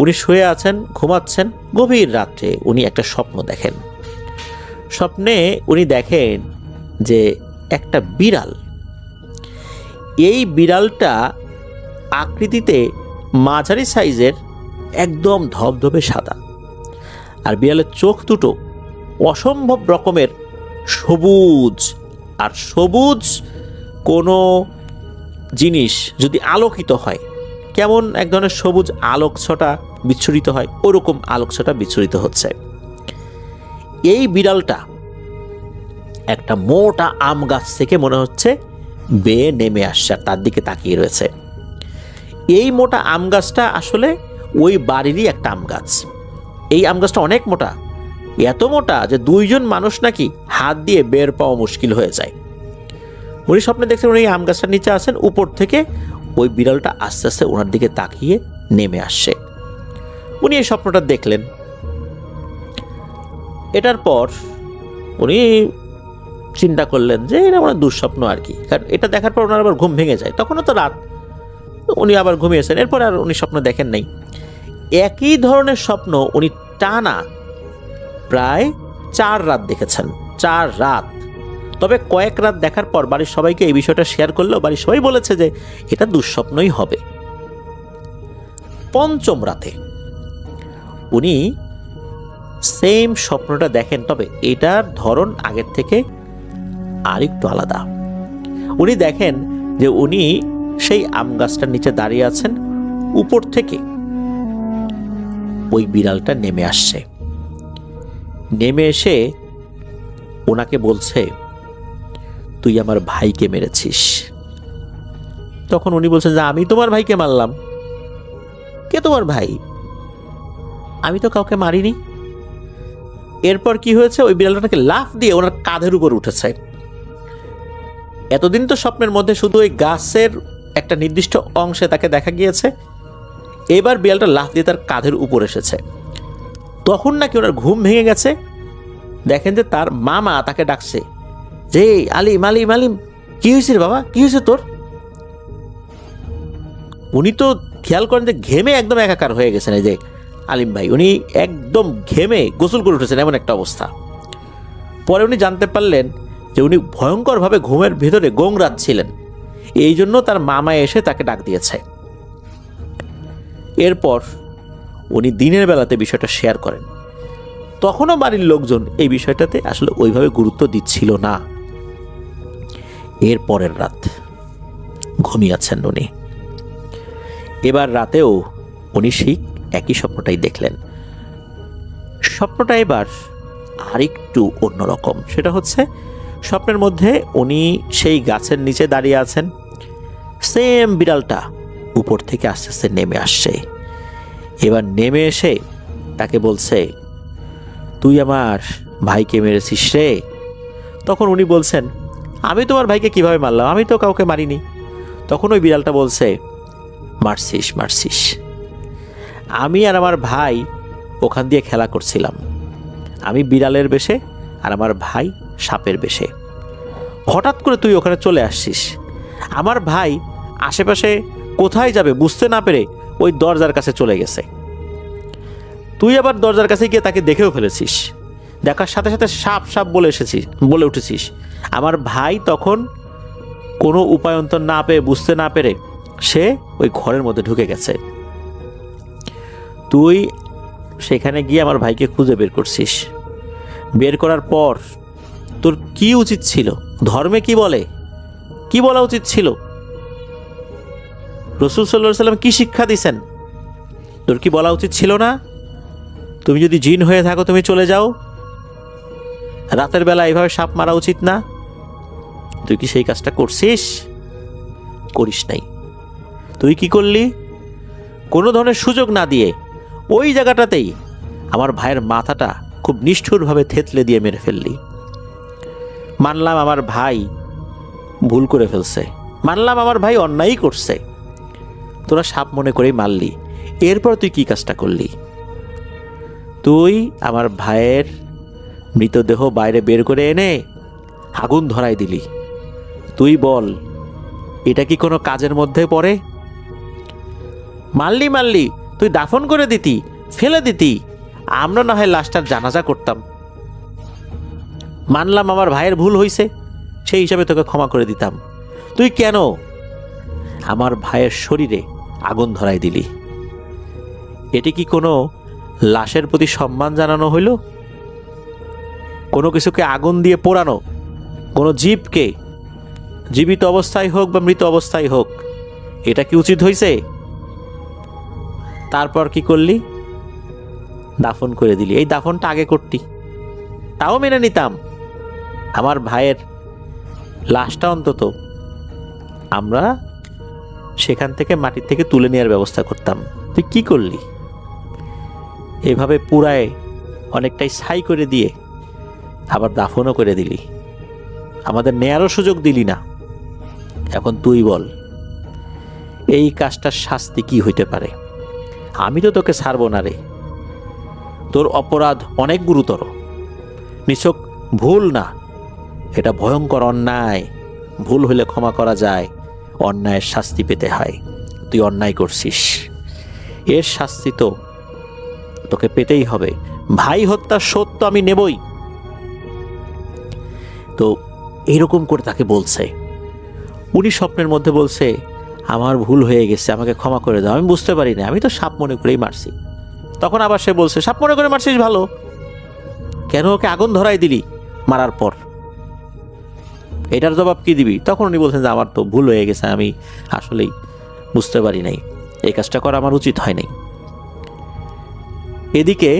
Speaker 4: উনি শুয়ে আছেন, ঘুমাচ্ছেন, গভীর রাত্রে উনি একটা স্বপ্ন দেখেন। স্বপ্নে উনি দেখেন যে একটা বিড়াল, এই বিড়ালটা আকৃতিতে মাঝারি সাইজের, একদম ধবধবে সাদা, আর বিড়ালের চোখ দুটো অসম্ভব রকমের সবুজ। আর সবুজ কোনো জিনিস যদি আলোকিত হয়, কেমন এক ধরনের সবুজ আলোকছটা বিচ্ছুরিত হয়, ওরকম আলোকছটা বিচ্ছুরিত হচ্ছে। এই বিড়ালটা একটা মোটা আম গাছ থেকে মনে হচ্ছে বেয়ে নেমে আসছে, আর তার দিকে তাকিয়ে রয়েছে। এই মোটা আম গাছটা আসলে ওই বাড়িরই একটা আম গাছ। এই আম গাছটা অনেক মোটা, এত মোটা যে 2 জন মানুষ নাকি হাত দিয়ে বের পাওয়া মুশকিল হয়ে যায়। উনি স্বপ্নে দেখছেন উনি আম গাছটার নিচে আছেন, উপর থেকে ওই বিড়ালটা আস্তে আস্তে ওনার দিকে তাকিয়ে নেমে আসছে। উনি এই স্বপ্নটা দেখলেন। এটার পর উনি চিন্তা করলেন যে এটা আমার দুঃস্বপ্ন আর কি, কারণ এটা দেখার পর ওনার আবার ঘুম ভেঙে যায়। তখনও তো রাত, উনি আবার ঘুমিয়েছেন। এরপর আর উনি স্বপ্ন দেখেন নাই। একই ধরনের স্বপ্ন উনি টানা প্রায় 4 রাত দেখেছেন, 4 রাত। তবে কয়েক রাত দেখার পর বাড়ির সবাইকে এই বিষয়টা শেয়ার করলেও বাড়ির সবাই বলেছে যে এটা দুঃস্বপ্নই হবে। 5ম রাতে উনি সেম স্বপ্নটা দেখেন, তবে এটার ধরন আগের থেকে আরেকটু আলাদা। উনি দেখেন যে উনি সেই আম গাছটার নিচে দাঁড়িয়ে আছেন, উপর থেকে ওই বিড়ালটা নেমে আসছে। নেমে এসে ওনাকে বলছে, তুই আমার ভাইকে মেরেছিস। তখন উনি বলছেন যে আমি তোমার ভাইকে মারলাম? কে তোমার ভাই? আমি তো কাউকে মারিনি। এরপর কি হয়েছে, ওই বিড়ালটাকে লাফ দিয়ে ওনার কাঁধের উপর উঠেছে। এতদিন তো স্বপ্নের মধ্যে শুধু ওই গাছের একটা নির্দিষ্ট অংশে তাকে দেখা গিয়েছে, এবার বিড়ালটা লাফ দিয়ে তার কাঁধের উপর এসেছে। তখন নাকি ওনার ঘুম ভেঙে গেছে। দেখেন যে তার মামা তাকে ডাকছে যে আলিম আলিম আলিম, কি হয়েছে রে বাবা, কি হয়েছে তোর? উনি তো খেয়াল করেন যে ঘেমে একদম একাকার হয়ে গেছেন। এই যে আলিম ভাই, উনি একদম ঘেমে গোসল করে উঠেছেন, এমন একটা অবস্থা। পরে উনি জানতে পারলেন যে উনি ভয়ঙ্করভাবে ঘুমের ভিতরে গোংরাচ্ছিলেন, এই জন্য তার মামা এসে তাকে ডাক দিয়েছে। এরপর উনি দিনের বেলাতে বিষয়টা শেয়ার করেন। তখনও বাড়ির লোকজন এই বিষয়টাতে আসলে ওইভাবে গুরুত্ব দিচ্ছিল না। এর পরের রাত ঘুমিয়েছেন উনি। এবার রাতেও উনি সেই একই স্বপ্নটাই দেখলেন। স্বপ্নটা এবার আরেকটু অন্যরকম। সেটা হচ্ছে, স্বপ্নের মধ্যে উনি সেই গাছের নিচে দাঁড়িয়ে আছেন, সেম বিড়ালটা উপর থেকে আস্তে আস্তে নেমে আসছে। এবার নেমে এসে তাকে বলছে, তুই আমার ভাইকে মেরেছিস রে। তখন উনি বলছেন, আমি তোমার ভাইকে কিভাবে মারলাম, আমি তো কাউকে মারিনি। তখন ওই বিড়ালটা বলছে, মারছিস মারছিস। আমি আর আমার ভাই ওখান দিয়ে খেলা করছিলাম, আমি বিড়ালের বেশে আর আমার ভাই সাপের বেশে। হঠাৎ করে তুই ওখানে চলে আসছিস। আমার ভাই আশেপাশে কোথায় যাবে বুঝতে না পেরে ওই দরজার কাছে চলে গেছে। তুই আবার দরজার কাছে গিয়ে তাকে দেখেও ফেলেছিস। দেখার সাথে সাথে সাপ সাপ বলে উঠেছিস। আমার ভাই তখন কোনো উপায়ন্তর না পেয়ে, বুঝতে না পেরে সে ওই ঘরের মধ্যে ঢুকে গেছে। তুই সেখানে গিয়ে আমার ভাইকে খুঁজে বের করছিস। বের করার পর তোর কি উচিত ছিল? ধর্মে কি বলে, কি বলা উচিত ছিল? রাসূল সাল্লাল্লাহু আলাইহি সাল্লাম কি শিক্ষা দিয়েছেন? তোর কি বলা উচিত ছিল না, তুমি যদি জিন হয়ে থাকো তুমি চলে যাও? রাতের বেলা এইভাবে সাপ মারা উচিত না? তুই কি সেই কাজটা করছিস? করিস নাই। তুই কি করলি? কোনো ধরনের সুযোগ না দিয়ে ওই জায়গাটাতেই আমার ভাইয়ের মাথাটা খুব নিষ্ঠুরভাবে থেতলে দিয়ে মেরে ফেললি। মানলাম আমার ভাই ভুল করে ফেলছে, মানলাম আমার ভাই অন্যায়ই করছে, তোরা সাপ মনে করেই মারলি। এরপর তুই কি কাজটা করলি? তুই আমার ভাইয়ের মৃতদেহ বাইরে বের করে এনে আগুন ধরাই দিলি। তুই বল, এটা কি কোনো কাজের মধ্যে পড়ে? মারলি, তুই দাফন করে দিতি, ফেলে দিতি, আমরা না হয় লাশটার জানাজা করতাম। মানলাম আমার ভাইয়ের ভুল হয়েছে, সেই হিসাবে তোকে ক্ষমা করে দিতাম। তুই কেন আমার ভাইয়ের শরীরে আগুন ধরাই দিলি? এটি কি কোনো লাশের প্রতি সম্মান জানানো হইল? কোনো কিছুকে আগুন দিয়ে পোড়ানো, কোনো জীবকে, জীবিত অবস্থায় হোক বা মৃত অবস্থায় হোক, এটা কি উচিত হয়েছে? তারপর কি করলি? দাফন করে দিলি। এই দাফনটা আগে করতি, তাও মেনে নিতাম। আমার ভাইয়ের লাশটা অন্তত আমরা সেখান থেকে মাটির থেকে তুলে নেওয়ার ব্যবস্থা করতাম। তুই কি করলি? এভাবে পুরায় অনেকটাই ছাই করে দিয়ে আবার দাফনও করে দিলি, আমাদের নেয়ারও সুযোগ দিলি না। এখন তুই বল, এই কাজটার শাস্তি কি হইতে পারে? আমি তো তোকে ছাড়বো না রে। তোর অপরাধ অনেক গুরুতর, নিছক ভুল না, এটা ভয়ঙ্কর অন্যায়। ভুল হলে ক্ষমা করা যায়, অন্যায়ের শাস্তি পেতে হয়। তুই অন্যায় করছিস, এর শাস্তি তো তোকে পেতেই হবে। ভাই হত্যার শোধ তো আমি নেবই। তো এইরকম করে তাকে বলছে। উনি স্বপ্নের মধ্যে বলছে, আমার ভুল হয়ে গেছে, আমাকে ক্ষমা করে দাও, আমি বুঝতে পারি না, আমি তো সাপ মনে করেই মারছি। তখন আবার সে বলছে, সাপ মনে করে মারছিস ভালো, কেন ওকে আগুন ধরাই দিলি মারার পর? এটার জবাব কি দিবি? তখন উনি বলছেন যে আমার তো ভুল হয়ে গেছে, আমি আসলেই বুঝতে পারি নাই, এই কাজটা করা আমার উচিত হয় নাই। এদিকে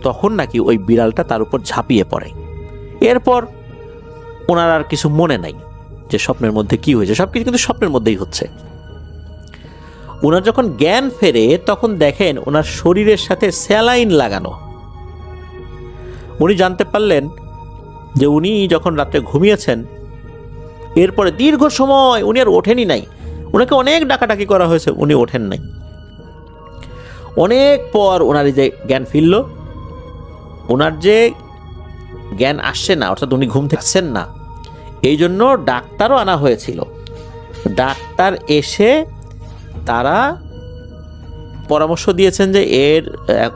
Speaker 4: তখন নাকি ওই বিড়ালটা তার উপর ঝাঁপিয়ে পড়ে। এরপর ওনার আর কিছু মনে নাই যে স্বপ্নের মধ্যে কি হয়েছে, সব কিছু কিন্তু স্বপ্নের মধ্যেই হচ্ছে। ওনার যখন জ্ঞান ফেরে তখন দেখেন ওনার শরীরের সাথে স্যালাইন লাগানো। উনি জানতে পারলেন যে উনি যখন রাত্রে ঘুমিয়েছেন এরপরে দীর্ঘ সময় উনি আর ওঠেনই নাই। ওনাকে অনেক ডাকাডাকি করা হয়েছে, উনি ওঠেন নাই। অনেক পর ওনার এই যে জ্ঞান ফিরল, ওনার যে জ্ঞান আসছে না, অর্থাৎ উনি ঘুম থাকছেন না, এই জন্য ডাক্তারও আনা হয়েছিল। ডাক্তার এসে তারা পরামর্শ দিয়েছেন যে এর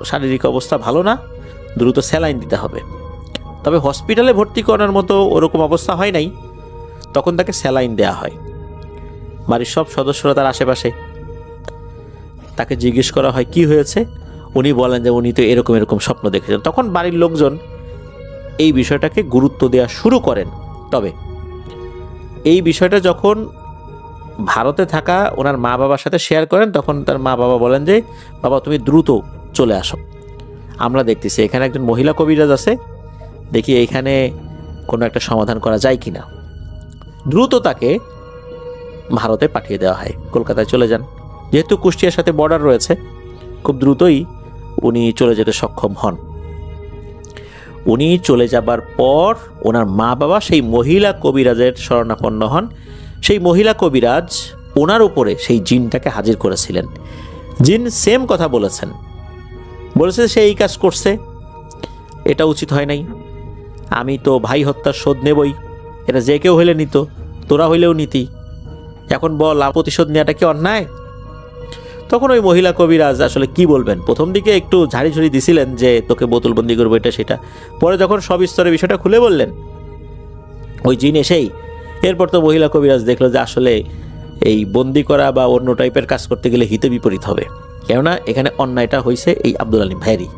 Speaker 4: শারীরিক অবস্থা ভালো না, দ্রুত স্যালাইন দিতে হবে। তবে হসপিটালে ভর্তি করার মতো ওরকম অবস্থা হয় নাই, তখন তাকে স্যালাইন দেয়া হয়। বাড়ির সব সদস্যরা তার আশেপাশে, তাকে জিজ্ঞেস করা হয় কি হয়েছে, উনি বলেন যে উনি তো এরকম এরকম স্বপ্ন দেখেছেন। তখন বাড়ির লোকজন এই বিষয়টাকে গুরুত্ব দেওয়া শুরু করেন। তবে এই বিষয়টা যখন ভারতে থাকা ওনার মা বাবার সাথে শেয়ার করেন, তখন তার মা বাবা বলেন যে বাবা তুমি দ্রুত চলে আসো, আমরা দেখতেছি এখানে একজন মহিলা কবিরাজ আছে, দেখি এইখানে কোনো একটা সমাধান করা যায় কিনা। দ্রুত তাকে ভারতে পাঠিয়ে দেওয়া হয়, কলকাতায় চলে যান। যেহেতু কুষ্টিয়ার সাথে বর্ডার রয়েছে, খুব দ্রুতই উনি চলে যেতে সক্ষম হন। উনি চলে যাবার পর ওনার মা বাবা সেই মহিলা কবিরাজের শরণাপন্ন হন। সেই মহিলা কবিরাজ ওনার উপরে সেই জিনটাকে হাজির করেছিলেন। জিন সেম কথা বলেছে সে এই কাজ করছে, এটা উচিত হয় নাই, আমি তো ভাই হত্যার শোধ নেবই, এটা যে কেউ হইলে নিত, তোরা হইলেও নীতি, এখন বল প্রতিশোধ নেওয়াটা কি অন্যায়? তখন ওই মহিলা কবিরাজ আসলে কি বলবেন, প্রথম দিকে একটু ঝাড়ি দিছিলেন যে তোকে বোতলবন্দি করবো এটা সেটা, পরে যখন সব স্তরে বিষয়টা খুলে বললেন ওই জিন এসেই, এরপর তো মহিলা কবিরাজ দেখলো যে আসলে এই বন্দি করা বা অন্য টাইপের কাজ করতে গেলে হিতে বিপরীত হবে, কেননা এখানে অন্যায়টা হয়েছে এই আব্দুল আলিম ভাইয়েরই।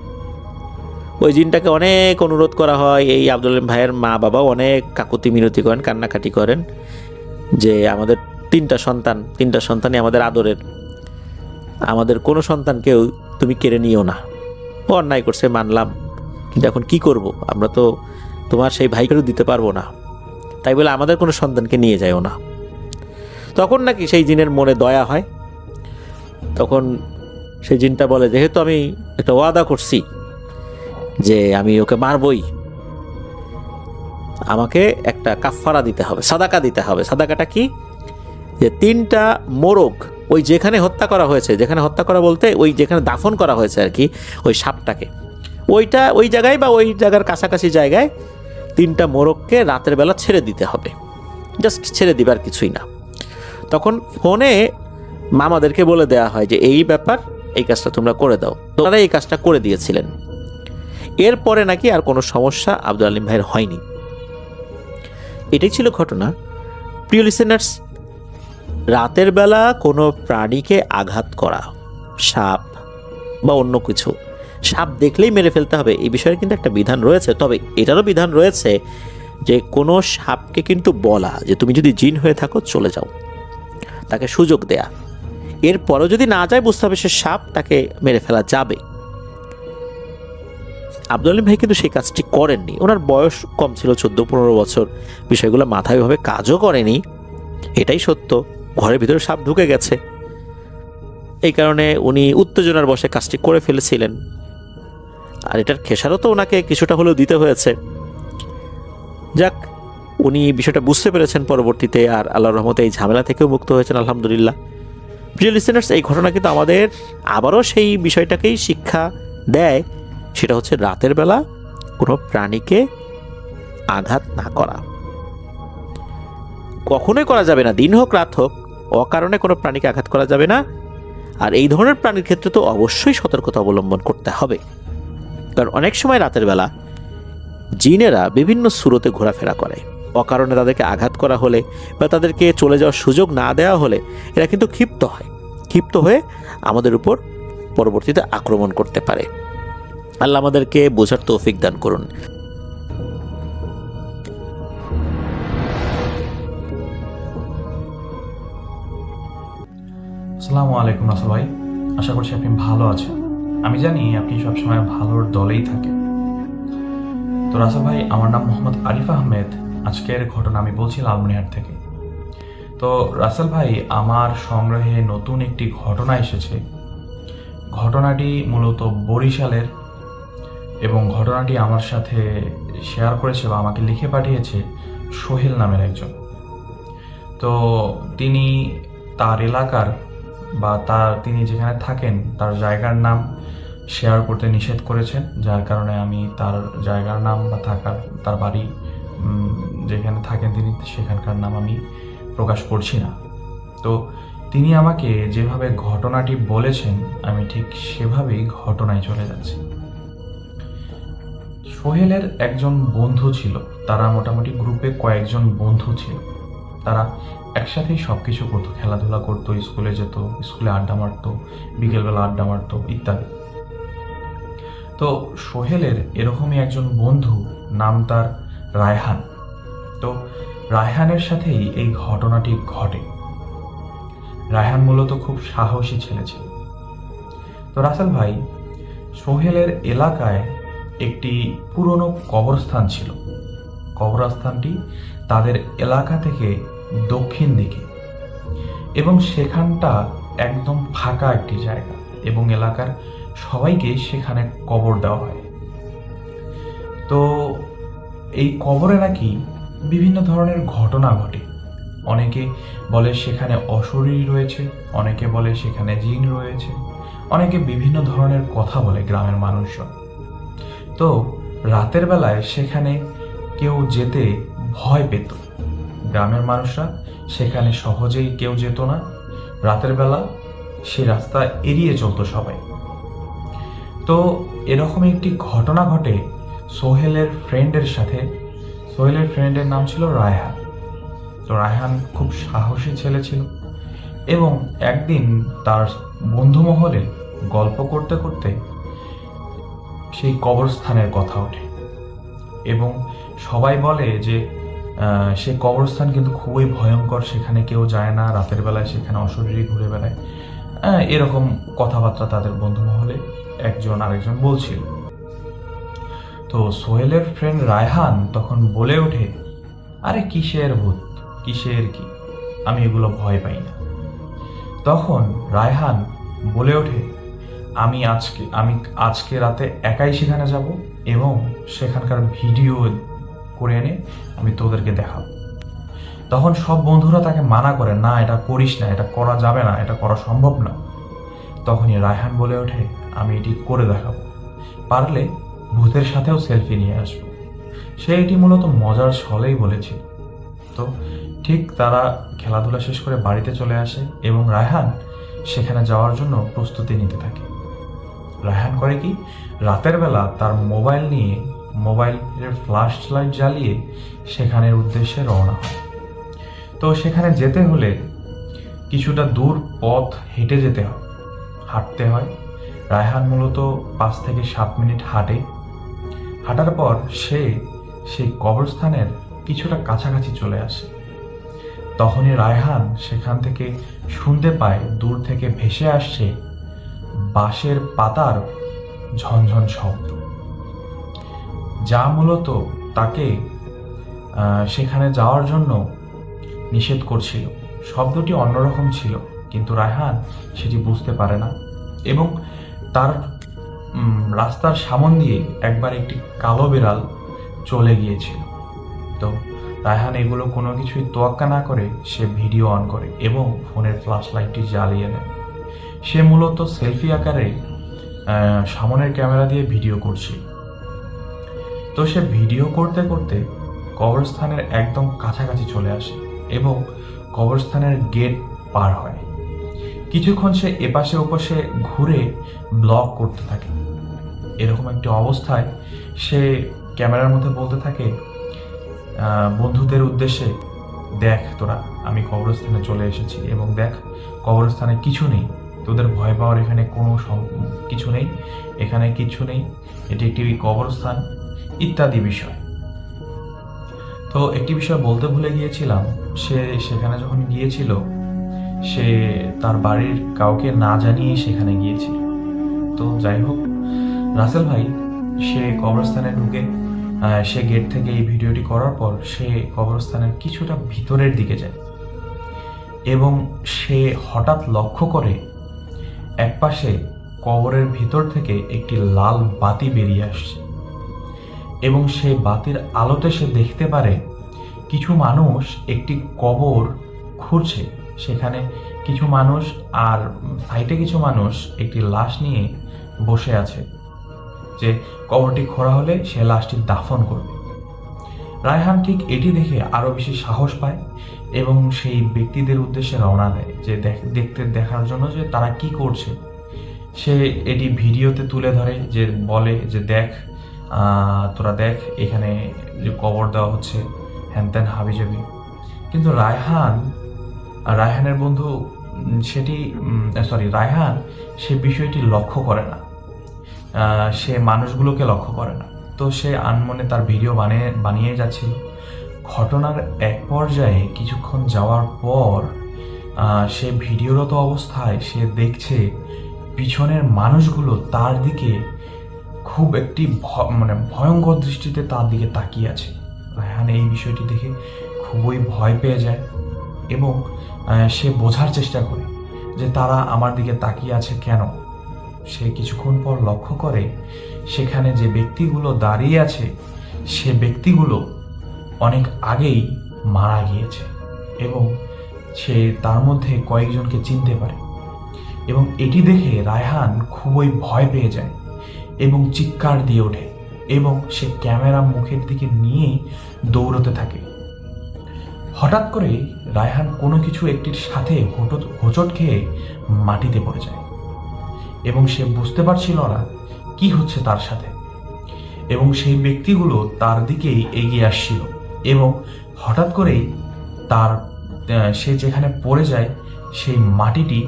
Speaker 4: ওই জিনটাকে অনেক অনুরোধ করা হয়, এই আব্দুল আলিম ভাইয়ের মা বাবাও অনেক কাকুতি মিনতি করেন, কান্নাকাটি করেন যে আমাদের তিনটা সন্তানই আমাদের আদরের, আমাদের কোনো সন্তানকেও তুমি কেড়ে নিও না। ও অন্যায় করছে মানলাম, কিন্তু এখন কি করব, আমরা তো তোমার সেই ভাইকেও দিতে পারবো না, তাই বলে আমাদের কোনো সন্তানকে নিয়ে যায়ও না। তখন নাকি সেই জিনের মনে দয়া হয়, তখন সেই জিনটা বলে যেহেতু আমি একটা ওয়াদা করছি যে আমি ওকে মারবই, আমাকে একটা কাফফারা দিতে হবে, সাদাকা দিতে হবে। সাদাকাটা কি? যে 3টা মোরগ, ওই যেখানে হত্যা করা হয়েছে, যেখানে হত্যা করা বলতে ওই যেখানে দাফন করা হয়েছে আর কি, ওই সাপটাকে, ওই জায়গায় বা ওই জায়গার কাছাকাছি জায়গায় 3টা মোরগকে রাতের বেলা ছেড়ে দিতে হবে, জাস্ট ছেড়ে দিবার কিছুই না। তখন ফোনে মামাদেরকে বলে দেওয়া হয় যে এই ব্যাপার, এই কাজটা তোমরা করে দাও। তোমরা এই কাজটা করে দিয়েছিলেন। এরপরে নাকি আর কোনো সমস্যা আব্দুল আলিম ভাইয়ের হয়নি। এটাই ছিল ঘটনা। প্রিয় লিসেনার্স, রাতের বেলা কোনো প্রাণীকে আঘাত করা, সাপ বা অন্য কিছু, সাপ দেখলেই মেরে ফেলতে হবে এই বিষয়ে কিন্তু একটা বিধান রয়েছে। তবে এটারও বিধান রয়েছে যে কোনো সাপকে কিন্তু বলা যে তুমি যদি জিন হয়ে থাকো চলে যাও, তাকে সুযোগ দেয়া। এরপরও যদি না যায় বুঝতে হবে সে সাপ, তাকে মেরে ফেলা যাবে। আব্দুল আলিম ভাই কিন্তু সেই কাজটি করেননি। ওনার বয়স কম ছিল, 14-15 বছর, বিষয়গুলো মাথায় ভাবে কাজও করেনি, এটাই সত্য। ঘরের ভিতরে সাপ ঢুকে গেছে, এই কারণে উনি উত্তেজনার বশে কাজটি করে ফেলেছিলেন, আর এটার খেসারও তো ওনাকে কিছুটা হলেও দিতে হয়েছে। যাক, উনি বিষয়টা বুঝতে পেরেছেন পরবর্তীতে, আর আল্লাহর রহমতে এই ঝামেলা থেকেও মুক্ত হয়েছেন আলহামদুলিল্লাহ। প্রিয় লিসেনার্স, এই ঘটনা কিন্তু আমাদের আবারও সেই বিষয়টাকেই শিক্ষা দেয়, সেটা হচ্ছে রাতের বেলা কোনো প্রাণীকে আঘাত না করা, কখনোই করা যাবে না। দিন হোক রাত হোক, অকারণে কোনো প্রাণীকে আঘাত করা যাবে না। আর এই ধরনের প্রাণীর ক্ষেত্রে তো অবশ্যই সতর্কতা অবলম্বন করতে হবে, কারণ অনেক সময় রাতের বেলা জিনেরা বিভিন্ন সুরতে ঘোরাফেরা করে। অকারণে তাদেরকে আঘাত করা হলে বা তাদেরকে চলে যাওয়ার সুযোগ না দেওয়া হলে এরা কিন্তু ক্ষিপ্ত হয়ে আমাদের উপর পরবর্তীতে আক্রমণ করতে পারে। আল্লাহ আমাদেরকে বোঝার তৌফিক দান করুন।
Speaker 5: আসসালামু আলাইকুম রাসেল ভাই, আশা করছি আপনি ভালো আছেন। আমি জানি আপনি সবসময় ভালোর দলেই থাকেন। তো রাসেল ভাই, আমার নাম মোহাম্মদ আরিফ আহমেদ। আজকের ঘটনা আমি বলছি লালমনিরহাট থেকে। তো রাসেল ভাই, আমার সংগ্রহে নতুন একটি ঘটনা এসেছে। ঘটনাটি মূলত বরিশালের, এবং ঘটনাটি আমার সাথে শেয়ার করেছে বা আমাকে লিখে পাঠিয়েছে সোহেল নামের একজন। তো তিনি তার এলাকার বা তিনি যেখানে থাকেন তার জায়গার নাম শেয়ার করতে নিষেধ করেছেন, যার কারণে আমি তার জায়গার নাম বা তার বাড়ি যেখানে থাকেন তিনি সেখানকার নাম আমি প্রকাশ করছি না। তো তিনি আমাকে যেভাবে ঘটনাটি বলেছেন আমি ঠিক সেভাবেই ঘটনায় চলে যাচ্ছি। সোহেলের একজন বন্ধু ছিল, তারা মোটামুটি গ্রুপে কয়েকজন বন্ধু ছিল। তারা একসাথেই সব কিছু করতো, খেলাধুলা করতো, স্কুলে যেত, স্কুলে আড্ডা মারতো, বিকেলবেলা আড্ডা মারতো ইত্যাদি। তো সোহেলের এরকমই একজন বন্ধু, নাম তার রায়হান। তো রায়হানের সাথেই এই ঘটনাটি ঘটে। রায়হান মূলত খুব সাহসী ছেলে ছিল। তো রাসেল ভাই, সোহেলের এলাকায় একটি পুরনো কবরস্থান ছিল। কবরস্থানটি তাদের এলাকা থেকে দক্ষিণ দিকে, এবং সেখানটা একদম ফাঁকা একটি জায়গা, এবং এলাকার সবাইকে সেখানে কবর দেওয়া হয়। তো এই কবরে নাকি বিভিন্ন ধরনের ঘটনা ঘটে। অনেকে বলে সেখানে অশরীরী রয়েছে, অনেকে বলে সেখানে জিন রয়েছে, অনেকে বিভিন্ন ধরনের কথা বলে গ্রামের মানুষজন। তো রাতের বেলায় সেখানে কেউ যেতে ভয় পেত। গ্রামের মানুষরা সেখানে সহজেই কেউ যেত না। রাতের বেলা সে রাস্তা এড়িয়ে চলতো সবাই। তো এরকমই একটি ঘটনা ঘটে সোহেলের ফ্রেন্ডের সাথে। সোহেলের ফ্রেন্ডের নাম ছিল রায়হান। তো রায়হান খুব সাহসী ছেলে ছিল, এবং একদিন তার বন্ধু মহলে গল্প করতে করতে সেই কবরস্থানের কথা ওঠে, এবং সবাই বলে যে সে কবরস্থান কিন্তু খুবই ভয়ঙ্কর, সেখানে কেউ যায় না, রাতের বেলায় সেখানে অশরীরী ঘুরে বেড়ায়। এরকম কথাবার্তা তাদের বন্ধু মহলে একজন আরেকজন বলছিল। তো সোহেলের ফ্রেন্ড রায়হান তখন বলে ওঠে, আরে কিসের ভূত, কিসের কি, আমি এগুলো ভয় পাই না। তখন রায়হান বলে ওঠে, আমি আজকে রাতে একাই সেখানে যাব, এবং সেখানকার ভিডিও করে এনে আমি তোদেরকে দেখাবো। তখন সব বন্ধুরা তাকে মানা করে, না এটা করিস না, এটা করা যাবে না, এটা করা সম্ভব না। তখনই রায়হান বলে ওঠে, আমি এটি করে দেখাবো, পারলে ভূতের সাথেও সেলফি নিয়ে আসবো। সে এটি মূলত মজার ছলেই বলেছিল। তো ঠিক তারা খেলাধুলা শেষ করে বাড়িতে চলে আসে, এবং রায়হান সেখানে যাওয়ার জন্য প্রস্তুতি নিতে থাকে। রায়হান করে কি, রাতের বেলা তার মোবাইল নিয়ে, মোবাইলের ফ্ল্যাশ লাইট জ্বালিয়ে সেখানের উদ্দেশ্যে রওনা হয়। তো সেখানে যেতে হলে কিছুটা দূর পথ হেঁটে যেতে হয়, হাঁটতে হয়। রায়হান মূলত 5 থেকে 7 মিনিট হাঁটে। হাঁটার পর সে সেই কবরস্থানের কিছুটা কাছাকাছি চলে আসে। তখনই রায়হান সেখান থেকে শুনতে পায় দূর থেকে ভেসে আসছে বাঁশের পাতার ঝনঝন শব্দ, যা মূলত তাকে সেখানে যাওয়ার জন্য নিষেধ করছিল। শব্দটি অন্যরকম ছিল, কিন্তু রায়হান সেটি বুঝতে পারে না, এবং তার রাস্তার সামন দিয়ে একবার একটি কালো বিড়াল চলে গিয়েছিল। তো রায়হান এগুলো কোনো কিছুই তোয়াক্কা না করে সে ভিডিও অন করে এবং ফোনের ফ্ল্যাশ লাইটটি জ্বালিয়ে নেয়। সে মূলত সেলফি আকারে সামনের ক্যামেরা দিয়ে ভিডিও করছিল। তো সে ভিডিও করতে করতে কবরস্থানের একদম কাছাকাছি চলে আসে এবং কবরস্থানের গেট পার হয়। কিছুক্ষণ সে এপাশে ওপাশে ঘুরে ব্লগ করতে থাকে। এরকম একটি অবস্থায় সে ক্যামেরার মধ্যে বলতে থাকে বন্ধুদের উদ্দেশ্যে, দেখ তোরা, আমি কবরস্থানে চলে এসেছি, এবং দেখ কবরস্থানে কিছু নেই, তোদের ভয় পাওয়ার এখানে কোনো কিছু নেই, এখানে কিছু নেই, এটি একটি কবরস্থান ইত্যাদি বিষয়। তো একটি বিষয় বলতে ভুলে গিয়েছিলাম, সে সেখানে যখন গিয়েছিল সে তার বাড়ির কাউকে না জানিয়ে সেখানে গিয়েছিল। তো যাই হোক, রাসেল ভাই সে কবরস্থানে ঢুকে সে গেট থেকে এই ভিডিওটি করার পর সে কবরস্থানের কিছুটা ভিতরের দিকে যায় এবং সে হঠাৎ লক্ষ্য করে একপাশে কবরের ভিতর থেকে একটি লাল বাতি বেরিয়ে আসছে এবং সেই বাতির আলোতে সে দেখতে পারে কিছু মানুষ একটি কবর খুঁড়ছে। সেখানে কিছু মানুষ আর সাইডে কিছু মানুষ একটি লাশ নিয়ে বসে আছে, যে কবরটি খোঁড়া হলে সে লাশটি দাফন করবে। রায়হান ঠিক এটি দেখে আরো বেশি সাহস পায় এবং সেই ব্যক্তিদের উদ্দেশ্যে রওনা দেয়, যে দেখার জন্য যে তারা কি করছে। সে এটি ভিডিওতে তুলে ধরে, যে বলে যে দেখ, তোরা দেখ এখানে যে কবর দেওয়া হচ্ছে, হ্যান ত্যান হাবিজাবি। কিন্তু রায়হানের বন্ধু রায়হান সে বিষয়টি লক্ষ্য করে না, সে মানুষগুলোকে লক্ষ্য করে না। তো সে আনমনে তার ভিডিও বানিয়ে যাচ্ছিল। ঘটনার এক পর্যায়ে কিছুক্ষণ যাওয়ার পর সে ভিডিওরত অবস্থায় সে দেখছে পিছনের মানুষগুলো তার দিকে খুব একটি ভয়ঙ্কর দৃষ্টিতে তার দিকে তাকিয়ে আছে। রায়হান এই বিষয়টি দেখে খুবই ভয় পেয়ে যায় এবং সে বোঝার চেষ্টা করে যে তারা আমার দিকে তাকিয়ে আছে কেন। সে কিছুক্ষণ পর লক্ষ্য করে সেখানে যে ব্যক্তিগুলো দাঁড়িয়ে আছে সে ব্যক্তিগুলো অনেক আগেই মারা গিয়েছে এবং সে তার মধ্যে কয়েকজনকে চিনতে পারে। এবং এটি দেখে রায়হান খুবই ভয় পেয়ে যায় এবং চিৎকার দিয়ে ওঠে এবং সে ক্যামেরা মুখের দিকে নিয়ে দৌড়তে থাকে। হঠাৎ করে রায়হান কোনো কিছু একটির সাথে হোঁচট খেয়ে মাটিতে পড়ে যায় এবং সে বুঝতে পারছিল না কি হচ্ছে তার সাথে। এবং সেই ব্যক্তিগুলো তার দিকেই এগিয়ে আসছিল এবং হঠাৎ করেই সে যেখানে পড়ে যায় সেই মাটিটি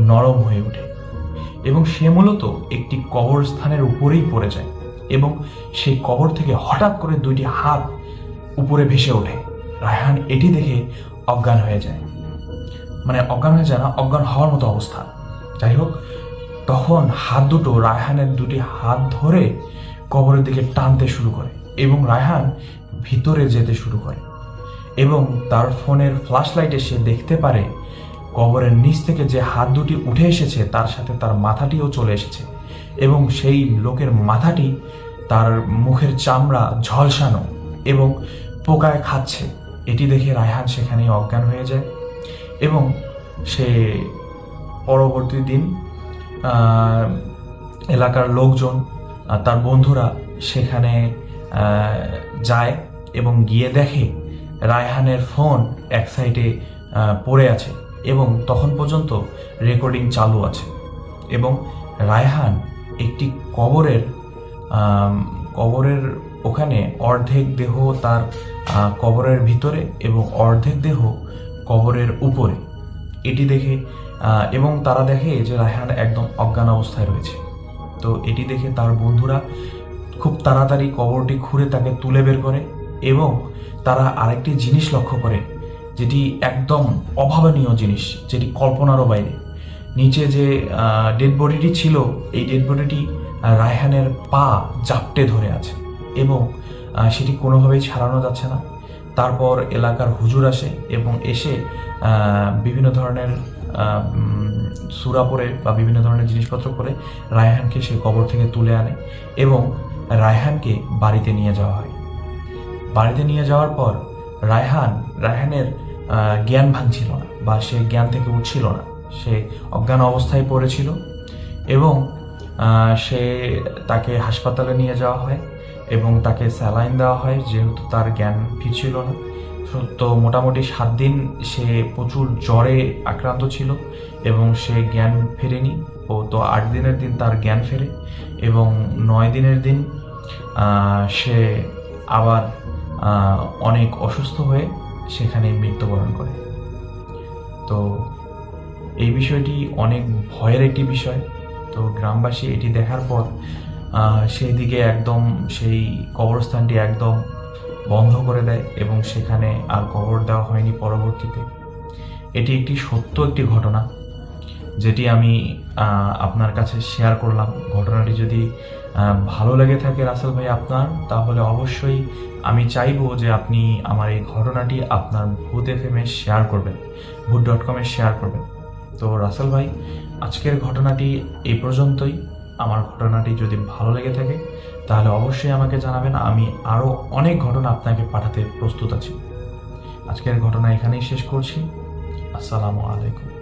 Speaker 5: নরম হয়ে ওঠে এবং সে মূলত একটি কবরস্থানের উপরেই পড়ে যায় এবং সেই কবর থেকে হঠাৎ করে দুইটি হাত উপরে ভেসে ওঠে। রায়হান এটি দেখে অজ্ঞান হয়ে যায়, অজ্ঞান হওয়ার মতো অবস্থা। যাই হোক, তখন হাত দুটো রায়হানের দুটি হাত ধরে কবরের দিকে টানতে শুরু করে এবং রায়হান ভিতরে যেতে শুরু করে এবং তার ফোনের ফ্ল্যাশ লাইটে সে দেখতে পারে কবরের নিচ থেকে যে হাত দুটি উঠে এসেছে তার সাথে তার মাথাটিও চলে এসেছে এবং সেই লোকের মাথাটি তার মুখের চামড়া ঝলসানো এবং পোকায় খাচ্ছে। এটি দেখে রায়হান সেখানেই অজ্ঞান হয়ে যায় এবং সে পরবর্তী দিন এলাকার লোকজন তার বন্ধুরা সেখানে যায় এবং গিয়ে দেখে রায়হানের ফোন এক সাইডে পড়ে আছে এবং তখন পর্যন্ত রেকর্ডিং চালু আছে এবং রায়হান একটি কবরের ওখানে অর্ধেক দেহ তার কবরের ভিতরে এবং অর্ধেক দেহ কবরের উপরে। এটি দেখে এবং তারা দেখে যে রায়হান একদম অজ্ঞান অবস্থায় রয়েছে। তো এটি দেখে তার বন্ধুরা খুব তাড়াতাড়ি কবরটি খুঁড়ে তাকে তুলে বের করে এবং তারা আরেকটি জিনিস লক্ষ্য করে, যেটি একদম অভাবনীয় জিনিস, যেটি কল্পনারও বাইরে। নিচে যে ডেড বডিটি ছিল, এই ডেড বডিটি রায়হানের পা জাপটে ধরে আছে এবং সেটি কোনোভাবেই ছাড়ানো যাচ্ছে না। তারপর এলাকার হুজুর আসে এবং এসে বিভিন্ন ধরনের সূরা পড়ে বা বিভিন্ন ধরনের জিনিসপত্র করে রায়হানকে সেই কবর থেকে তুলে আনে এবং রায়হানকে বাড়িতে নিয়ে যাওয়া হয়। বাড়িতে নিয়ে যাওয়ার পর রায়হানের জ্ঞান ভাঙছিল না বা সে জ্ঞান থেকে উঠছিল না, সে অজ্ঞান অবস্থায় পড়েছিল এবং তাকে হাসপাতালে নিয়ে যাওয়া হয় এবং তাকে স্যালাইন দেওয়া হয় যেহেতু তার জ্ঞান ফিরছিল না। তো মোটামুটি 7 দিন সে প্রচুর জ্বরে আক্রান্ত ছিল এবং সে জ্ঞান ফেরেনি। তো 8 দিনের দিন তার জ্ঞান ফেরে এবং 9 দিনের দিন সে আবার অনেক অসুস্থ হয়ে সেখানে মৃত্যুবরণ করে। তো এই বিষয়টি অনেক ভয়ের একটি বিষয়। তো গ্রামবাসী এটি দেখার পর সেই দিকে একদম সেই কবরস্থানটি একদম বন্ধ করে দেয় এবং সেখানে আর কবর দেওয়া হয়নি পরবর্তীতে। এটি একটি সত্য একটি ঘটনা, যেটি আমি আপনার কাছে শেয়ার করলাম। ঘটনাটি যদি ভালো লেগে থাকে রাসেল ভাই আপনার, তাহলে অবশ্যই আমি চাইবো যে আপনি আমার এই ঘটনাটি আপনার ভূত FM-এ শেয়ার করবেন, ভূত.com-এ শেয়ার করবেন। তো রাসেল ভাই, আজকের ঘটনাটি এই পর্যন্তই। আমার ঘটনাটি যদি ভালো লেগে থাকে তাহলে অবশ্যই আমাকে জানাবেন, আমি আরও অনেক ঘটনা আপনাকে পাঠাতে প্রস্তুত আছি। আজকের ঘটনা এখানেই শেষ করছি। আসসালামু আলাইকুম।